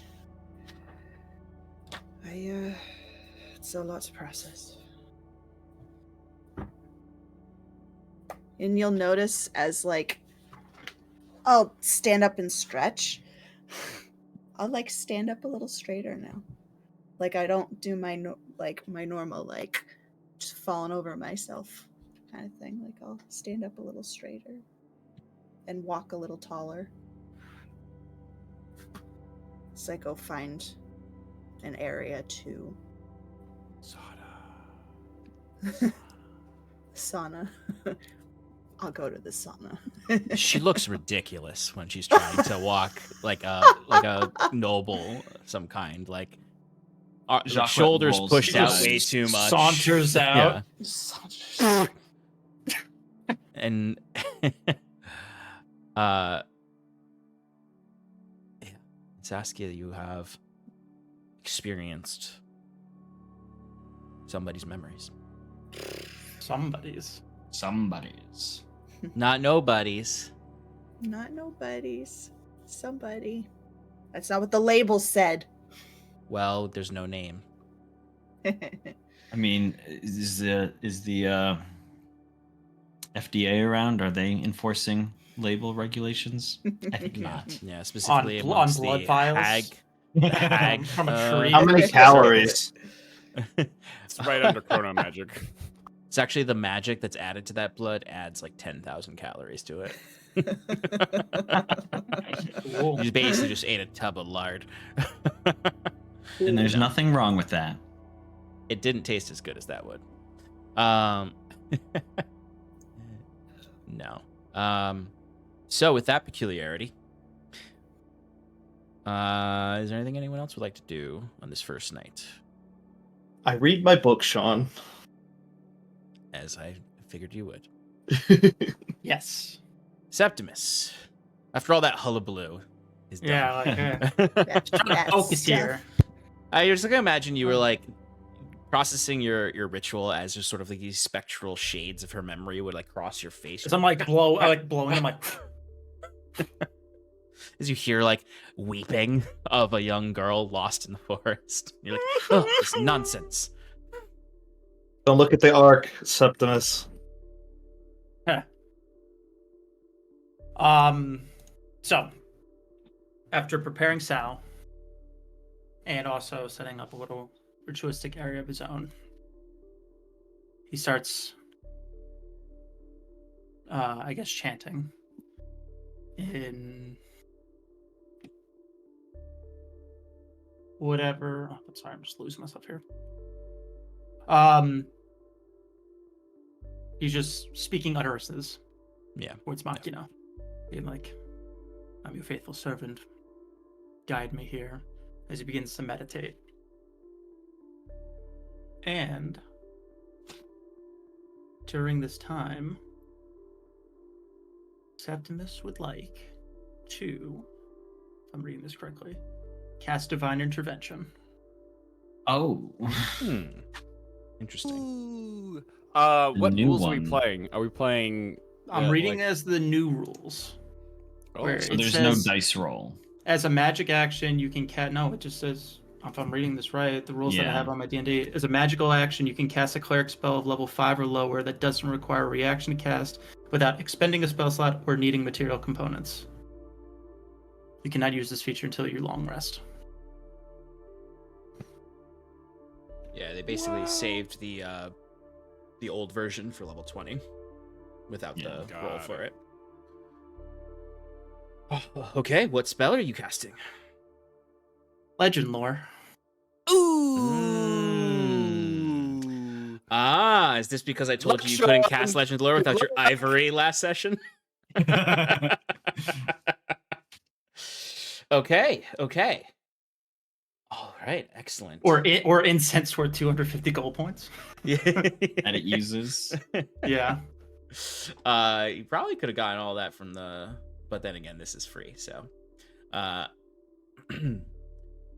It's a lot to process. And you'll notice as I'll stand up and stretch. I'll stand up a little straighter now. I don't do my normal just falling over myself. kind of thing. Like I'll stand up a little straighter and walk a little taller. So I go find an area to sauna. I'll go to the sauna. She looks ridiculous when she's trying to walk like a noble of some kind. Like Jacques shoulders rolls pushed his out eyes. way too much. Saunters out. Yeah. And yeah. Saskia, you have experienced somebody's memories. Somebody's. Not nobody's. Not nobody's. Somebody. That's not what the label said. Well, there's no name. I mean, is the FDA around? Are they enforcing label regulations? I think not. Yeah, specifically on amongst blood the vials? hag From a tree. How many calories? It's right under chrono magic. It's actually the magic that's added to that blood adds like 10,000 calories to it. Cool. You basically just ate a tub of lard. And there's nothing wrong with that. It didn't taste as good as that would. No. So with that peculiarity, is there anything anyone else would like to do on this first night? I read my book, Sean. As I figured you would. Yes. Septimus, after all that hullabaloo is done. Yeah, like That's focus here. I was gonna imagine you were like processing your ritual as just sort of like these spectral shades of her memory would like cross your face. Because I'm like blowing. I'm like, As you hear like weeping of a young girl lost in the forest. You're like, oh, this nonsense. Don't look at the arc, Septimus. So after preparing Sal and also setting up a little ritualistic area of his own, he starts I guess chanting in whatever. Oh, sorry, I'm just losing myself here. He's just speaking utterances. Yeah. Towards Machina. Being like, I'm your faithful servant. Guide me here, as he begins to meditate. And during this time, Septimus would like to, if I'm reading this correctly, cast Divine Intervention. Oh. Interesting. Ooh. What new rules are we one. playing? Are we playing? I'm reading as the new rules. Oh, where So it there's says, no dice roll. As a magic action, you can cast. No, it just says. If I'm reading this right, the rules that I Yeah. have on my D&D, as a magical action, you can cast a cleric spell of level 5 or lower that doesn't require a reaction to cast without expending a spell slot or needing material components. You cannot use this feature until your long rest. Yeah, they basically saved the old version for level 20 without Yeah. the roll for it. Okay, what spell are you casting? Legend lore. Ooh. Ah, is this because I told you couldn't cast Legend Lore without your ivory last session? Okay. All right, excellent. Or incense worth 250 gold points. yeah. That it uses. Yeah. You probably could have gotten all that from the, but then again, this is free, so.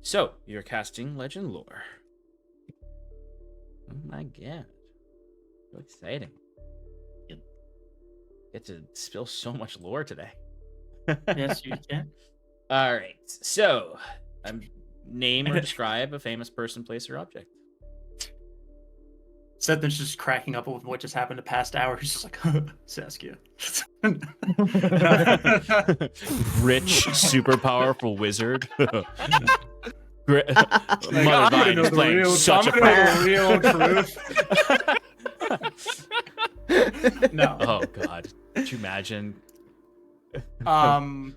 So you're casting Legend Lore. Oh my god, so exciting! Get to spill so much lore today. Yes, you can. All right, so name or describe a famous person, place, or object. Sethin's just cracking up with what just happened the past hour. He's just like, Saskia. Rich, super powerful wizard. Mother I'm Vine is playing such a real truth. No. Oh God, could you imagine Um.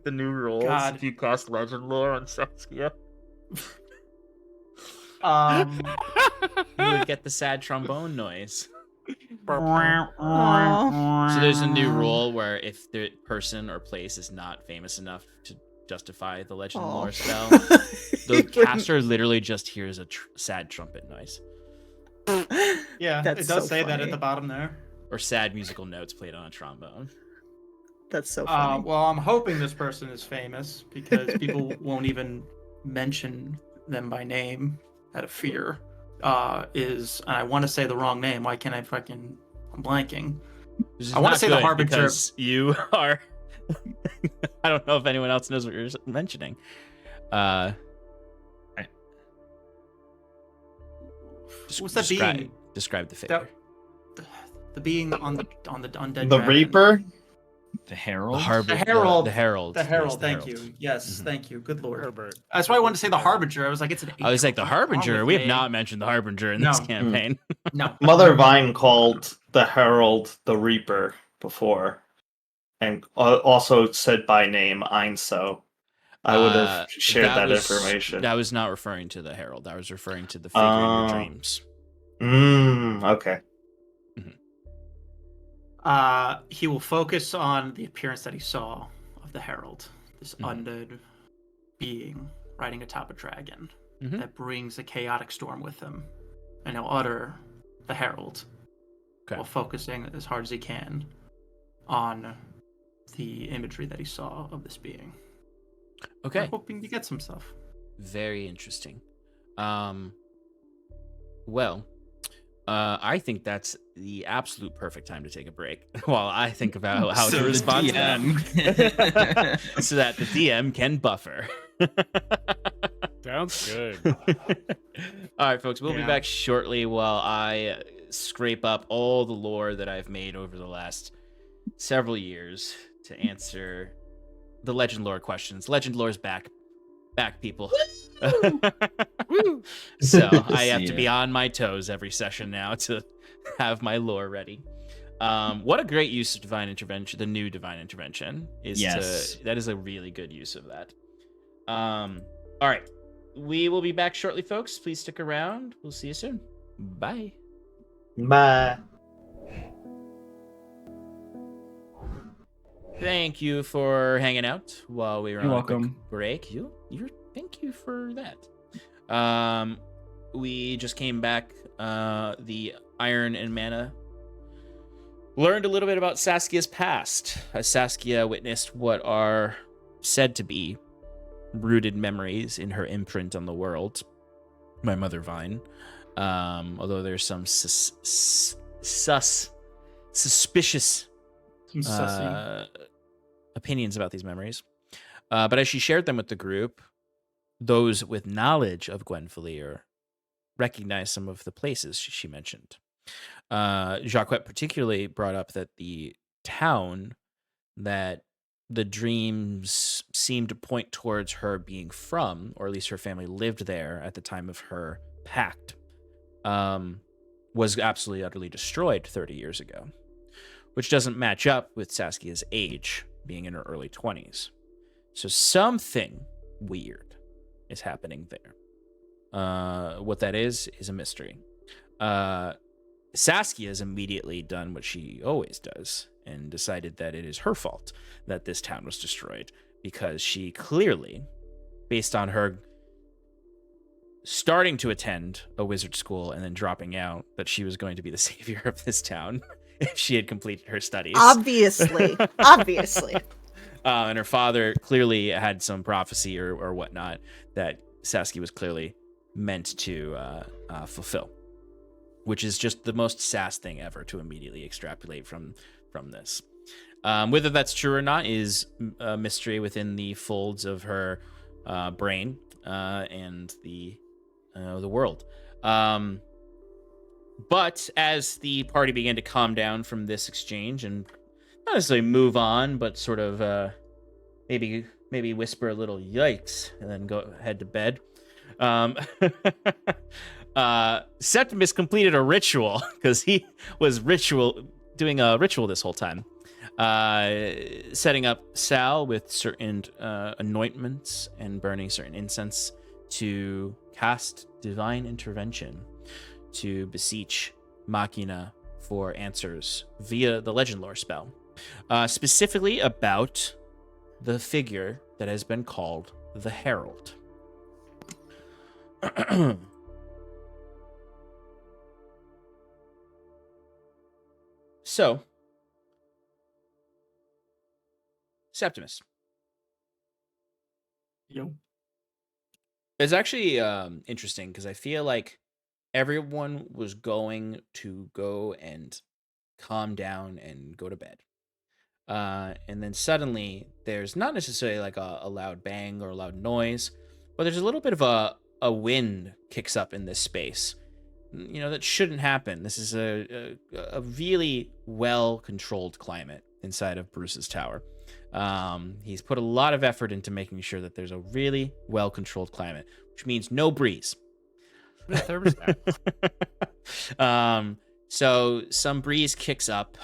the new rules God. if you cast Legend Lore on Saskia? You would get the sad trombone noise. Aw. So there's a new rule where if the person or place is not famous enough to justify the Legend Aw. Lore spell, the caster literally just hears a sad trumpet noise Yeah, That's it does so say that at funny. the bottom there. or sad musical notes played on a trombone. That's so funny. Well, I'm hoping this person is famous because people won't even mention them by name out of fear. I want to say the wrong name. Why can't I'm blanking. Which is I wanna not say the good Harbinger- because you are. I don't know if anyone else knows what you're mentioning. What's that being? Describe the figure. The being on the undead. The dragon. Reaper? The Herald. The Herald. The Herald. The Herald. The Yes, Herald. the Thank Herald. you. Yes, Mhm. thank you. Good lord. Herbert. That's why I wanted to say the Harbinger. I was like, it's an. I was like the What's wrong Harbinger. with We have me? not mentioned the Harbinger in this No. campaign. No. Mother Vine called the Herald the Reaper before, and also said by name Einso. I would have shared that information. That was not referring to the Herald. I was referring to the figure in your dreams. Okay. He will focus on the appearance that he saw of the Herald, this Mhm. undead being riding atop a dragon Mhm. that brings a chaotic storm with him, and he'll utter the Herald Okay. while focusing as hard as he can on the imagery that he saw of this being. Okay. I'm hoping to get some stuff. Very interesting. Well, I think that's the absolute perfect time to take a break while I think about how So to the respond to DM. that, so that the DM can buffer. Sounds good. All right, folks, we'll be Yeah. back shortly while I scrape up all the lore that I've made over the last several years to answer the legend lore questions. Legend lore's back, people. So I have to be on my toes every session now to have my lore ready. What a great use of divine intervention. The new divine intervention is Yes. that is a really good use of that. All right, we will be back shortly, folks. Please stick around. We'll see you soon. Bye. Bye. Thank you for hanging out while we were You're on a quick welcome. break. Thank you for that. We just came back. The Iron and Mana learned a little bit about Saskia's past, as Saskia witnessed what are said to be rooted memories in her imprint on the world, my Mother Vine. Although there's some suspicious Some sussy. opinions about these memories. But as she shared them with the group, those with knowledge of Gwenfleer recognized some of the places she mentioned. Jacquette particularly brought up that the town that the dreams seemed to point towards her being from, or at least her family lived there at the time of her pact, was absolutely utterly destroyed 30 years ago, which doesn't match up with Saskia's age, being in her early 20s. So something weird is happening there. What that is a mystery. Saskia has immediately done what she always does and decided that it is her fault that this town was destroyed, because she clearly, based on her starting to attend a wizard school and then dropping out, that she was going to be the savior of this town if she had completed her studies. Obviously. And her father clearly had some prophecy or whatnot that Saskia was clearly meant to fulfill, which is just the most Sass thing ever to immediately extrapolate from this. Whether that's true or not is a mystery within the folds of her brain and the world. But as the party began to calm down from this exchange and not necessarily move on, but sort of maybe whisper a little yikes and then go head to bed. Septimus completed a ritual because he was doing a ritual this whole time. Setting up Sal with certain anointments and burning certain incense to cast divine intervention to beseech Machina for answers via the legend lore spell, specifically about the figure that has been called the Herald. So, Septimus. Yo. It's actually interesting because I feel like everyone was going to go and calm down and go to bed. And then suddenly there's not necessarily like a loud bang or a loud noise, but there's a little bit of a wind kicks up in this space. You know, that shouldn't happen. This is a really well-controlled climate inside of Bruce's tower. He's put a lot of effort into making sure that there's a really well-controlled climate, which means no breeze. So some breeze kicks up.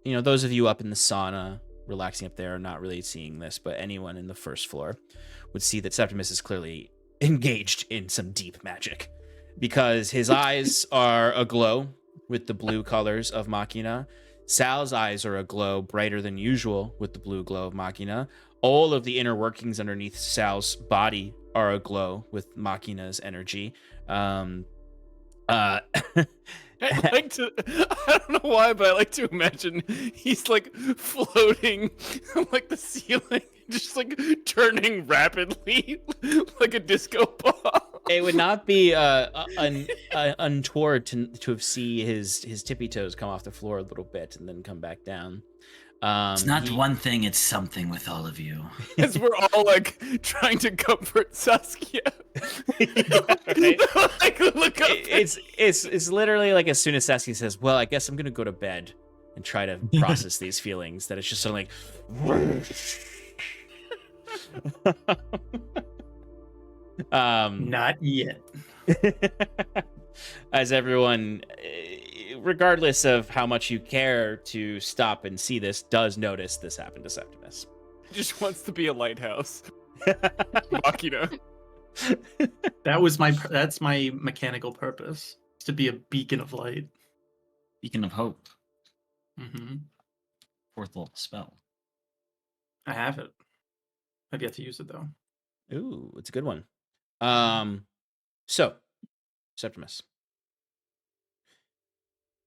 You know, those of you up in the sauna, relaxing up there, are not really seeing this, but anyone in the first floor would see that Septimus is clearly engaged in some deep magic, because his eyes are aglow with the blue colors of Machina. Sal's eyes are aglow, brighter than usual, with the blue glow of Machina. All of the inner workings underneath Sal's body are aglow with Machina's energy. I don't know why, but I like to imagine he's like floating on like the ceiling, just like turning rapidly like a disco ball. It would not be untoward to have see his tippy toes come off the floor a little bit and then come back down. It's not one thing, it's something with all of you. As we're all like trying to comfort Saskia. Right? Like, look up. It's literally like as soon as Saskia says, "Well, I guess I'm gonna go to bed and try to process these feelings," that it's just sort of like. Not yet. As everyone, regardless of how much you care to stop and see this, does notice this happened to Septimus. He just wants to be a lighthouse. Machina. That's my mechanical purpose, is to be a beacon of light. Beacon of hope. Mm-hmm. Fourth level spell. I have it. I've yet to use it though. Ooh, it's a good one. So, Septimus.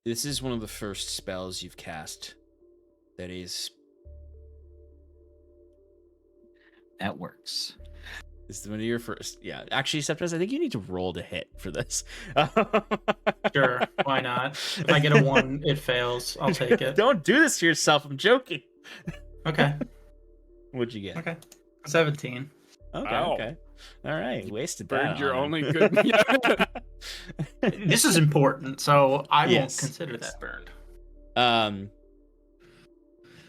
This is one of the first spells you've cast that is... That works. This is one of your first... Yeah, actually, Septimus, I think you need to roll to hit for this. Sure, why not? If I get a 1, it fails. I'll take it. Don't do this to yourself. I'm joking. Okay. What'd you get? Okay. 17. Okay, Wow. okay. All right, wasted Burned that your on only him. good. Yeah. This is important, so I Yes, won't consider yes. that burned.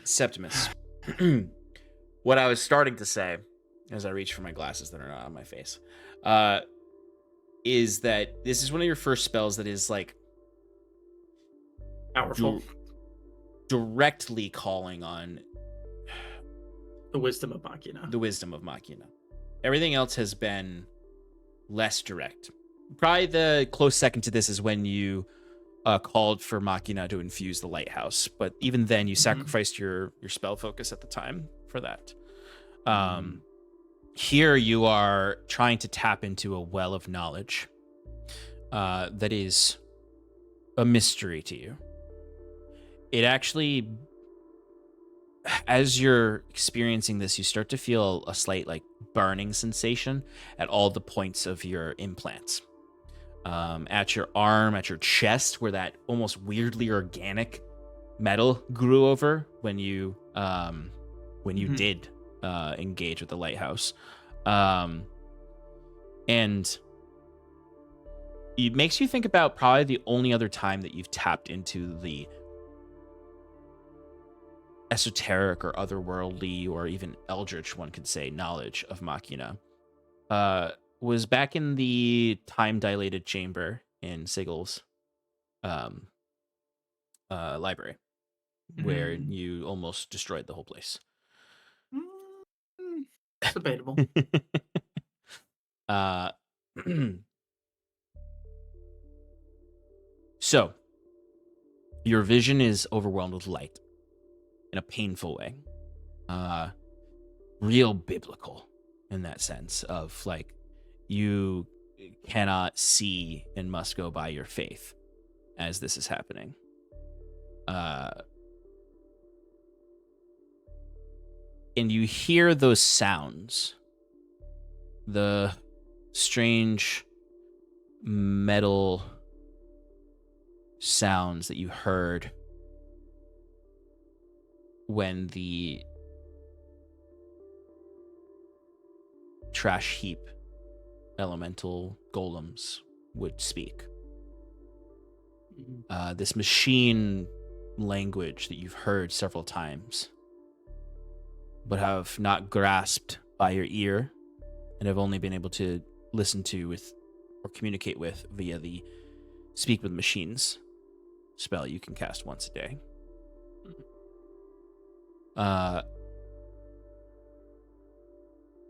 Septimus. What I was starting to say, as I reach for my glasses that are not on my face, is that this is one of your first spells that is like Powerful. directly calling on The wisdom of Machina. the wisdom of Machina. Everything else has been less direct. Probably the close second to this is when you called for Machina to infuse the lighthouse, but even then you sacrificed your spell focus at the time for that. Here you are trying to tap into a well of knowledge that is a mystery to you. It actually, as you're experiencing this, you start to feel a slight like burning sensation at all the points of your implants. At your arm, at your chest, where that almost weirdly organic metal grew over when you did engage with the lighthouse. And it makes you think about probably the only other time that you've tapped into the esoteric or otherworldly or even eldritch, one could say, knowledge of Machina. was back in the time-dilated chamber in Sigel's library, where you almost destroyed the whole place. It's debatable. So, your vision is overwhelmed with light in a painful way. Real biblical in that sense of like you cannot see and must go by your faith as this is happening. And you hear those sounds, the strange metal sounds that you heard when the trash heap elemental golems would speak. This machine language that you've heard several times, but have not grasped by your ear and have only been able to listen to with or communicate with via the Speak with Machines spell you can cast once a day.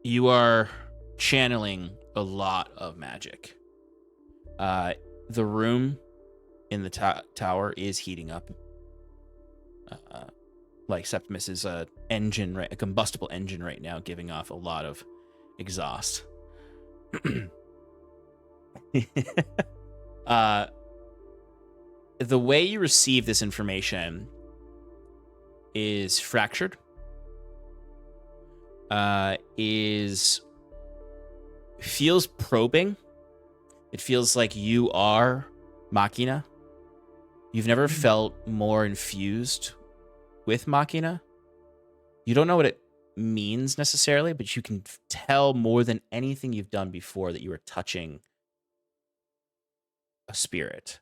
You are channeling a lot of magic. The room in the tower is heating up. Like Septimus is a combustible engine right now, giving off a lot of exhaust. The way you receive this information is fractured. Feels probing. It feels like you are Machina. You've never felt more infused with Machina. You don't know what it means necessarily, but you can tell more than anything you've done before that you are touching a spirit,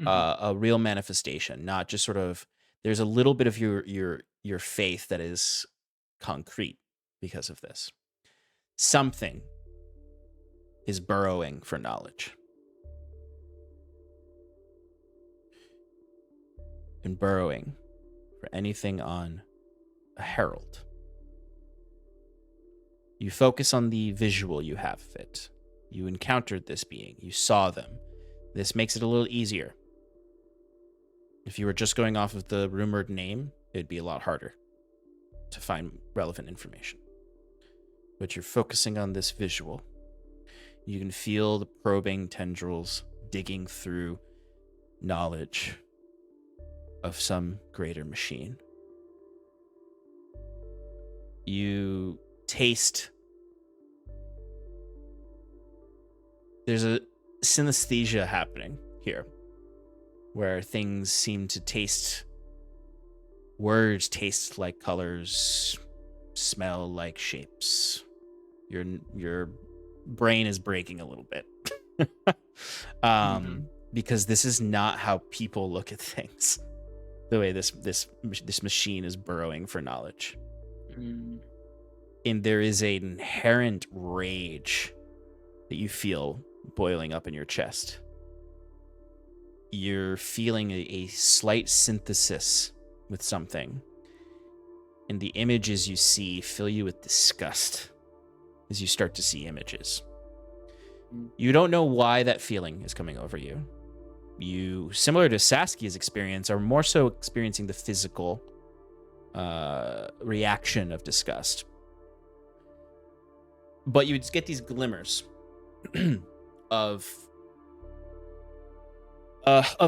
a real manifestation, not just sort of. There's a little bit of your faith that is concrete because of this. Something is burrowing for knowledge. And burrowing for anything on a herald. You focus on the visual you have of it. You encountered this being. You saw them. This makes it a little easier. If you were just going off of the rumored name, it'd be a lot harder to find relevant information. But you're focusing on this visual. You can feel the probing tendrils digging through knowledge of some greater machine. You taste. There's a synesthesia happening here, where things seem to taste. Words taste like colors, smell like shapes. Your brain is breaking a little bit. Because this is not how people look at things. The way this machine is burrowing for knowledge. And there is an inherent rage that you feel boiling up in your chest. You're feeling a slight synthesis with something. And the images you see fill you with disgust as you start to see images. You don't know why that feeling is coming over you. You, similar to Saskia's experience, are more so experiencing the physical reaction of disgust. But you would get these glimmers of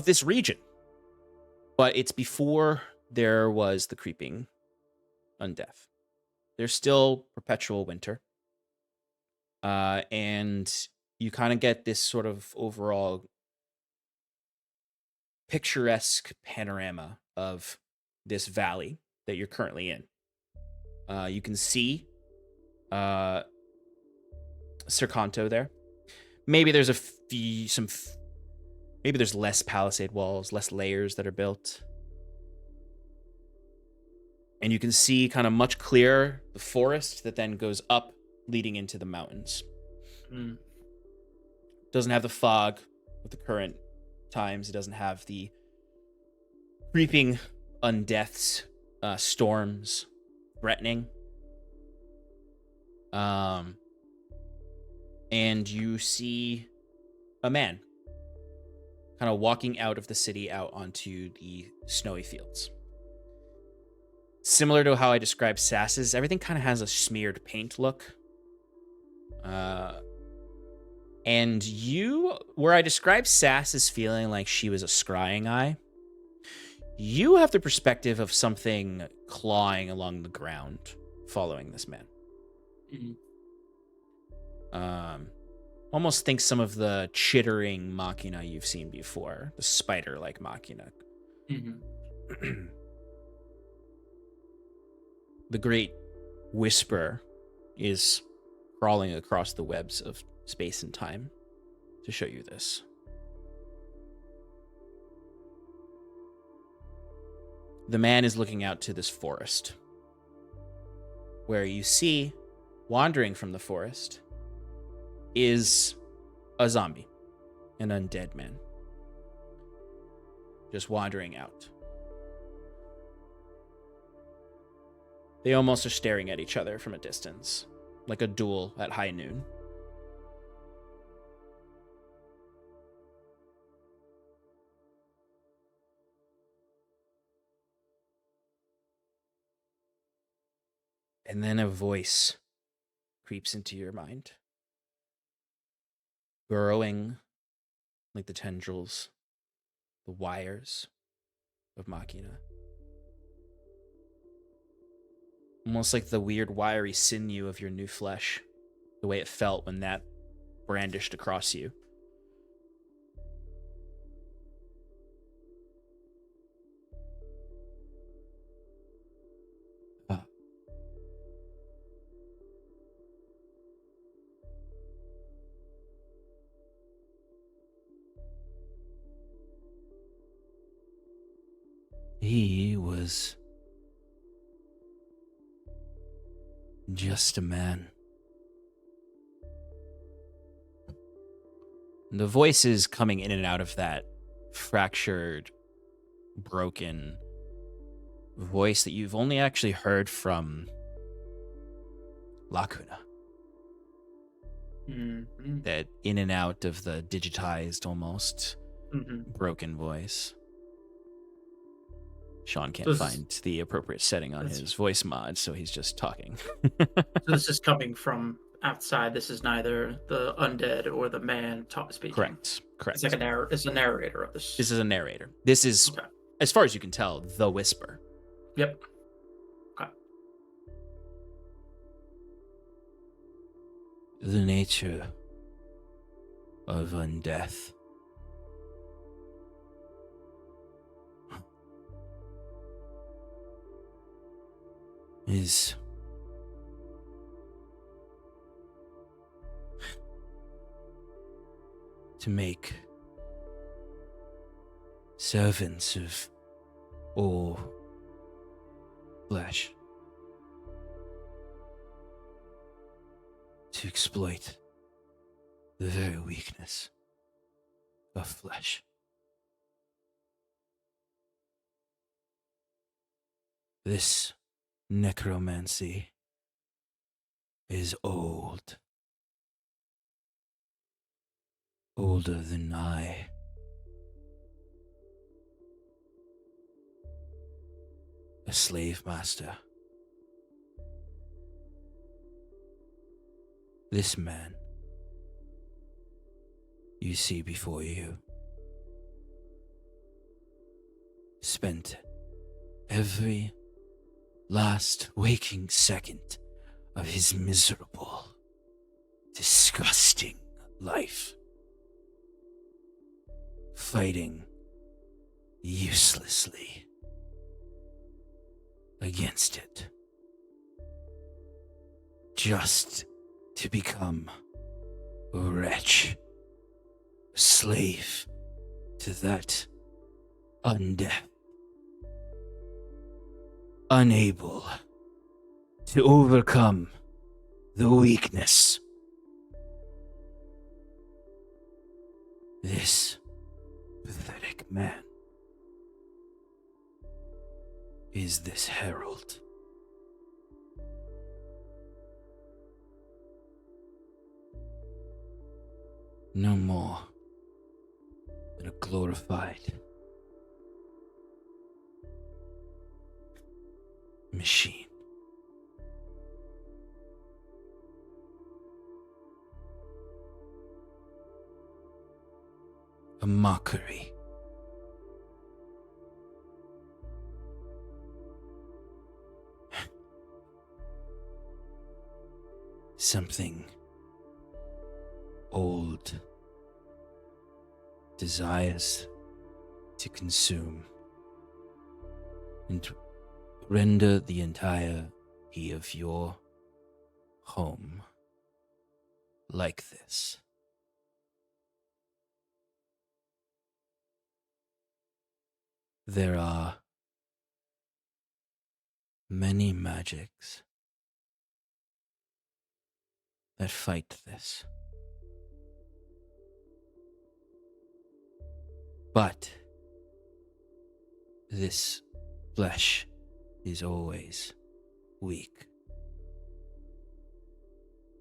this region. But it's before there was the creeping undeath. There's still perpetual winter. And you kind of get this sort of overall picturesque panorama of this valley that you're currently in. You can see Circanto there. Maybe there's maybe there's less palisade walls, less layers that are built. And you can see kind of much clearer the forest that then goes up leading into the mountains. Doesn't have the fog with the current times. It doesn't have the creeping undeaths, storms threatening. And you see a man kind of walking out of the city out onto the snowy fields. Similar to how I described Sass's, everything kind of has a smeared paint look. And where I described Sass as feeling like she was a scrying eye, you have the perspective of something clawing along the ground following this man. Almost think some of the chittering machina you've seen before, the spider-like machina. The great whisper is crawling across the webs of space and time to show you this. The man is looking out to this forest, where you see, wandering from the forest, is a zombie, an undead man, just wandering out. They almost are staring at each other from a distance, like a duel at high noon. And then a voice creeps into your mind, burrowing like the tendrils, the wires of Machina. Almost like the weird wiry sinew of your new flesh, the way it felt when that brandished across you. He was just a man. The voices coming in and out of that fractured, broken voice that you've only actually heard from Lacuna. That in and out of the digitized, almost broken voice. Sean can't find the appropriate setting on his voice mod, so he's just talking. So this is coming from outside. This is neither the undead or the man speaking. Correct. It's like it's a narrator of this. This is a narrator. This is, okay, as far as you can tell, the whisper. Yep. Okay. The nature of undeath. Is to make servants of all flesh, to exploit the very weakness of flesh. This necromancy is old. Older than I. A slave master. This man you see before you spent every last waking second of his miserable, disgusting life fighting uselessly against it, just to become a wretch, a slave to that undead, unable to overcome the weakness This pathetic man is this Herald. No more than a glorified machine. A mockery. Something old desires to consume and to render the entirety of your home like this. There are many magics that fight this. But this flesh is always weak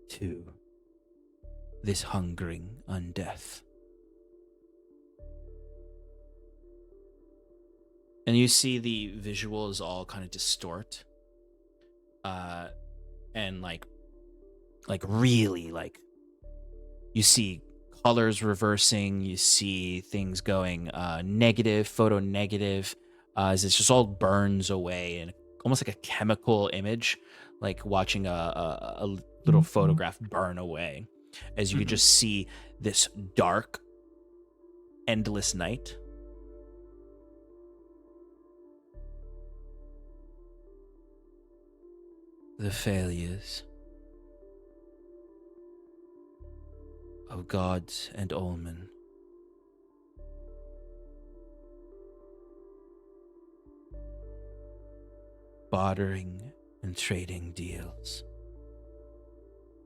to this hungering undeath. And you see the visuals all kind of distort. And like really, like, you see colors reversing, you see things going negative, photo negative, as it just all burns away, and almost like a chemical image, like watching a little photograph burn away, as you could just see this dark, endless night. The failures of gods and allmen. Bartering and trading deals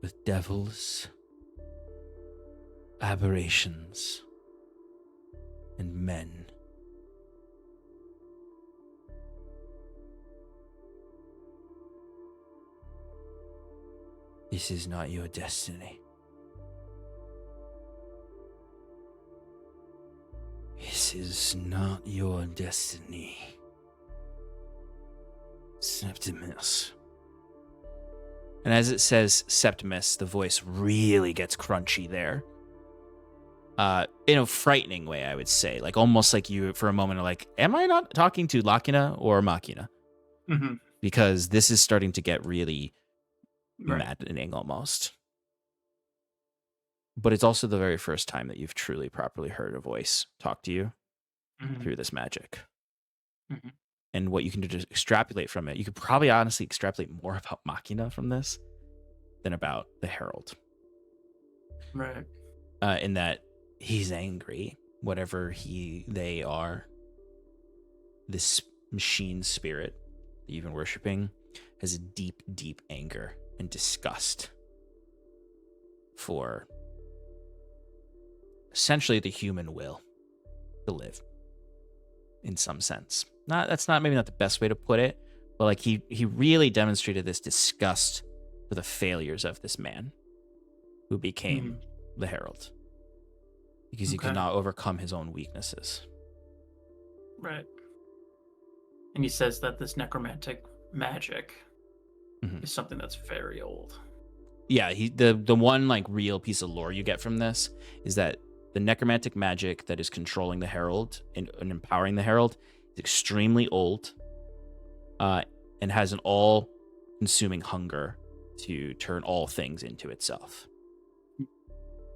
with devils, aberrations, and men. This is not your destiny. This is not your destiny, Septimus. And as it says Septimus, the voice really gets crunchy there. In a frightening way, I would say. Like, almost like you, for a moment, are like, am I not talking to Lachina or Machina? Mm-hmm. Because this is starting to get really Right. maddening almost. But it's also the very first time that you've truly properly heard a voice talk to you through this magic. Mhm. And what you can do to extrapolate from it, you could probably honestly extrapolate more about Machina from this than about the Herald. Right. In that he's angry, whatever they are. This machine spirit that you've been worshiping has a deep, deep anger and disgust for essentially the human will to live, in some sense. That's maybe not the best way to put it, but like he really demonstrated this disgust for the failures of this man who became the Herald, because he could not overcome his own weaknesses. Right. And he says that this necromantic magic is something that's very old. Yeah, the one like real piece of lore you get from this is that the necromantic magic that is controlling the Herald and empowering the Herald is extremely old, and has an all-consuming hunger to turn all things into itself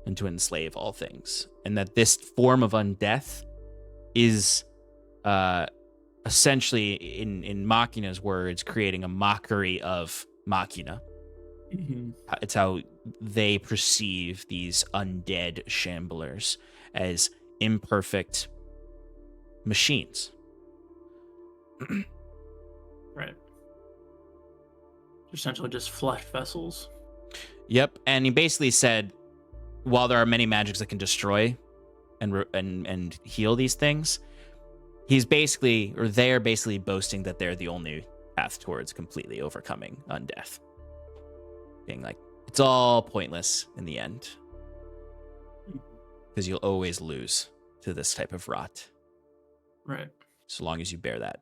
and to enslave all things. And that this form of undeath is essentially, in Machina's words, creating a mockery of Machina. It's how they perceive these undead shamblers, as imperfect machines. Right. Essentially just flesh vessels. Yep, and he basically said, while there are many magics that can destroy and heal these things, he's basically, or they're basically boasting that they're the only path towards completely overcoming undeath. Being like, it's all pointless in the end. Because you'll always lose to this type of rot. Right. So long as you bear that.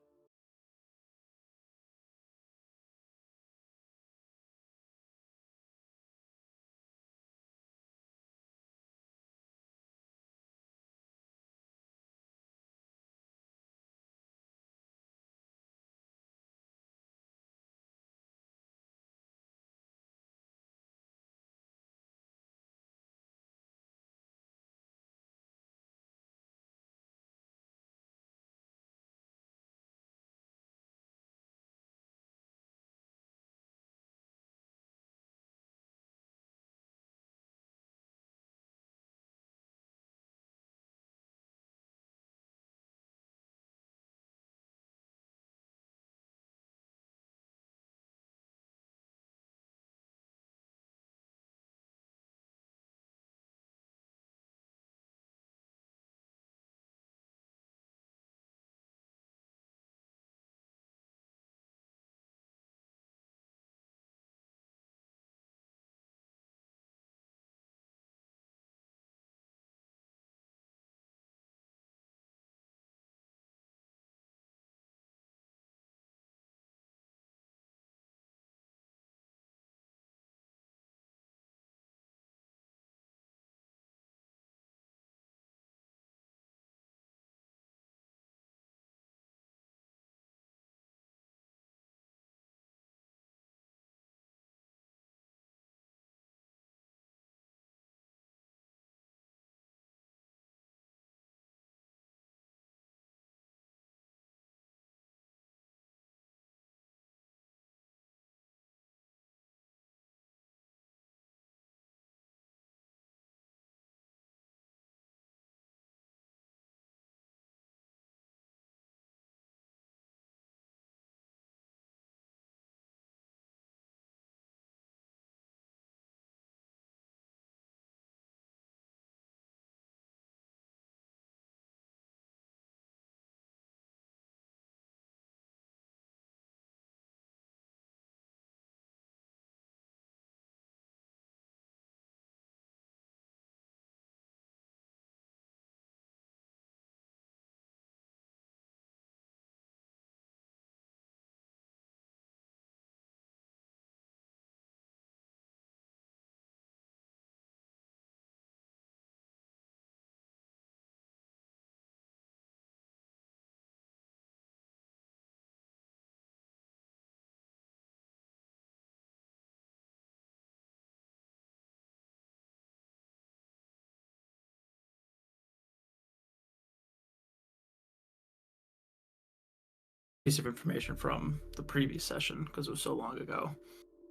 Piece of information from the previous session because it was so long ago.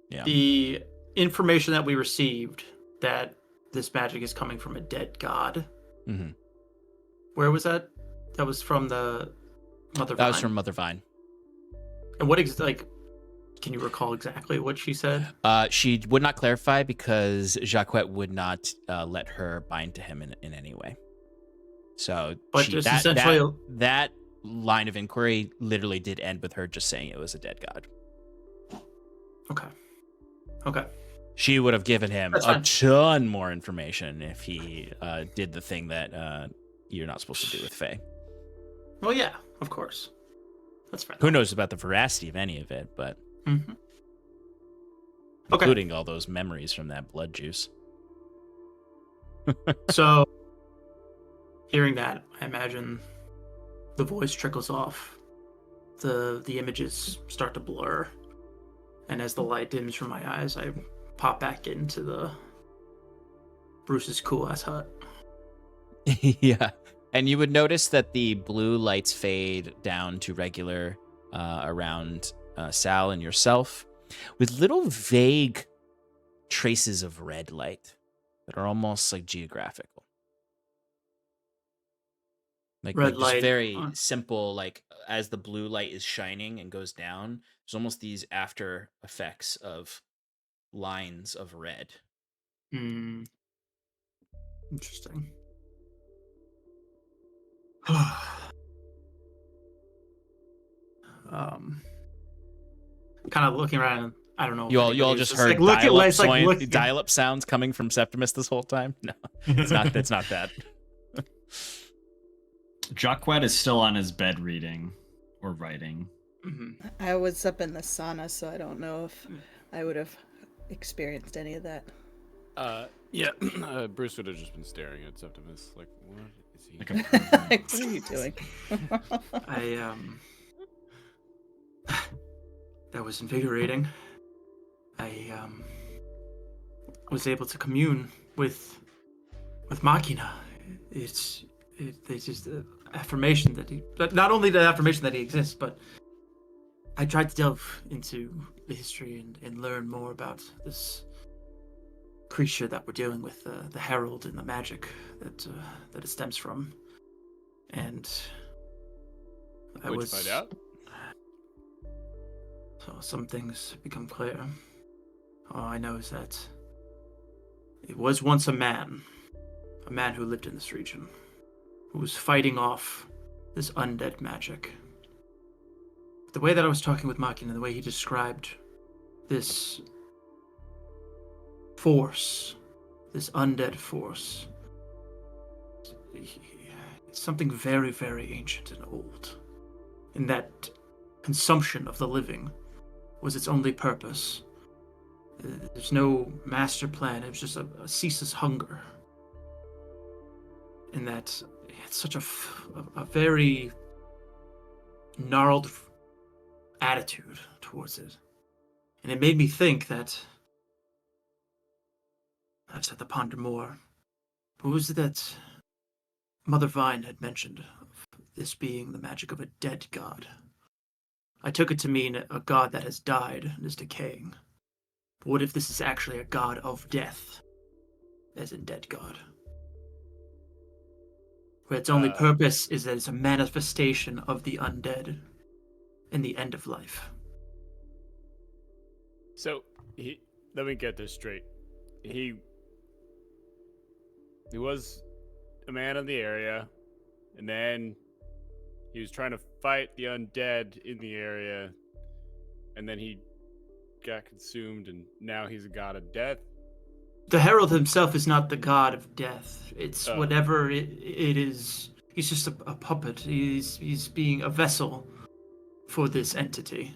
Yeah. The information that we received that this magic is coming from a dead god. Mm-hmm. Where was that? That was from the Mother Vine. That was from Mother Vine. And what can you recall exactly what she said? She would not clarify because Jacquette would not let her bind to him in any way. So But just essentially that line of inquiry literally did end with her just saying it was a dead god. Okay. She would have given him That's a fine. ton more information if he did the thing that you're not supposed to do with Fae. Well, yeah, of course. That's fine. Who knows about the veracity of any of it, but Mm-hmm. Okay. including all those memories from that blood juice. So, hearing that, I imagine the voice trickles off. The images start to blur. And as the light dims from my eyes, I pop back into the Bruce's cool-ass hut. Yeah. And you would notice that the blue lights fade down to regular around Sal and yourself, with little vague traces of red light that are almost like geographical. Like Red just light very on- simple, like as the blue light is shining and goes down, there's almost these after effects of lines of red. Interesting. Kind of looking around. And I don't know. if You all anybody was just heard look at dial-up, it's like look. dial-up sounds coming from Septimus this whole time. No, it's not. It's not that. Jacquet is still on his bed reading or writing. Mhm. I was up in the sauna, so I don't know if I would have experienced any of that. Yeah, Bruce would have just been staring at Septimus, like, what is he? Like a pervert. What are you doing? That was invigorating. I was able to commune with Machina. It's just the affirmation that not only the affirmation that he exists, but I tried to delve into the history and learn more about this creature that we're dealing with, the Herald and the magic that it stems from. And What'd you find out? So some things become clear. All I know is that it was once a man who lived in this region, who was fighting off this undead magic. The way that I was talking with Machina, the way he described this force, this undead force, it's something very, very ancient and old. In that consumption of the living was its only purpose. There's no master plan. It was just a ceaseless hunger. And that it's such a very gnarled attitude towards it. And it made me think that I just had to ponder more. What was it that Mother Vine had mentioned of this being the magic of a dead god? I took it to mean a god that has died and is decaying. But what if this is actually a god of death, as in dead god? Where its only purpose is that it's a manifestation of the undead and the end of life. So, let me get this straight. He was a man of the area, and then he was trying to fight the undead in the area, and then he got consumed, and now he's a god of death. The Herald himself is not the god of death. It's Oh. whatever it is. He's just a puppet. He's being a vessel for this entity.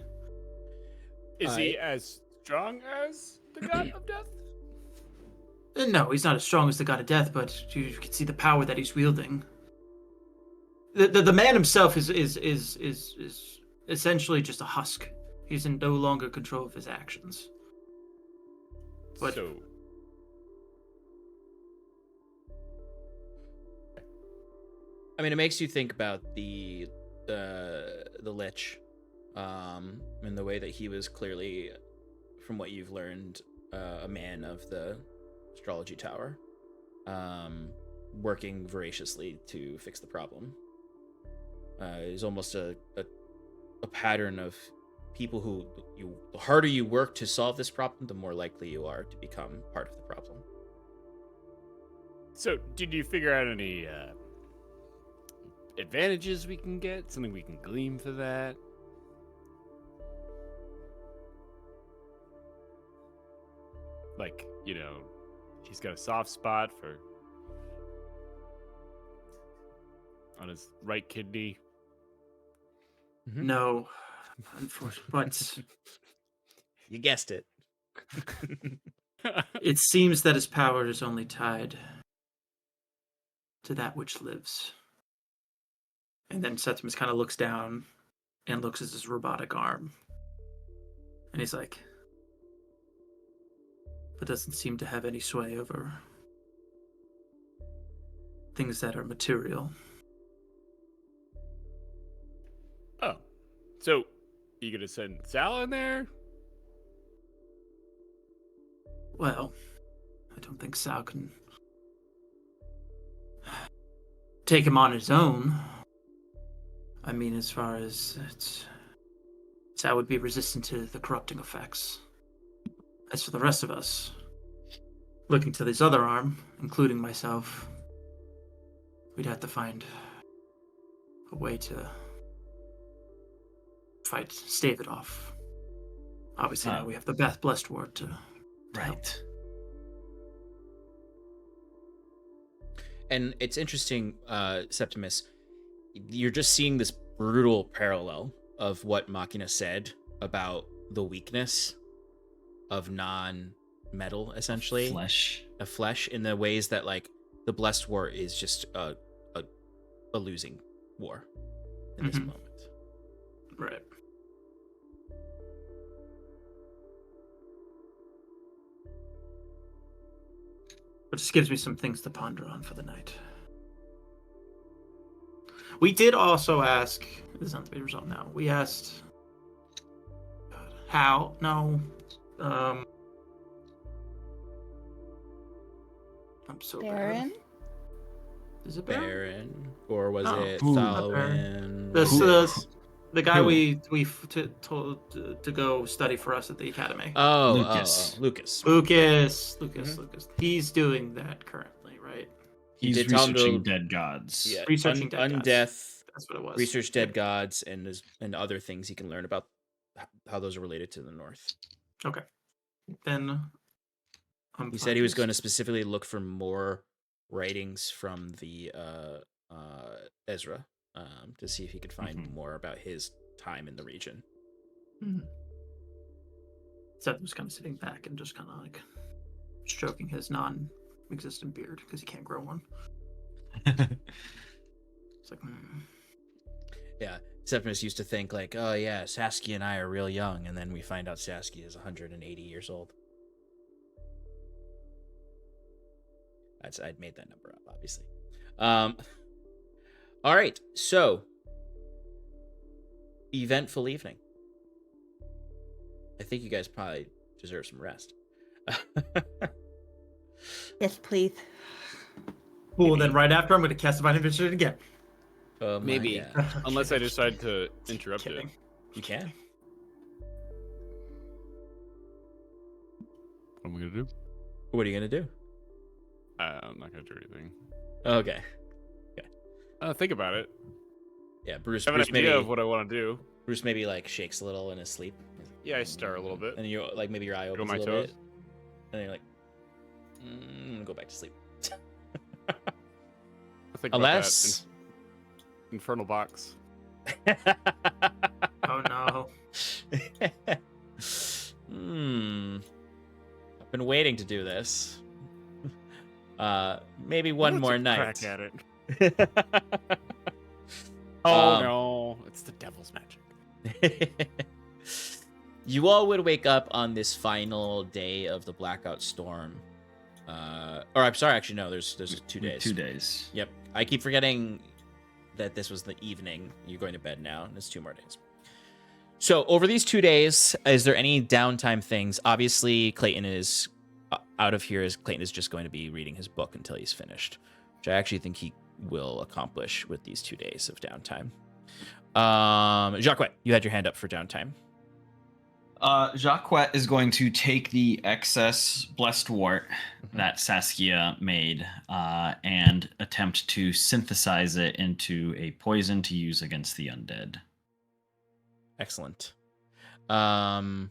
Is he as strong as the god of death? No, he's not as strong as the god of death, but you can see the power that he's wielding. The man himself is essentially just a husk. He's in no longer control of his actions. But So, I mean, it makes you think about the Lich, and the way that he was clearly, from what you've learned, a man of the astrology tower, working voraciously to fix the problem. Is almost a pattern of people who the harder you work to solve this problem, the more likely you are to become part of the problem. so did you figure out any advantages we can get? Something we can glean for that? Like, he's got a soft spot on his right kidney. no, unfortunately, but You guessed it. it seems that his power is only tied to that which lives. And then Septimus kind of looks down and looks at his robotic arm. And he's like, but doesn't seem to have any sway over things that are material. Oh, so you gonna send Sal in there? Well, I don't think Sal can take him on his own. I mean, as far as Sal would be resistant to the corrupting effects. As for the rest of us, looking to this other arm, including myself, we'd have to find a way to stave it off. Obviously, now we have the blessed word to help. Right. And it's interesting, Septimus, you're just seeing this brutal parallel of what Machina said about the weakness of non-metal, essentially. Of flesh, in the ways that, like, the Blessed War is just a losing war in this moment. Right. But just gives me some things to ponder on for the night. We did also ask, this is not the big result now. We asked how? No. I'm so Baron? bad. Is it Baron? Baron, or was it Ooh, Thalwyn? The guy we told to go study for us at the academy. Lucas. Lucas. Mm-hmm. He's doing that currently, right? He's did tell him researching to- dead gods. Yeah, Researching dead gods. undeath, That's what it was. research dead gods, and other things he can learn about how those are related to the North. Okay. Then He said he was going to specifically look for more writings from the Ezra to see if he could find more about his time in the region. Seth was kind of sitting back and just kind of like stroking his non-existent beard because he can't grow one. It's like, Yeah, Septimus used to think like, oh yeah, Saskia and I are real young, and then we find out Saskia is 180 years old. I'd made that number up, obviously. All right, so eventful evening. I think you guys probably deserve some rest. Yes, please. cool. Then right after, I'm going to cast Divine Invitation again. Oh my Maybe. God. Unless I decide to interrupt it. Kidding. You can. What am I gonna do? What are you gonna do? I'm not gonna do anything. Okay. Think about it. Yeah, Bruce. I have an Bruce idea maybe of what I want to do. Bruce maybe like shakes a little in his sleep, Yeah, I stir a little bit. and you like maybe your eye Go opens my a little toes. bit, and then you're like, I'm gonna go back to sleep. I think Unless. about that infernal box. Oh no. I've been waiting to do this. Maybe one more night. Crack at it. Oh no, it's the devil's magic. You all would wake up on this final day of the blackout storm. Or I'm sorry, actually no, there's 2 days. 2 days. Yep. I keep forgetting that this was the evening. You're going to bed now, and it's 2 more days. So over these 2 days, is there any downtime things? Obviously, Clayton is out of here. Clayton is just going to be reading his book until he's finished, which I actually think he will accomplish with these 2 days of downtime. Jacques, you had your hand up for downtime. Jacques is going to take the excess blessed wart that Saskia made and attempt to synthesize it into a poison to use against the undead. Excellent. Awesome.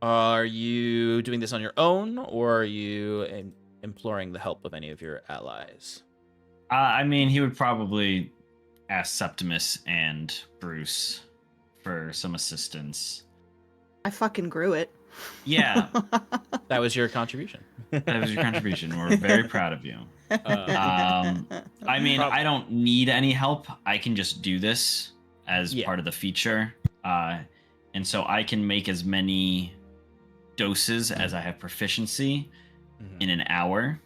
Are you doing this on your own, or are you imploring the help of any of your allies? I mean, he would probably ask Septimus and Bruce for some assistance. I fucking grew it. Yeah, That was your contribution. that was your contribution. We're very proud of you. I mean, I don't need any help. I can just do this as part of the feature. And so I can make as many doses as I have proficiency in an hour.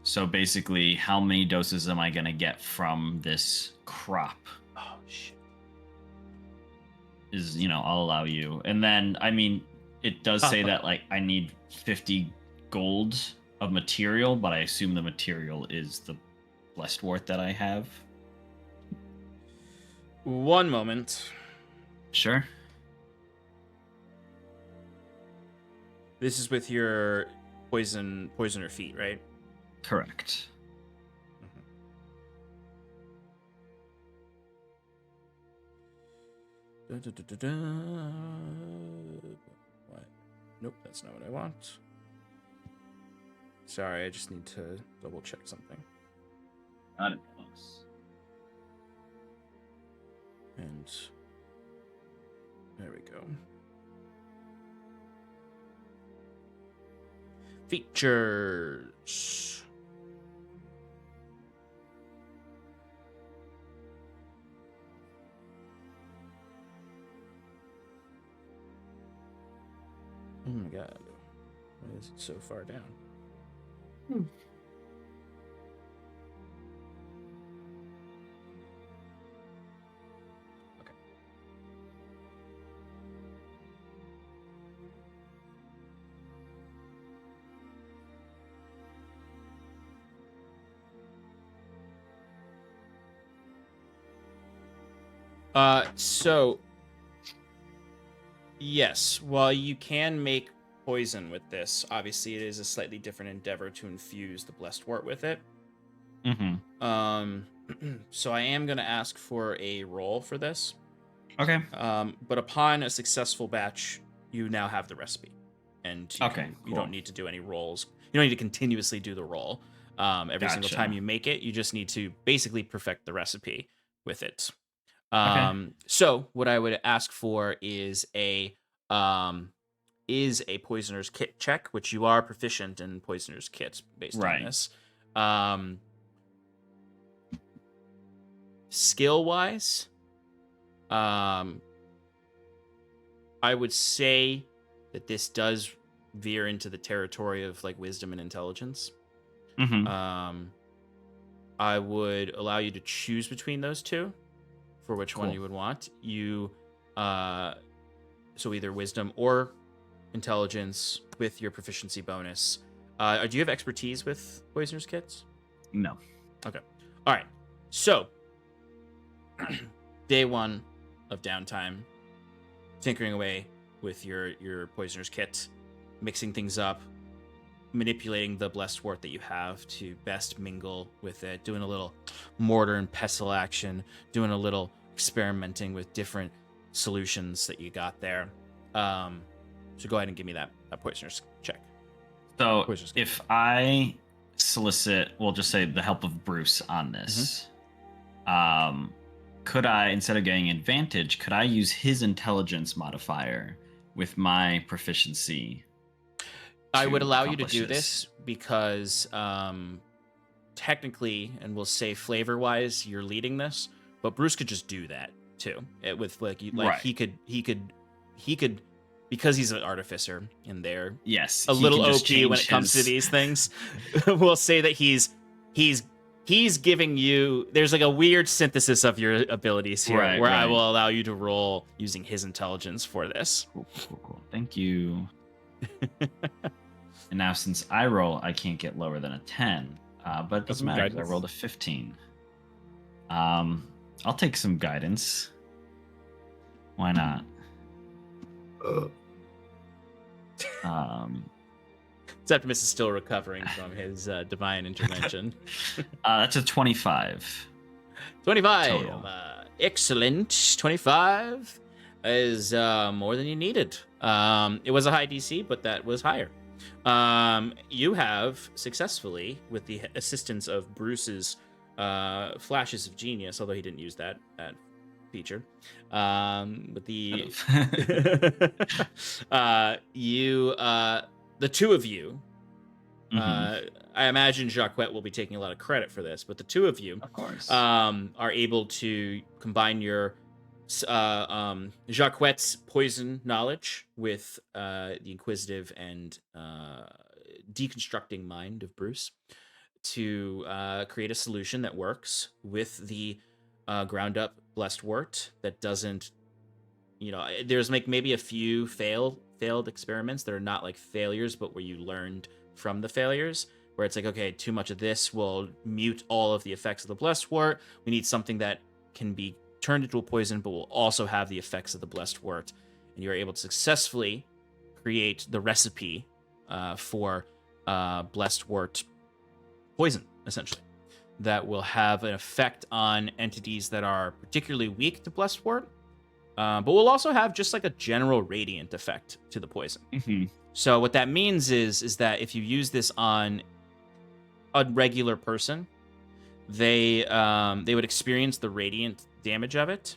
So basically, how many doses am I going to get from this crop? Oh, shit. Is, I'll allow you. And then, I mean, it does say that, like, I need 50 gold of material, but I assume the material is the blessed wart that I have. One moment. Sure. This is with your poisoner feat, right? Correct. What? Nope, that's not what I want. Sorry, I just need to double check something. Not close. And there we go. Features. Oh my god. Why is it so far down? Okay. So yes, while you can make poison with this, obviously it is a slightly different endeavor to infuse the blessed wort with it. So I am going to ask for a roll for this. Okay. But upon a successful batch, you now have the recipe, and you don't need to do any rolls. You don't need to continuously do the roll. Every single time you make it, you just need to basically perfect the recipe with it. So what I would ask for is a poisoner's kit check, which you are proficient in poisoner's kits based on this. Skill wise, I would say that this does veer into the territory of like wisdom and intelligence. I would allow you to choose between those two for which one you would want. So either wisdom or intelligence with your proficiency bonus. Do you have expertise with poisoner's kits? No. Okay. All right. So day one of downtime, tinkering away with your poisoner's kit, mixing things up, manipulating the blessed wort that you have to best mingle with it, doing a little mortar and pestle action, doing a little experimenting with different solutions that you got there. So go ahead and give me that poisoner's check. So if I solicit, we'll just say the help of Bruce on this, could I, instead of getting advantage, could I use his intelligence modifier with my proficiency? I would allow you to do this because technically, and we'll say flavor-wise, you're leading this, but Bruce could just do that too. He could because he's an artificer in there. Yes, a little OP when it comes to these things. We'll say that he's giving you. There's like a weird synthesis of your abilities here, where I will allow you to roll using his intelligence for this. Cool. Thank you. And now since I roll, I can't get lower than a 10. But it doesn't matter because I rolled a 15. I'll take some guidance. Why not? Septimus is still recovering from his divine intervention. That's a 25. 25. Excellent. 25 is more than you needed. It was a high DC, but that was higher. You have successfully, with the assistance of Bruce's flashes of genius, although he didn't use that feature, but the the two of you, I imagine Jacquette will be taking a lot of credit for this, but the two of you, of course, are able to combine your Jacquette's poison knowledge with the inquisitive and deconstructing mind of Bruce to create a solution that works with the ground up blessed wort that doesn't, there's maybe a few failed experiments that are not like failures, but where you learned from the failures, where it's like, okay, too much of this will mute all of the effects of the blessed wort. We need something that can be turned into a poison, but will also have the effects of the blessed wort. And you're able to successfully create the recipe for blessed wort poison, essentially, that will have an effect on entities that are particularly weak to blessed wort, but we'll also have just like a general radiant effect to the poison. Mm-hmm. So what that means is that if you use this on a regular person, they would experience the radiant damage of it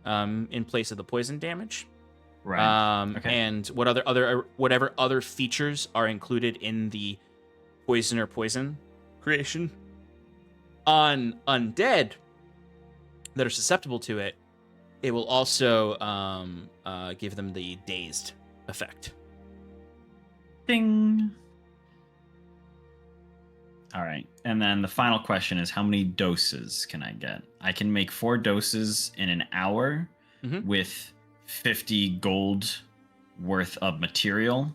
in place of the poison damage. Right. Okay. And whatever other features are included in the poison creation on undead that are susceptible to it, it will also give them the dazed effect. Ding. All right. And then the final question is, how many doses can I get? I can make 4 doses in an hour with 50 gold worth of material.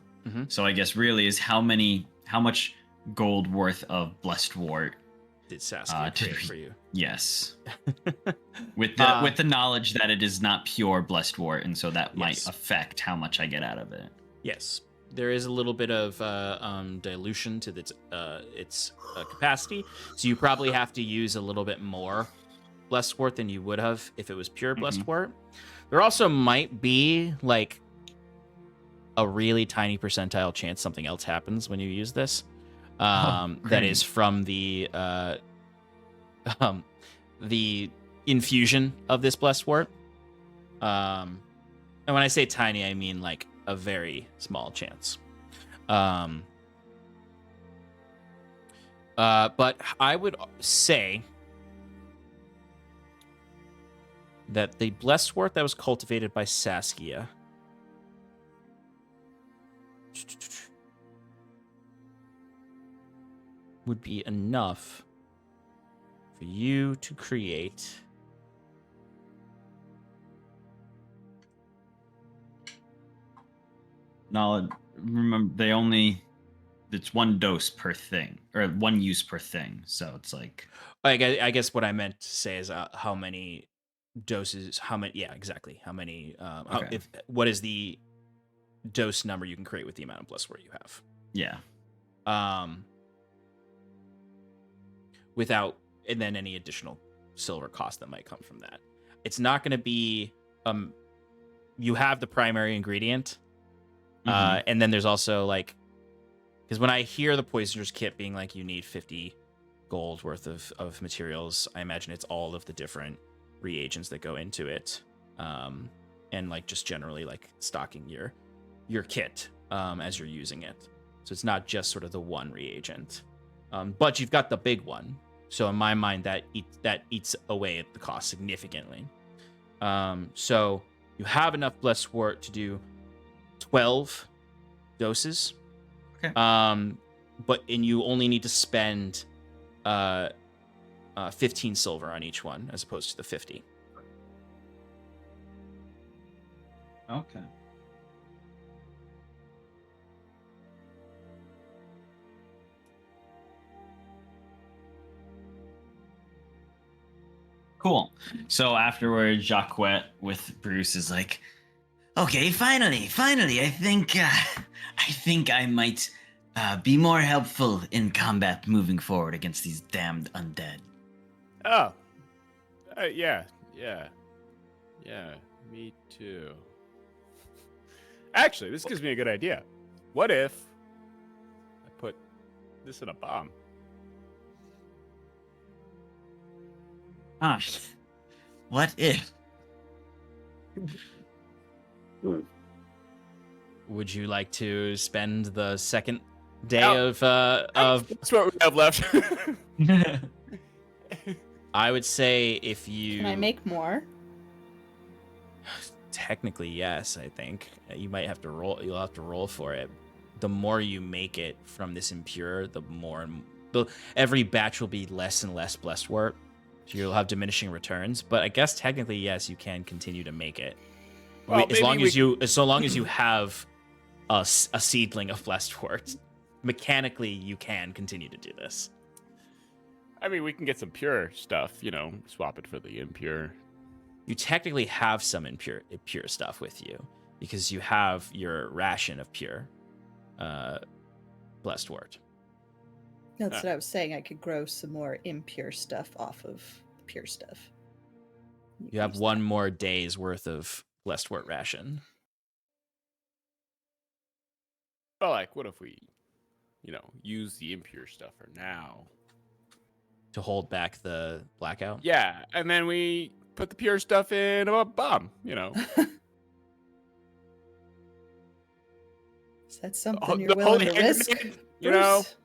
So I guess really is how much gold worth of blessed wart did Saskia create for you? Yes. with the knowledge that it is not pure blessed wart, and so that might affect how much I get out of it. Yes. There is a little bit of dilution to its capacity, so you probably have to use a little bit more blessed wart than you would have if it was pure blessed wart. There also might be like a really tiny percentile chance something else happens when you use this. That is from the infusion of this blessed wart. And when I say tiny, I mean like a very small chance. But I would say that the blessed wart that was cultivated by Saskia would be enough for you to create Knowledge. Remember, it's 1 dose per thing, or 1 use per thing. So it's like, I guess what I meant to say is how many doses, yeah, exactly. How many, okay. What is the dose number you can create with the amount of blessed wart you have? Yeah. Without, and then any additional silver cost that might come from that. It's not going to be, you have the primary ingredient, and then there's also like, because when I hear the poisoner's kit being like, you need 50 gold worth of materials, I imagine it's all of the different reagents that go into it, and like just generally like stocking your kit as you're using it. So it's not just sort of the one reagent, but you've got the big one. So in my mind, that eats away at the cost significantly. So you have enough blessed wart to do 12 doses. Okay. And you only need to spend 15 silver on each one, as opposed to the 50. Okay. Cool. So afterwards, Jacques with Bruce is like, Okay, finally, I think I might be more helpful in combat moving forward against these damned undead. Oh. Yeah, me too. Actually, this gives me a good idea. What if I put this in a bomb? What if? Would you like to spend the second day of That's what we have left. I would say if you Can I make more? Technically, yes, I think. You might have to roll. You'll have to roll for it. The more you make it from this impure, the more every batch will be less and less blessed wart. So you'll have diminishing returns. But I guess technically, yes, you can continue to make it. Well, as long as you have a seedling of blessed wart, mechanically you can continue to do this. I mean, we can get some pure stuff, swap it for the impure. You technically have some impure stuff with you because you have your ration of pure blessed wart. That's what I was saying. I could grow some more impure stuff off of the pure stuff. You have one more day's worth of blessed wort ration. But like, what if we, use the impure stuff for now? To hold back the blackout? Yeah, and then we put the pure stuff in a bomb, Is that something you're The willing to holy risk? hand grenade, Bruce?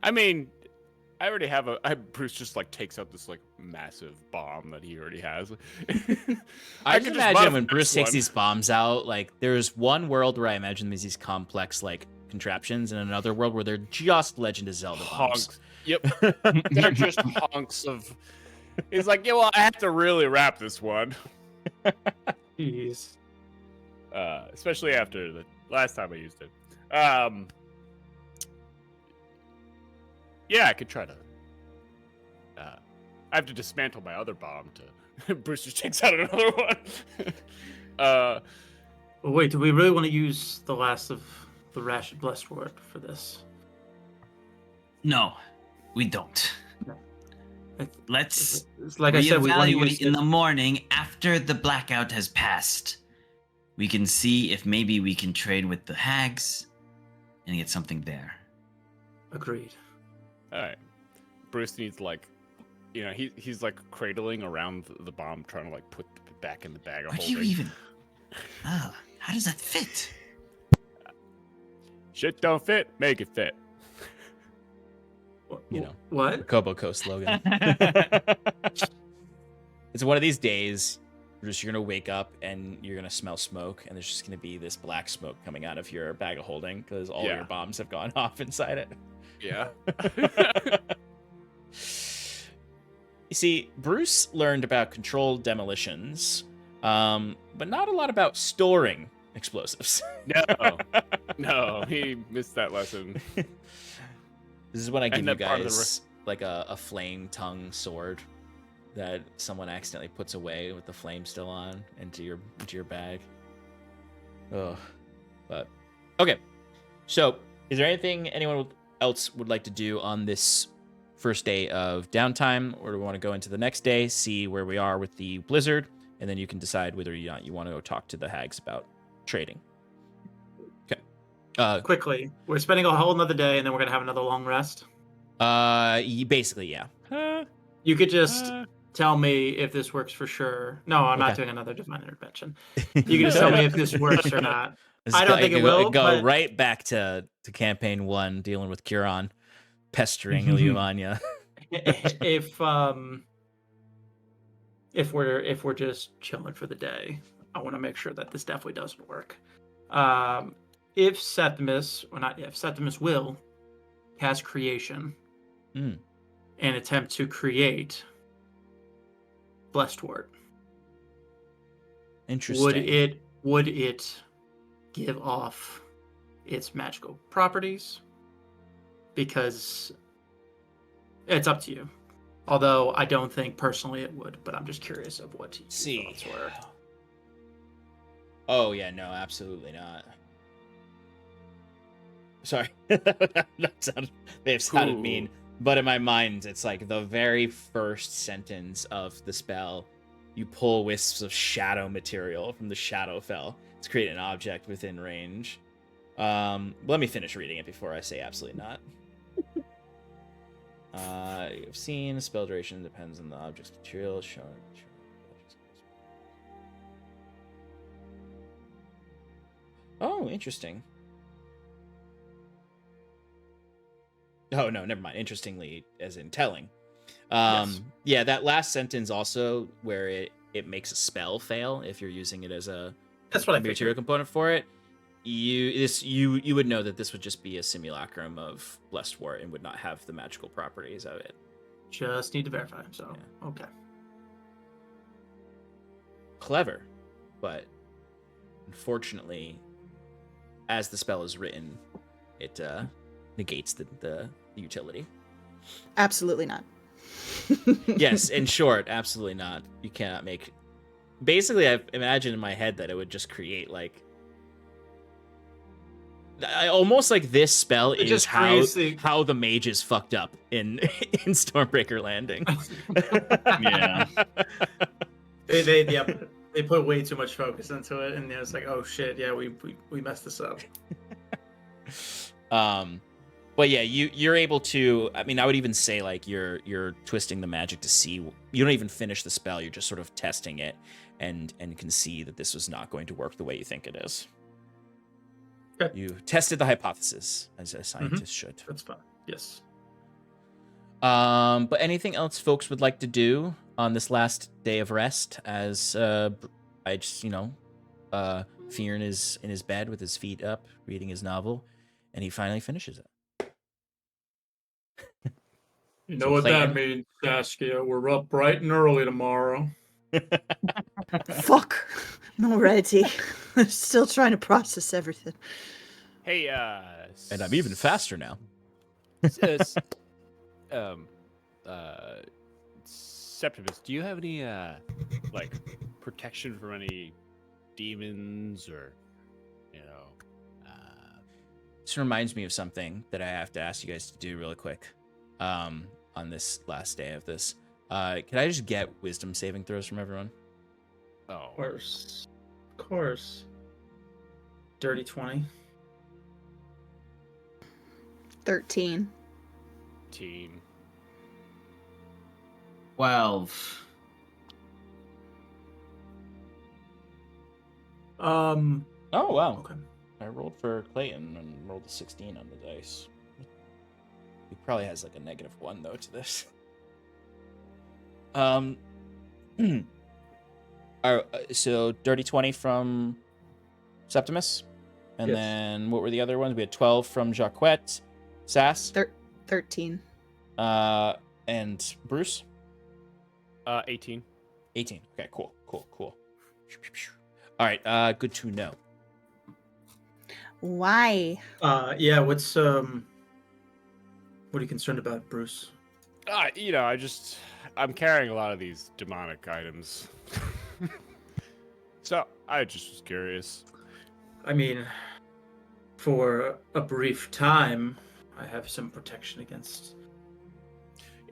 I mean, I already have Bruce just like takes out this like massive bomb that he already has. I can imagine when modify Bruce this takes one. these bombs out, like there's one world where I imagine there's these complex like contraptions, and another world where they're just Legend of Zelda bombs. Honks. Yep, they're just honks of. He's like, yeah, well, I have to really wrap this one. Jeez. Especially after the last time I used it. Yeah, I could try to. I have to dismantle my other bomb to. Bruce just takes out another one. Well, wait, do we really want to use the last of the ration blessed wort for this? No, we don't. Like, Let's like I said, we want to use reevaluate in the morning after the blackout has passed. We can see if maybe we can trade with the hags and get something there. Agreed. All right. Bruce needs like, he's like cradling around the bomb, trying to like put it back in the bag of Where do holding. you even? How does that fit? Shit don't fit, make it fit. What? Koboco slogan. It's one of these days, Bruce, you're gonna wake up and you're gonna smell smoke, and there's just gonna be this black smoke coming out of your bag of holding because all your bombs have gone off inside it. Yeah. You see, Bruce learned about controlled demolitions, but not a lot about storing explosives. No, he missed that lesson. This is when I give you that part of the guys like a flame tongue sword that someone accidentally puts away with the flame still on into your bag. Oh, but okay. So, is there anything anyone else would like to do on this first day of downtime, or do we want to go into the next day, see where we are with the blizzard, and then you can decide whether or not you want to go talk to the hags about trading. Okay. Quickly, we're spending a whole another day, and then we're gonna have another long rest. Basically, yeah. You could just tell me if this works for sure. No, I'm not Okay. doing another divine intervention. You can just tell me if this works or not. I don't think it go, will. Go but right back to campaign 1, dealing with Curon, pestering Ilumania. if we're just chilling for the day, I want to make sure that this definitely doesn't work. If Septimus will cast creation and attempt to create blessed wort, Interesting. would it give off its magical properties? Because it's up to you. Although I don't think personally it would, but I'm just curious of what your thoughts were. Oh yeah, no, absolutely not. Sorry, that may have sounded mean, but in my mind, it's like the very first sentence of the spell. You pull wisps of shadow material from the Shadowfell to create an object within range. Let me finish reading it before I say absolutely not. You've seen spell duration depends on the object's material shown. Oh, interesting. Oh no, never mind. Interestingly, as in telling. Yes. Yeah, that last sentence also where it makes a spell fail if you're using it as a That's what I material figured. component for it. You would know that this would just be a simulacrum of blessed wort and would not have the magical properties of it. Just need to verify. So okay. Clever, but unfortunately, as the spell is written, it negates the utility. Absolutely not. Yes, in short, absolutely not. You cannot make. Basically, I imagine in my head that it would just create like almost like this spell It is just how creates the- how the mage is fucked up in in Stormbreaker Landing. Yeah. They put way too much focus into it, and it was like, oh shit, yeah, we messed this up. But yeah, you're able to. I mean, I would even say like you're twisting the magic to see. You don't even finish the spell. You're just sort of testing it, and can see that this was not going to work the way you think it is. Okay. You tested the hypothesis as a scientist should. That's fine. Yes. But anything else folks would like to do on this last day of rest? As I just Fyrn is in his bed with his feet up, reading his novel, and he finally finishes it. You know So what Clayton- that means, Saskia. We're up bright and early tomorrow. Fuck. I'm already. I'm still trying to process everything. Hey, And I'm even faster now. Septimus, do you have any like protection from any demons or This reminds me of something that I have to ask you guys to do really quick. On this last day of this, can I just get wisdom saving throws from everyone? oh Of course. Dirty 20. 13. team? 12. Oh wow! Okay. I rolled for Clayton and rolled a 16 on the dice. He probably has like a -1 though to this. So dirty 20 from Septimus, and Yes. then what were the other ones? We had 12 from Jacquette, Sass, 13. and Bruce. 18. 18. Okay, cool. All right, good to know. Why? Yeah, what are you concerned about, Bruce? I'm carrying a lot of these demonic items. So I just was curious. I mean, for a brief time, I have some protection against.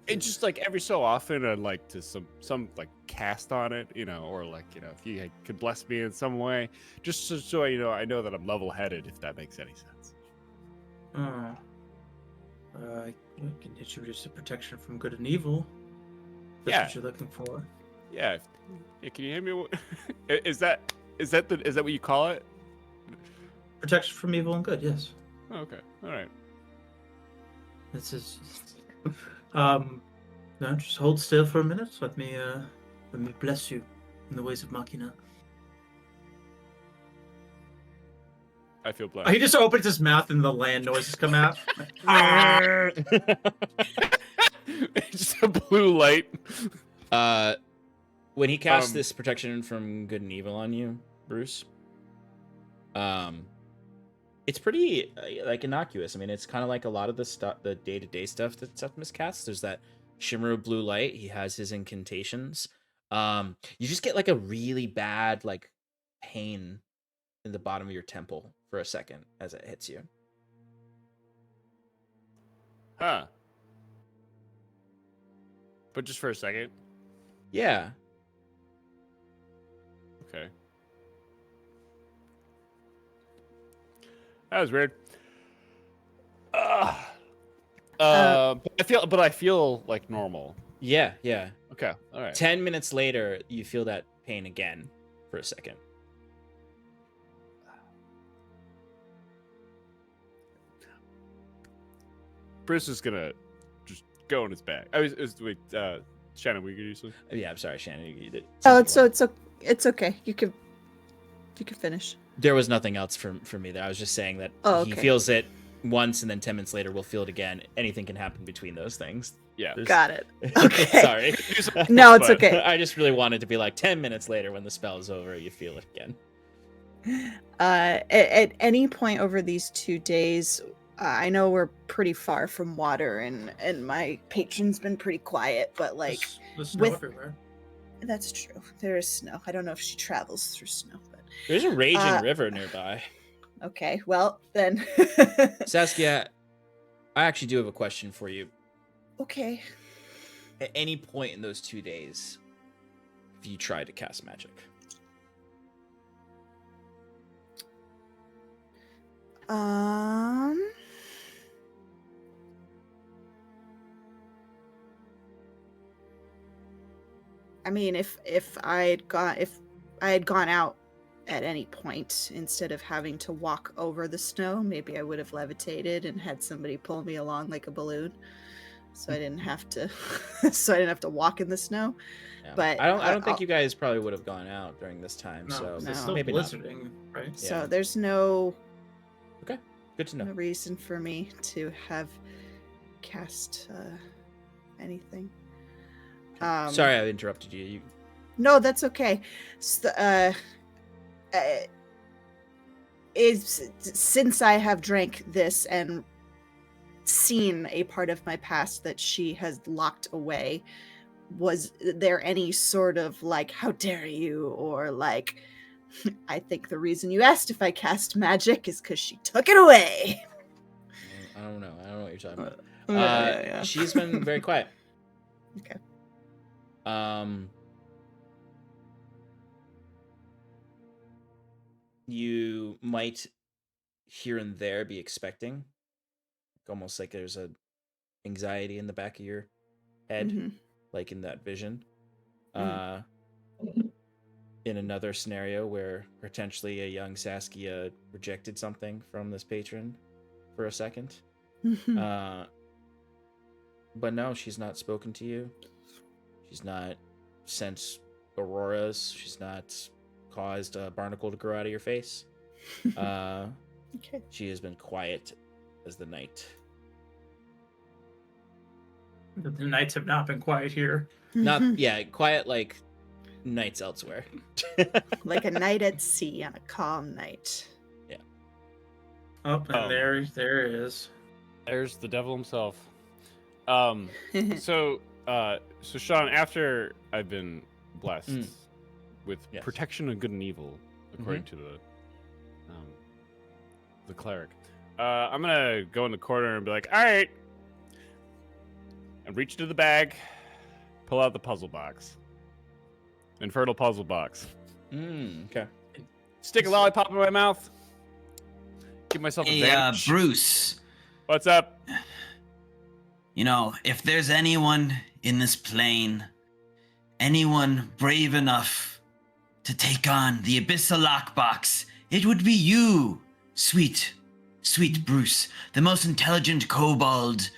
It's just like every so often I'd like to some like cast on it, or like, if you could bless me in some way, just so I know that I'm level-headed, if that makes any sense. Oh. I can hit you with just a protection from good and evil. That's Yeah. what you're looking for. Yeah. Can you hear me? Is that what you call it? Protection from evil and good, yes. Oh, okay. All right. This is no, just hold still for a minute. Let me bless you in the ways of Machina. I feel blessed. He just opens his mouth and the land noises come out. Just a blue light. When he casts this protection from good and evil on you, Bruce, it's pretty like innocuous. I mean, it's kind of like a lot of the stuff, the day-to-day stuff that Septimus casts. There's that shimmer of blue light. He has his incantations. You just get like a really bad like pain in the bottom of your temple for a second as it hits you. Huh. But just for a second. Yeah. Okay. That was weird. But I feel like normal. Yeah. Okay. All right. 10 minutes later, you feel that pain again for a second. Bruce is gonna just go in his bag. Wait, Shannon, were you gonna do something? Yeah, I'm sorry, Shannon. You did. Oh, it's okay. You can finish. There was nothing else for me there. I was just saying that he okay. feels it once, and then 10 minutes later, we'll feel it again. Anything can happen between those things. Yeah. Got it. Okay. Sorry. No, it's But okay. I just really wanted to be like 10 minutes later when the spell is over, you feel it again. At any point over these 2 days, I know we're pretty far from water, and my patron's been pretty quiet, but like There's snow with- everywhere. that's true. There is snow. I don't know if she travels through snow, but There's a raging river nearby. Okay, well, then. Saskia, I actually do have a question for you. Okay. At any point in those 2 days, have you tried to cast magic? I mean, if I had gone out at any point instead of having to walk over the snow, maybe I would have levitated and had somebody pull me along like a balloon, so I didn't have to walk in the snow. Yeah. But I don't think you guys probably would have gone out during this time. No, So it's No. still maybe not. blizzarding, right? So Yeah. there's no Good to know. reason for me to have cast anything. Sorry, I interrupted you. No, that's okay. Since I have drank this and seen a part of my past that she has locked away, was there any sort of like, how dare you, or like, I think the reason you asked if I cast magic is because she took it away. I don't know. I don't know what you're talking about. Yeah. She's been very quiet. Okay. You might here and there be expecting, almost like there's a anxiety in the back of your head, Mhm. like in that vision. In another scenario where potentially a young Saskia rejected something from this patron for a second. But no, she's not spoken to you. She's not sent auroras. She's not caused a barnacle to grow out of your face. Okay. She has been quiet as the night. The nights have not been quiet here. Not quiet like nights elsewhere. Like a night at sea on a calm night. Oh, and there it is. There's the devil himself. So Sean, after I've been blessed with Yes. protection of good and evil, according to the cleric, I'm gonna go in the corner and be like, all right, and reach into the bag, pull out the puzzle box, infertile puzzle box, Okay. stick a lollipop in my mouth, give myself a Hey, advantage. Bruce, What's up? you know, if there's anyone in this plane, anyone brave enough to take on the Abyssal Lockbox, it would be you, sweet Bruce, the most intelligent kobold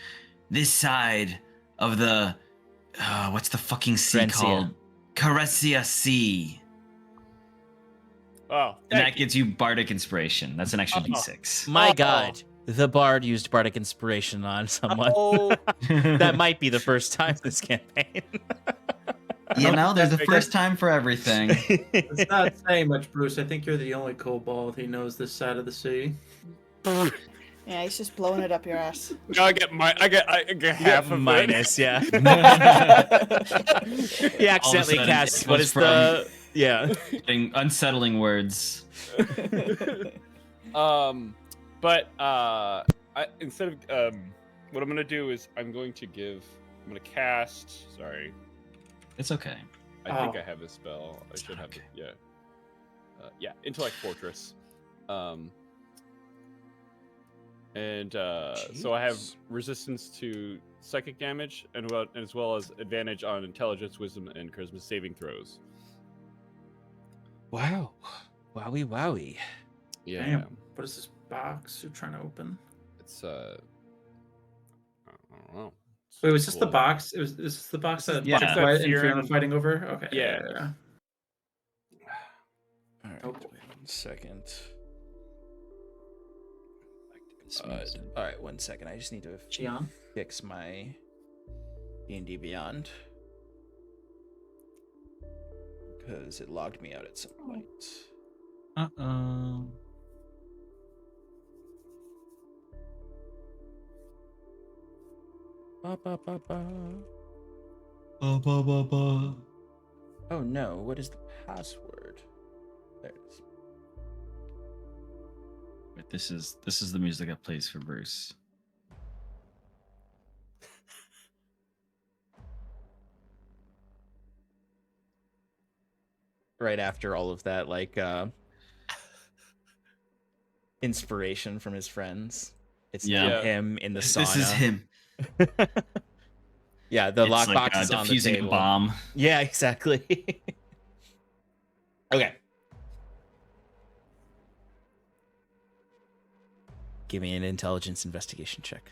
this side of the, what's the fucking sea Carencia. called? Carecia Sea. Oh, And that thank you. gives you bardic inspiration. That's an extra d6. My Oh. God, the bard used bardic inspiration on someone. Oh, That might be the first time this campaign. You know, there's a That's- first time for everything. It's not saying much, Bruce. I think you're the only kobold he knows this side of the sea. Yeah, he's just blowing it up your ass. no, I get half of it. minus, yeah. He accidentally sudden, cast. it What goes is the? Yeah. Getting unsettling words. But instead of what I'm gonna do is I'm gonna cast. Sorry, It's okay. I think I have a spell. I should have okay. it. Yeah. Intellect Fortress. And so I have Jeez. resistance to psychic damage, and as well as advantage on intelligence, wisdom, and charisma saving throws. Wow. Wowie. Yeah, Damn. What is this box you're trying to open? it's I don't know. Wait, was this the Cool. box? Is this the box that Yeah. Buck White and Fyrn- Fyrn are fighting over? Okay. Yeah. All right. Oh. 1 second. This All right. 1 second. I just need to Gian? fix my D&D Beyond because it logged me out at some point. Uh-oh. Ba, ba, ba, ba. Ba-ba-ba-ba. Oh no! What is the password? There it is. Wait, this is the music that plays for Bruce. Right after all of that, like inspiration from his friends. It's now him in the sauna. This is him. Yeah, the It's lockbox like, is on the defusing table. a bomb. Yeah, exactly. Okay. Give me an intelligence investigation check.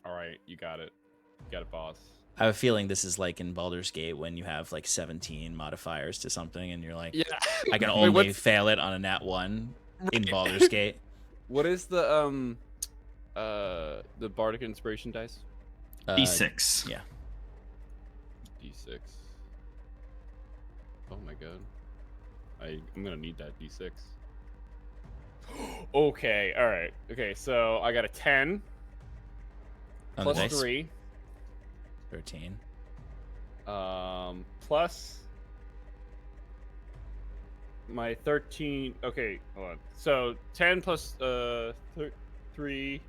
All right, you got it. You got it, boss. I have a feeling this is like in Baldur's Gate when you have like 17 modifiers to something and you're like, Yeah. I can Wait, only what's- fail it on a nat 1 in Baldur's Gate. What is the bardic inspiration dice? D6. Yeah. D6. Oh my god. I'm gonna need that D6. Okay, alright. Okay, so I got a 10 On the plus dice. 3. 13. Plus my 13. Okay, hold on. So 10 plus 3.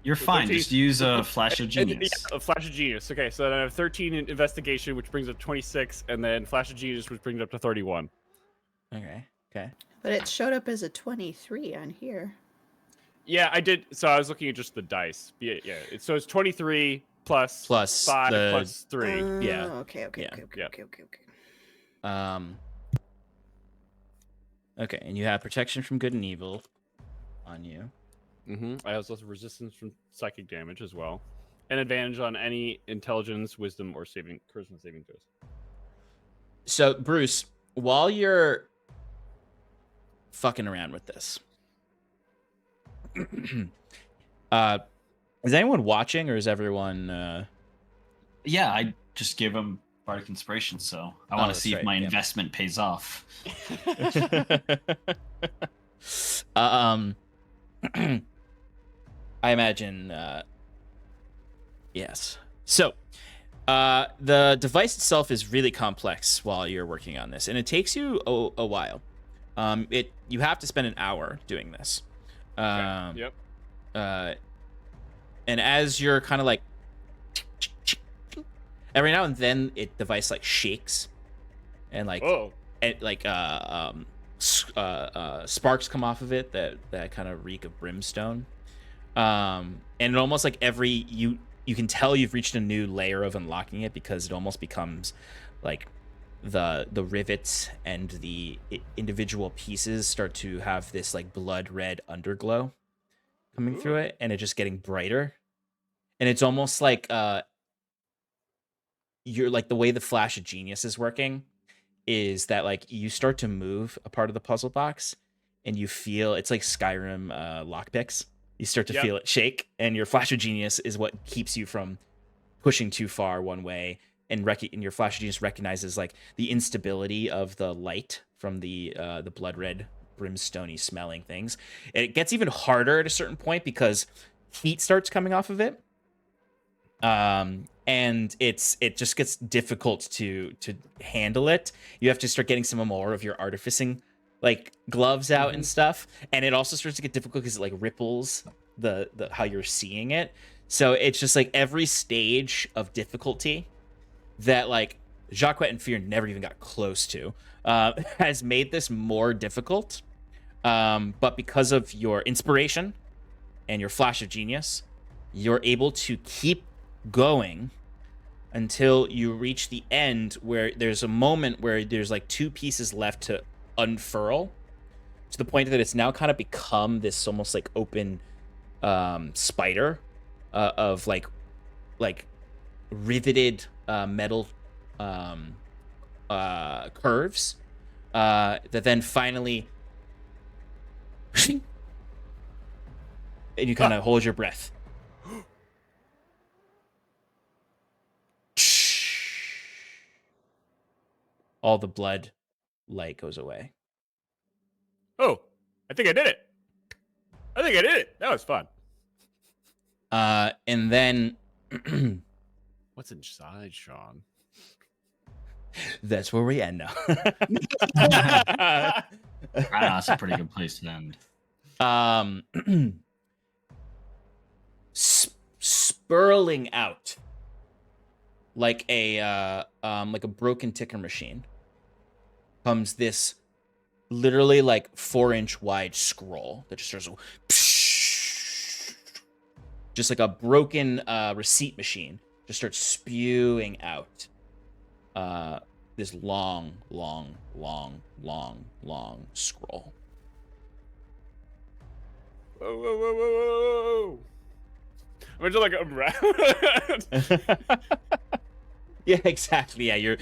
You're So fine. 13. Just use a flash of And- genius. yeah, a flash of genius. Okay, so then I have 13 in investigation, which brings up 26, and then flash of genius, which brings up to 31. Okay. Okay. But it showed up as a 23 on here. Yeah, I did. So I was looking at just the dice. So it's 23 plus Plus 5 the- plus 3. Yeah. Okay. Yeah. Yeah. Okay, and you have protection from good and evil on you. I also have resistance from psychic damage as well, and advantage on any intelligence, wisdom, or charisma saving throws. So, Bruce, while you're fucking around with this, is anyone watching or is everyone Yeah, I just gave him bardic inspiration, so I want to that's see right, if my yeah. investment pays off. I imagine yes. So the device itself is really complex while you're working on this, and it takes you a while. You have to spend an hour doing this. Yep. And as you're kind of like every now and then device like shakes and like Oh. sparks come off of it that kind of reek of brimstone. And it almost like you can tell you've reached a new layer of unlocking it because it almost becomes like the rivets and the individual pieces start to have this like blood red underglow coming through it, and it just getting brighter. And it's almost like you're like the way the flash of genius is working is that like you start to move a part of the puzzle box and you feel it's like Skyrim lockpicks. You start to feel it shake, and your flash of genius is what keeps you from pushing too far one way. And your flash of genius recognizes like the instability of the light from the blood red brimstony smelling things. And it gets even harder at a certain point because heat starts coming off of it. And it just gets difficult to handle it. You have to start getting some more of your artificing like gloves out and stuff, and it also starts to get difficult because it like ripples the how you're seeing it. So it's just like every stage of difficulty that like Jacques and Fyrn never even got close to has made this more difficult. But because of your inspiration and your flash of genius, you're able to keep going until you reach the end where there's a moment where there's like 2 pieces left to unfurl, to the point that it's now kind of become this almost like open spider of like riveted metal curves that then finally and you kind of hold your breath. All the blood light goes away. Oh, I think I did it. That was fun. And then What's inside, Sean? that's where we end now. That's a pretty good place to end. Spurling out like a broken ticker machine comes this literally like 4-inch wide scroll that just starts just like a broken receipt machine just starts spewing out this long scroll. Whoa. I'm just like around. Yeah, exactly. Yeah, you're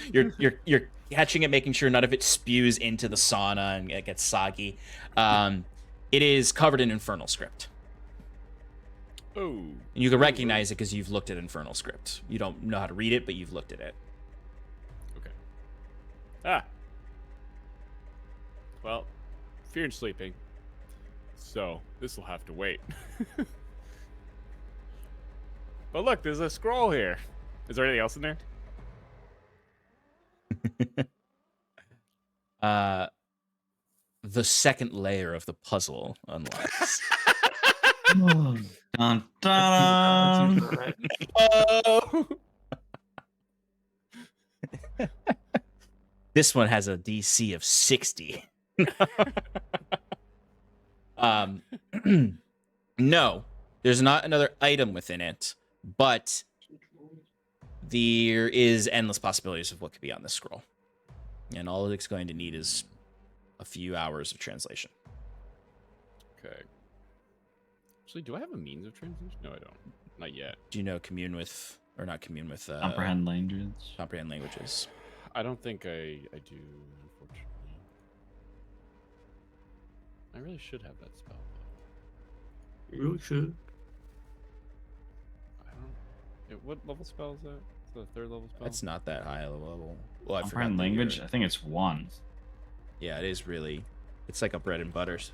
catching it, making sure none of it spews into the sauna and it gets soggy. It is covered in Infernal script. Oh. And you can recognize it because you've looked at Infernal script. You don't know how to read it, but you've looked at it. Okay. Ah. Well, Fyrn's sleeping, so this will have to wait. But look, there's a scroll here. Is there anything else in there? The second layer of the puzzle unlocks. Dun, dun. Oh. This one has a DC of 60. No, there's not another item within it, but there is endless possibilities of what could be on this scroll. And all it's going to need is a few hours of translation. Okay. Actually, do I have a means of translation? No, I don't. Not yet. Do you know comprehend languages? Comprehend languages. I don't think I do, unfortunately. I really should have that spell. You really should. I don't. What level spell is that? Is that a 3rd level spell? That's not that high of a level. Well, I forgot Comprehend the language? year. I think it's 1. Yeah, it is really. It's like a bread and butters.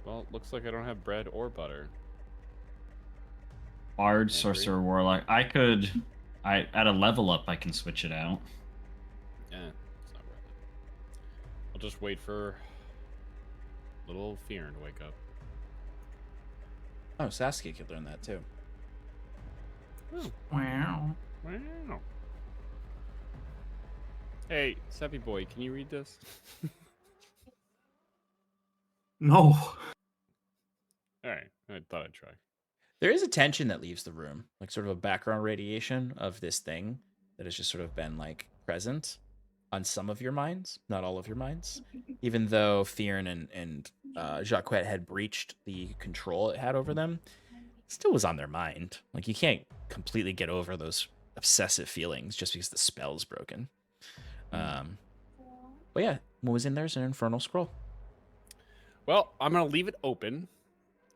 Well, looks like I don't have bread or butter. Bard, sorcerer, warlock. At a level up, I can switch it out. Yeah, it's not worth it. I'll just wait for little Fyrn to wake up. Oh, Saskia could learn that too. Oh, Wow. wow. Hey, Seppy boy, can you read this? No. Alright, I thought I'd try. There is a tension that leaves the room, like sort of a background radiation of this thing that has just sort of been like present on some of your minds, not all of your minds. Even though Fyrn and Jacquette had breached the control it had over them, it still was on their mind. Like you can't completely get over those obsessive feelings just because the spell's broken. But yeah, what was in there is an infernal scroll. Well, I'm gonna leave it open.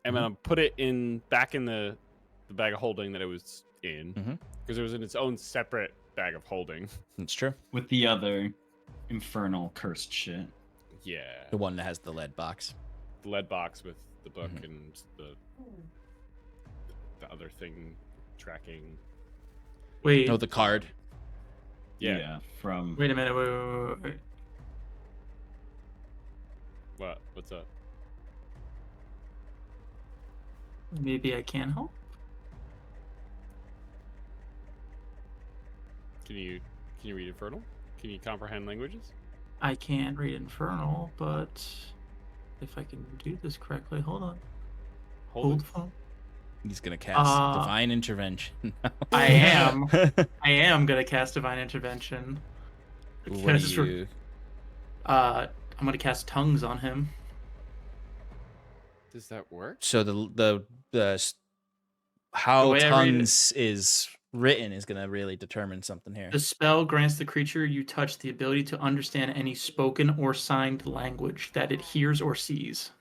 I'm gonna put it back in the bag of holding that it was in, because it was in its own separate bag of holding. It's true. With the other infernal cursed shit. Yeah. The one that has the lead box. The lead box with the book and the other thing tracking. Wait. Oh, the card. Yeah. From Wait a minute. Wait. What? What's up? Maybe I can help. Can you read Infernal? Can you comprehend languages? I can't read Infernal, but if I can do this correctly, hold on. Hold on. He's gonna cast Divine Intervention. I am gonna cast Divine Intervention. What do you? I'm gonna cast Tongues on him. Does that work? So the how way I read tongues is written is gonna really determine something here. The spell grants the creature you touch the ability to understand any spoken or signed language that it hears or sees.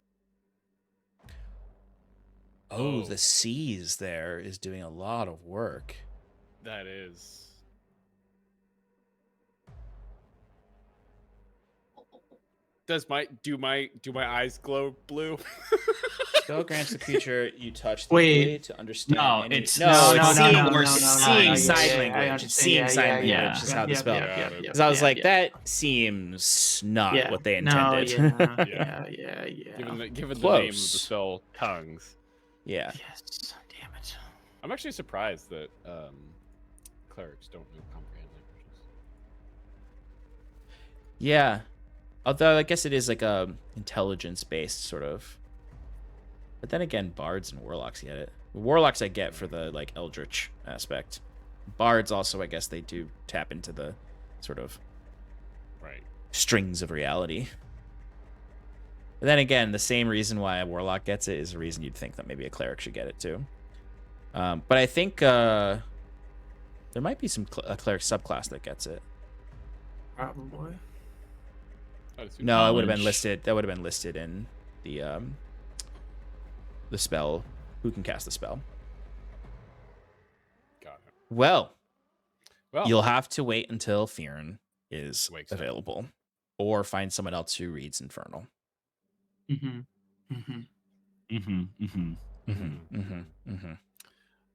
Oh, the C's there is doing a lot of work. That is. Do my eyes glow blue? Spell grants the creature you touch the Wait. ability to understand. No, any- it's seeing, or seeing sign I language. understand. Seeing sign language yeah. is how the spell. yeah. Because I was like, that seems not what they intended. No, Yeah. yeah. Given the name of the Close. spell, tongues. Yeah. Yes. Damn it. I'm actually surprised that clerics don't comprehend languages. Yeah. Although I guess it is like a intelligence-based sort of. But then again, bards and warlocks get it. Warlocks I get for the like eldritch aspect. Bards also, I guess they do tap into the sort of Right. strings of reality. But then again, the same reason why a warlock gets it is the reason you'd think that maybe a cleric should get it too. But I think there might be a cleric subclass that gets it. Probably. No, it would have been Knowledge. listed. That would have been listed in the spell. Who can cast the spell? Got it. Well, Well, you'll have to wait until Fyrn is Wakes up. available, or find someone else who reads Infernal.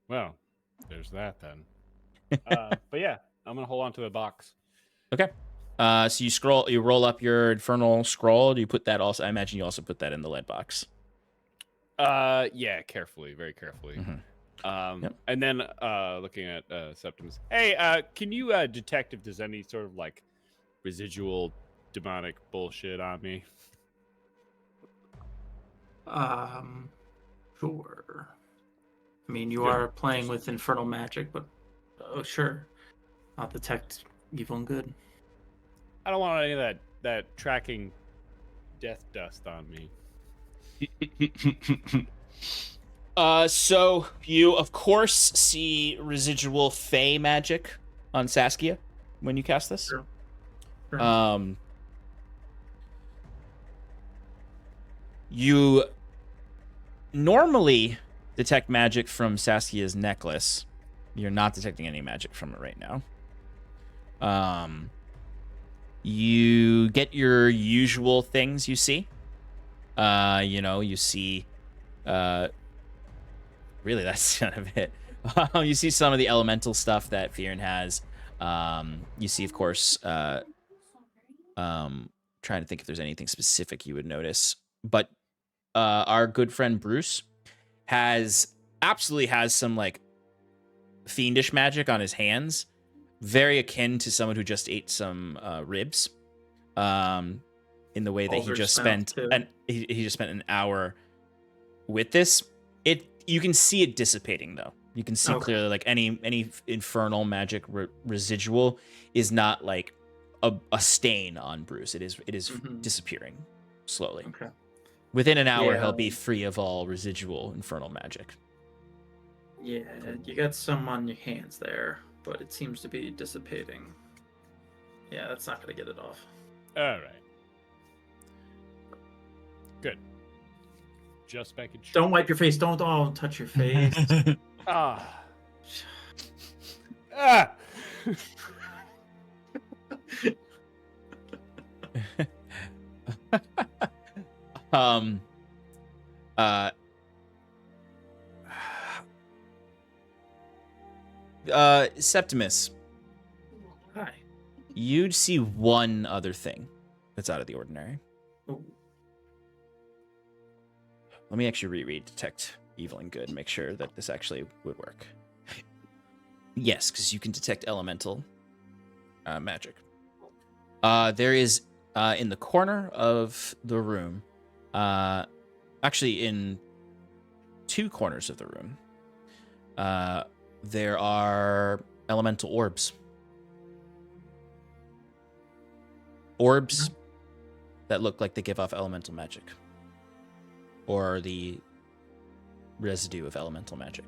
well, there's that then. But yeah, I'm gonna hold on to the box. Okay. So you roll up your Infernal scroll. Do you put that also? I imagine you also put that in the lead box. Yeah, carefully, very carefully. Yep. And then looking at Septimus. Hey, can you detect if there's any sort of like residual demonic bullshit on me? Sure. I mean, you Good. are playing with infernal magic, but sure. I'll detect evil and good. I don't want any of that tracking death dust on me. So you of course see residual fey magic on Saskia when you cast this. Sure. You normally detect magic from Saskia's necklace. You're not detecting any magic from it right now. You get your usual things you see. You see really that's kind of it. You see some of the elemental stuff that Fyrn has. You see, of course, trying to think if there's anything specific you would notice. But our good friend Bruce absolutely has some like fiendish magic on his hands, very akin to someone who just ate some ribs. In the way that he just spent he just spent an hour with this. You can see it dissipating though. You can see clearly like any infernal magic residual is not like a stain on Bruce. It is disappearing slowly. Okay. Within an hour, Yeah. he'll be free of all residual infernal magic. Yeah, you got some on your hands there, but it seems to be dissipating. Yeah, that's not gonna get it off. All right. Good. Just making sure. Don't wipe your face. Don't touch your face. Ah. Ah. Septimus, Hi. you'd see one other thing that's out of the ordinary. Oh. Let me actually reread Detect Evil and Good, make sure that this actually would work. Yes, because you can detect elemental magic. There is, in the corner of the room, actually in two corners of the room, there are elemental orbs. Orbs that look like they give off elemental magic. Or the residue of elemental magic.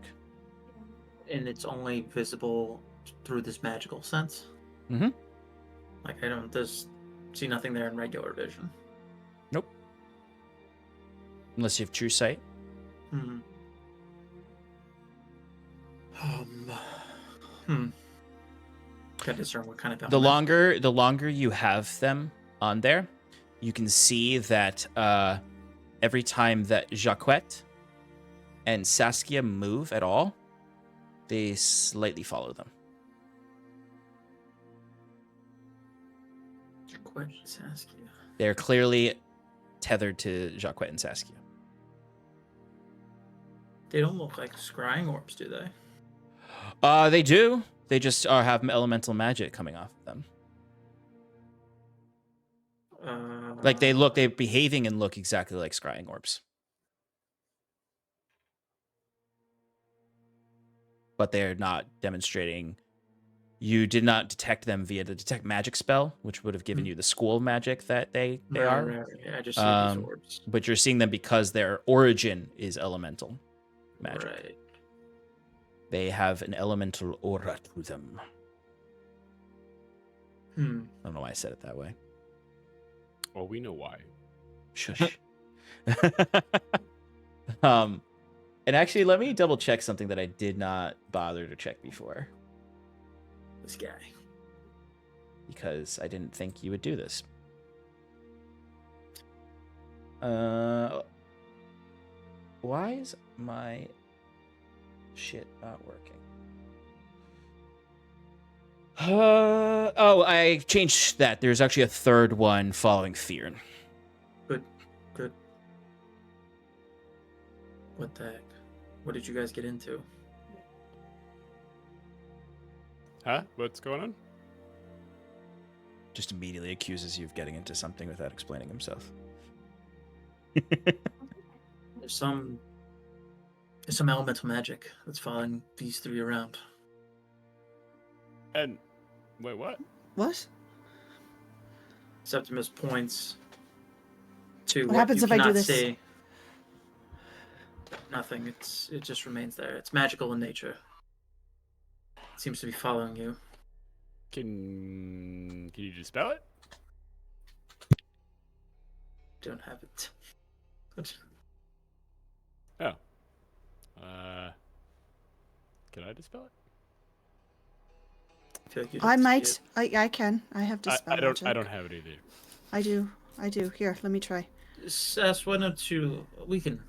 And it's only visible through this magical sense? Mm-hmm. Like, I don't see nothing there in regular vision. Nope. Unless you have true sight. Hmm. Gotta discern what kind of The element. longer you have them on there, you can see that every time that Jacquette and Saskia move at all, they slightly follow them. Saskia. They're clearly tethered to Jacques and Saskia. They don't look like scrying orbs, do they? They do. They just have elemental magic coming off of them. Like they're behaving and look exactly like scrying orbs. But they're not demonstrating. You did not detect them via the detect magic spell, which would have given you the school of magic that they are. Right. Yeah, I just see these orbs. But you're seeing them because their origin is elemental magic. Right. They have an elemental aura to them. I don't know why I said it that way. Well, we know why. Shush. And actually, let me double check something that I did not bother to check before. This guy. Because I didn't think you would do this. Why is my shit not working? Oh, I changed that. There's actually a third one following Fyrn. Good. What the heck? What did you guys get into? Huh? What's going on? Just immediately accuses you of getting into something without explaining himself. There's some elemental magic that's following these three around. And wait, what? What? Septimus points to What happens you if I do cannot this? see. Nothing. It just remains there. It's magical in nature. It seems to be following you. Can you dispel it? Don't have it. Oh. Can I dispel it? I feel like you'd I have to might. see I can. I have to spell I don't have it either. I do. Here, let me try. it. Sas, why don't you? We can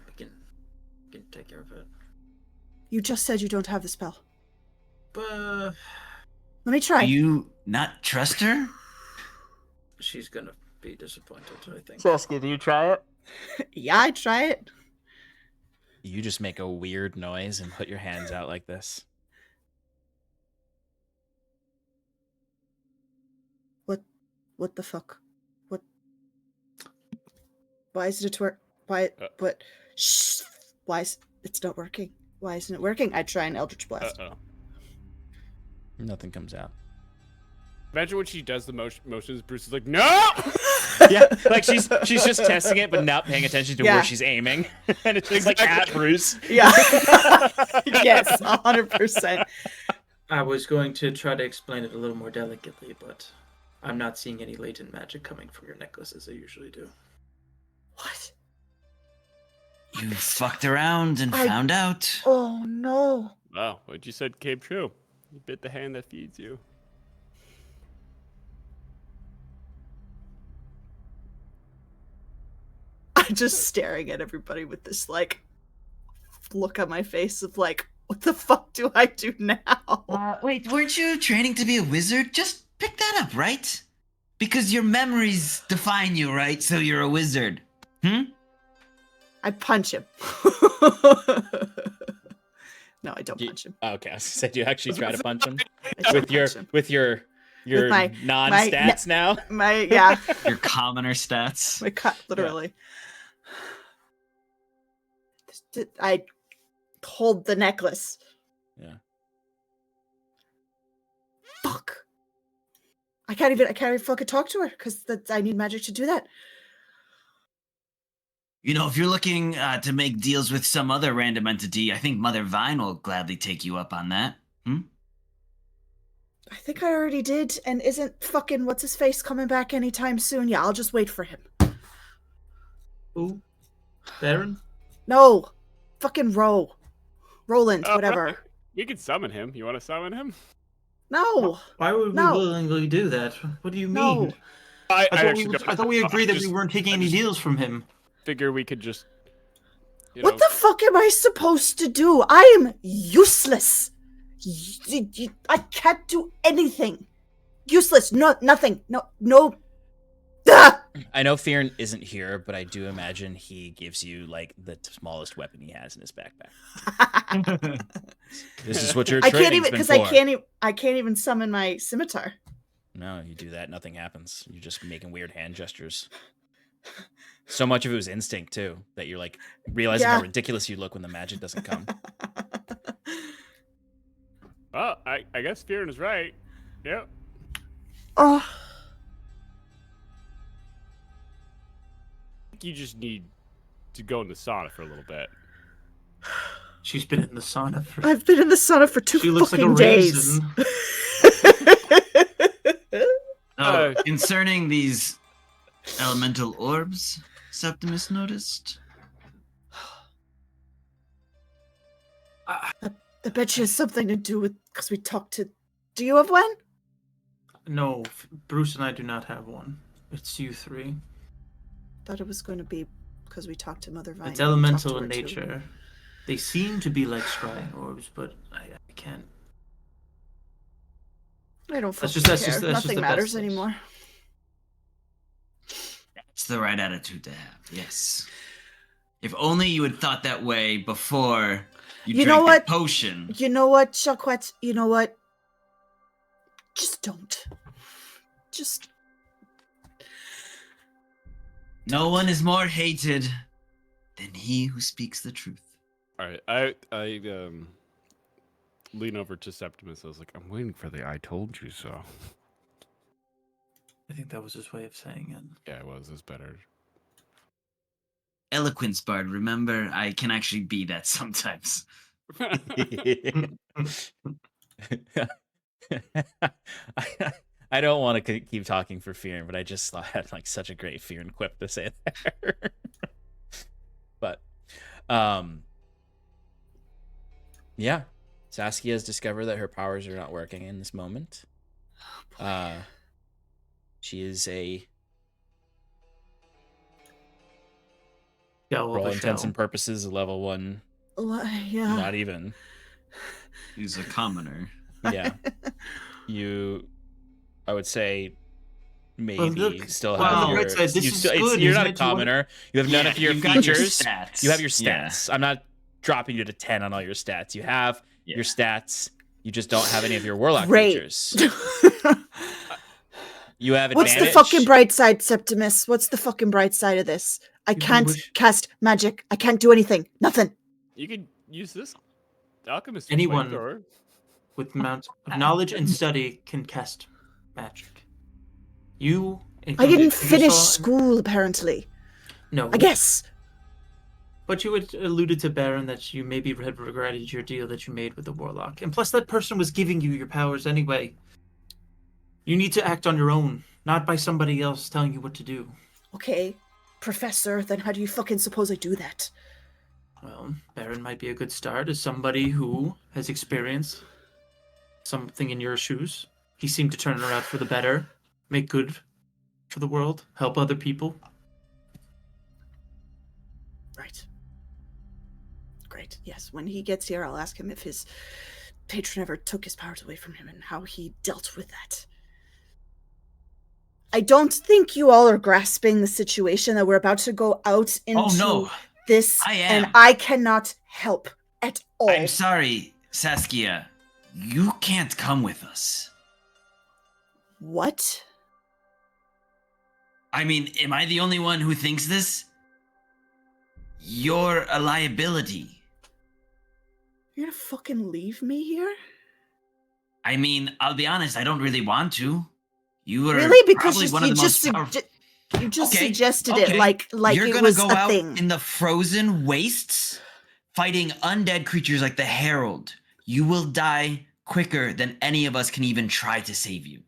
take care of it. You just said you don't have the spell. But Let me try. Do you not trust her? she's gonna be disappointed, I think. Saskia, do you try it? Yeah, I try it. You just make a weird noise and put your hands out like this. What the fuck? What? Why isn't it work? Why? What? Shh. Why is it's not working? Why isn't it working? I try an Eldritch Blast. Uh-oh. Nothing comes out. Imagine when she does the motions, Bruce is like, no! Yeah, like she's just testing it, but not paying attention to Yeah. where she's aiming. And it's just like at Bruce. Yeah. Yes, 100%. I was going to try to explain it a little more delicately, but I'm not seeing any latent magic coming from your necklace as I usually do. What? You fucked around and I- found out. Oh no. Wow, what you said came true. You bit the hand that feeds you. I'm just staring at everybody with this like look on my face of like, what the fuck do I do now? Wait, weren't you training to be a wizard? Just pick that up, right? Because your memories define you, right? So you're a wizard. I punch him. No, I don't punch him. Okay, I said you actually try to punch him I don't punch him. with your With my- non-stats now. My yeah, Your commoner stats. my cut literally. I hold the necklace. Yeah. Fuck. I can't even fucking talk to her because I need magic to do that. You know, if you're looking to make deals with some other random entity, I think Mother Vine will gladly take you up on that. I think I already did, and isn't fucking what's his face coming back anytime soon? Yeah, I'll just wait for him. Who? Fyrn? No, fucking Roland, whatever. We could summon him. You want to summon him? No, Why would we No. willingly do that? What do you No. mean? I I thought we agreed that we weren't taking any deals from him. Figure we could just What the fuck am I supposed to do? I am useless. I can't do anything. Useless. No, nothing. No. Ah! I know Fyrn isn't here, but I do imagine he gives you like the smallest weapon he has in his backpack. This is what your I can't training's even been for. I can't even summon my scimitar. No, you do that, nothing happens. You're just making weird hand gestures. So much of it was instinct too, that you're like realizing how ridiculous you look when the magic doesn't come. Well, I guess Fyrn is right. Yep. Oh. You just need to go in the sauna for a little bit. She's been in the sauna for. I've been in the sauna for 2 She looks like a fucking days. raisin. Concerning these elemental orbs, Septimus noticed. I bet she has something to do with because we talked to. Do you have one? No, Bruce and I do not have one. It's you three. Thought it was going to be because we talked to Mother Vine. It's elemental in nature. They seem to be like scrying orbs, but I can't. I don't That's fucking just- care. that's Nothing the matters best thing. anymore. That's the right attitude to have, yes. If only you had thought that way before you know drank what? the potion. You know what, Chuckwet? You know what? Just don't. Just. No one is more hated than he who speaks the truth. All right, I lean over to Septimus. I was like, I'm waiting for the "I told you so." I think that was his way of saying it. Yeah, it was. It's better. Eloquence, Bard. Remember, I can actually be that sometimes. I don't want to keep talking for Fyrn, but I just thought I had like such a great Fyrn quip to say there. But, yeah, Saskia has discovered that her powers are not working in this moment. She is for all intents and purposes, a level 1. Yeah. Not even. He's a commoner. Yeah. I would say, maybe still well, have your. this is good, you're not isn't a it? commoner. You have none of your you've got your features. stats. You have your Yeah. stats. I'm not dropping you to 10 on all your stats. You have your stats. You just don't have any of your warlock features. You have advantage. What's the fucking bright side, Septimus? What's the fucking bright side of this? I can't cast magic. I can't do anything. Nothing. You could use this alchemist. Anyone flamethrower. with amount of knowledge and study can cast magic. You. I didn't you finish saw- school, apparently. No. I guess. But you had alluded to Baron that you maybe had regretted your deal that you made with the warlock. And plus that person was giving you your powers anyway. You need to act on your own, not by somebody else telling you what to do. Okay, Professor, then how do you fucking suppose I do that? Well, Baron might be a good start as somebody who has experienced something in your shoes. He seemed to turn it around for the better, make good for the world, help other people. Right. Great. Yes, when he gets here, I'll ask him if his patron ever took his powers away from him and how he dealt with that. I don't think you all are grasping the situation that we're about to go out into this, I am. and I cannot help at all. I'm sorry, Saskia. You can't come with us. What? I mean, am I the only one who thinks this? You're a liability. You're gonna fucking leave me here? I mean, I'll be honest, I don't really want to. You were Really? Because probably you, one of you the just most powerful. you just Okay, suggested okay. it like You're it gonna was go a out thing. in the frozen wastes, fighting undead creatures like the Herald. You will die quicker than any of us can even try to save you.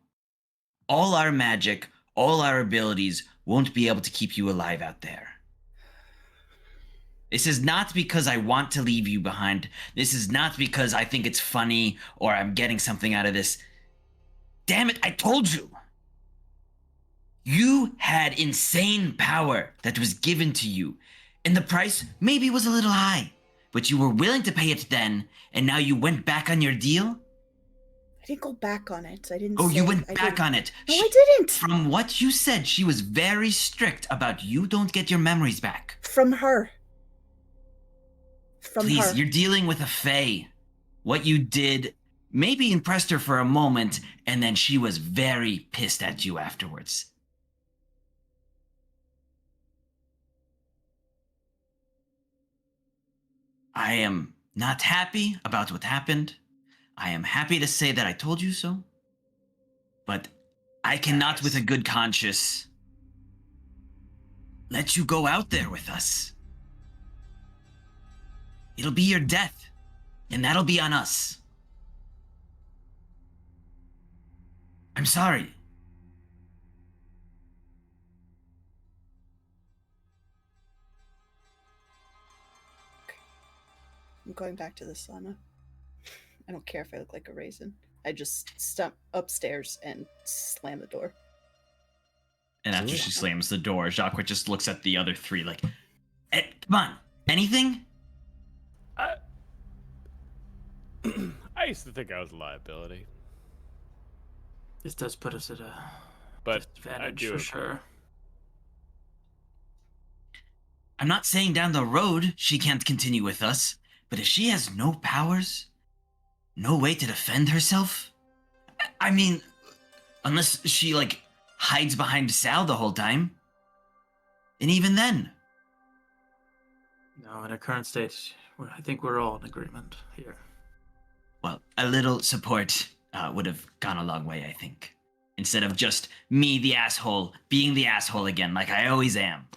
All our magic, all our abilities won't be able to keep you alive out there. This is not because I want to leave you behind. This is not because I think it's funny or I'm getting something out of this. Damn it, I told you. You had insane power that was given to you, And the price maybe was a little high, but you were willing to pay it then, and now you went back on your deal? I didn't go back on it. I didn't Oh, say you went I back didn't. on it. No, I didn't. From what you said, she was very strict about you don't get your memories back. From her. From Please, her. you're dealing with a fae. What you did maybe impressed her for a moment, and then she was very pissed at you afterwards. I am not happy about what happened. I am happy to say that I told you so. But I cannot, with a good conscience, let you go out there with us. It'll be your death, and that'll be on us. I'm sorry. I'm going back to the sauna. I don't care if I look like a raisin. I just stump upstairs and slam the door. And after she slams the door, Jacques just looks at the other three like, come on, anything? I used to think I was a liability, This does put us at a but I disadvantage do for sure. I'm not saying down the road she can't continue with us, but if she has no powers, no way to defend herself, I mean, unless she, like, hides behind Sal the whole time. And even then. No, in our current state, I think we're all in agreement here. Well, a little support would have gone a long way, I think. Instead of just me, the asshole, being the asshole again, like I always am.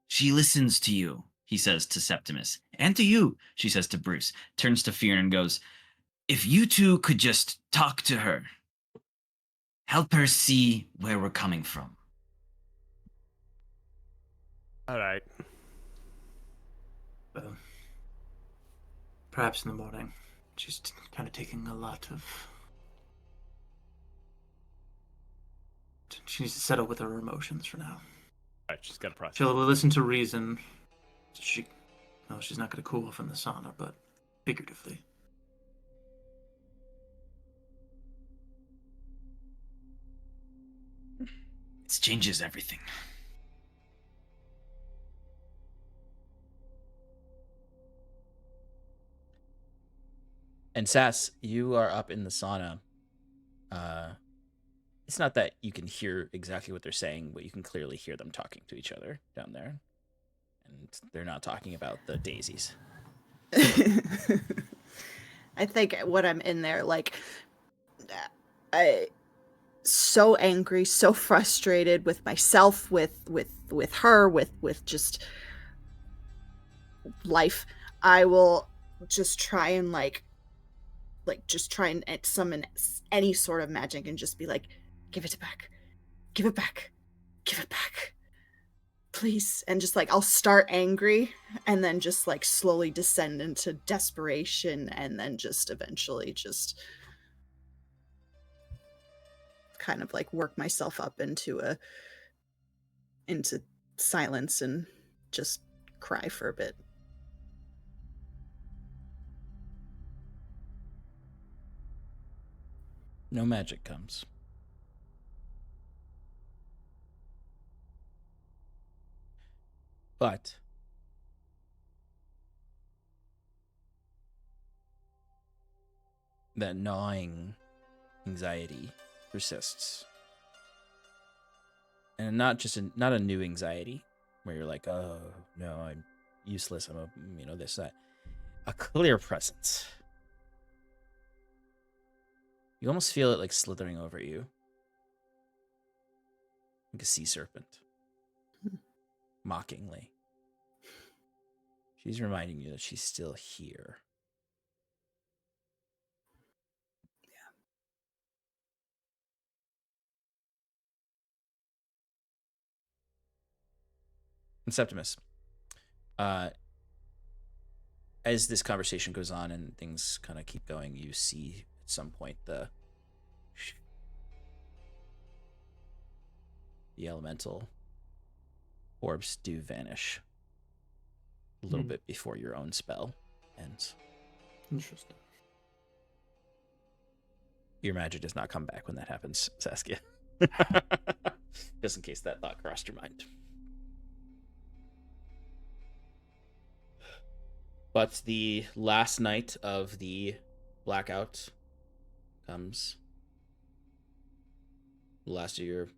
She listens to you, he says to Septimus. And to you, she says to Bruce. Turns to Fyrn and goes, if you two could just talk to her, help her see where we're coming from. All right. Perhaps in the morning. She's kind of taking a lot of... She needs to settle with her emotions for now. All right, she's got a process. She'll listen to reason. No, she's not going to cool off in the sauna, but figuratively. It changes everything. And Sass, you are up in the sauna. It's not that you can hear exactly what they're saying, but you can clearly hear them talking to each other down there. And they're not talking about the daisies. I think when I'm in there, like, I so angry, so frustrated with myself, with her, with just life, I will just try and just try and summon any sort of magic and just be like, give it back, give it back, give it back, please. And just like, I'll start angry and then just like slowly descend into desperation and then just eventually just kind of like work myself up into silence and just cry for a bit. No magic comes. But that gnawing anxiety persists. And not a new anxiety where you're like, oh no, I'm useless, I'm this, that. A clear presence. You almost feel it like slithering over you. Like a sea serpent. Mockingly. She's reminding you that she's still here. Yeah. And Septimus, as this conversation goes on and things kind of keep going, you see at some point the elemental orbs do vanish a little bit before your own spell ends. Interesting. Your magic does not come back when that happens, Saskia. Just in case that thought crossed your mind. But the last night of the blackout comes. The last of your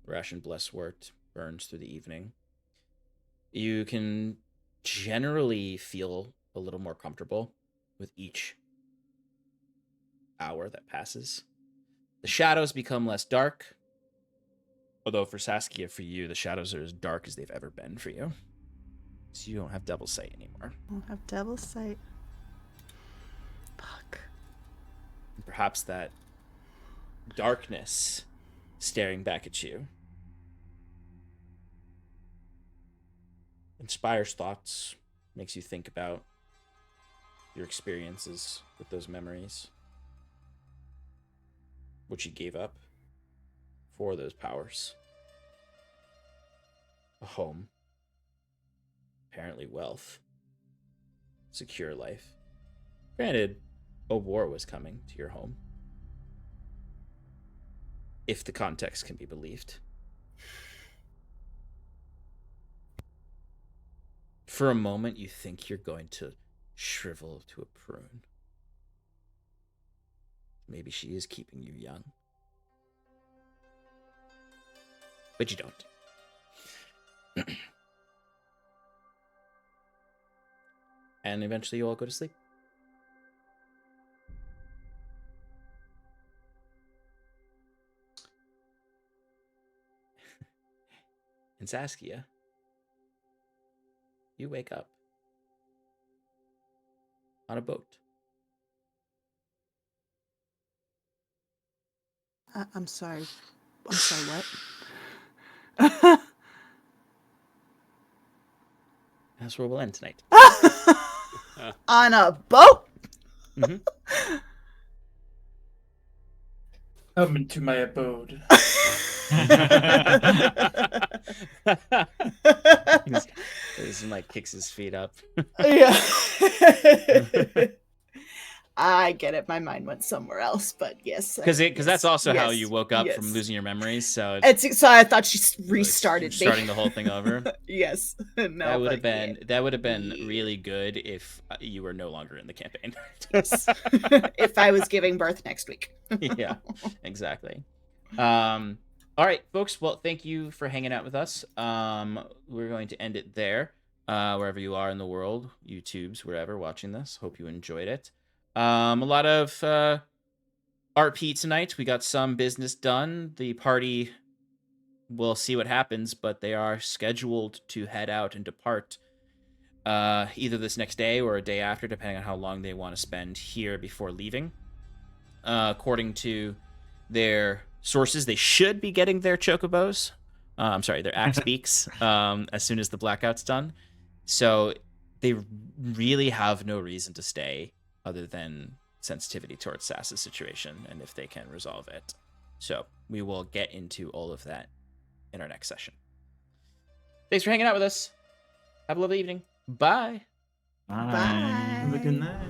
ration bless wort burns through the evening. You can generally feel a little more comfortable with each hour that passes. The shadows become less dark. Although for Saskia, for you, the shadows are as dark as they've ever been for you. So you don't have double sight anymore. I don't have double sight. Fuck. And perhaps that darkness staring back at you inspires thoughts, makes you think about your experiences with those memories, what you gave up for those powers. A home, apparently wealth, secure life. Granted, a war was coming to your home, if the context can be believed. For a moment, you think you're going to shrivel to a prune. Maybe she is keeping you young. But you don't. And eventually you all go to sleep. And Saskia, you wake up on a boat. I'm sorry. I'm sorry, what? That's where we'll end tonight. On a boat? Mm-hmm. Come into my abode. He's like kicks his feet up. Yeah. I get it. My mind went somewhere else, but yes. Because that's also how yes, you woke up yes. from losing your memories. So So I thought she restarted me. starting the whole thing over. Yes. No, that would have but been really good if you were no longer in the campaign. Yes. If I was giving birth next week. Yeah, exactly. All right, folks. Well, thank you for hanging out with us. We're going to end it there. Wherever you are in the world, YouTubes, wherever, watching this. Hope you enjoyed it. A lot of RP tonight. We got some business done. The party, we'll see what happens, but they are scheduled to head out and depart either this next day or a day after, depending on how long they want to spend here before leaving. According to their sources, they should be getting their chocobos. Their axe beaks as soon as the blackout's done. So they really have no reason to stay other than sensitivity towards Sass's situation and if they can resolve it. So we will get into all of that in our next session. Thanks for hanging out with us. Have a lovely evening. Bye. Bye. Bye. Have a good night.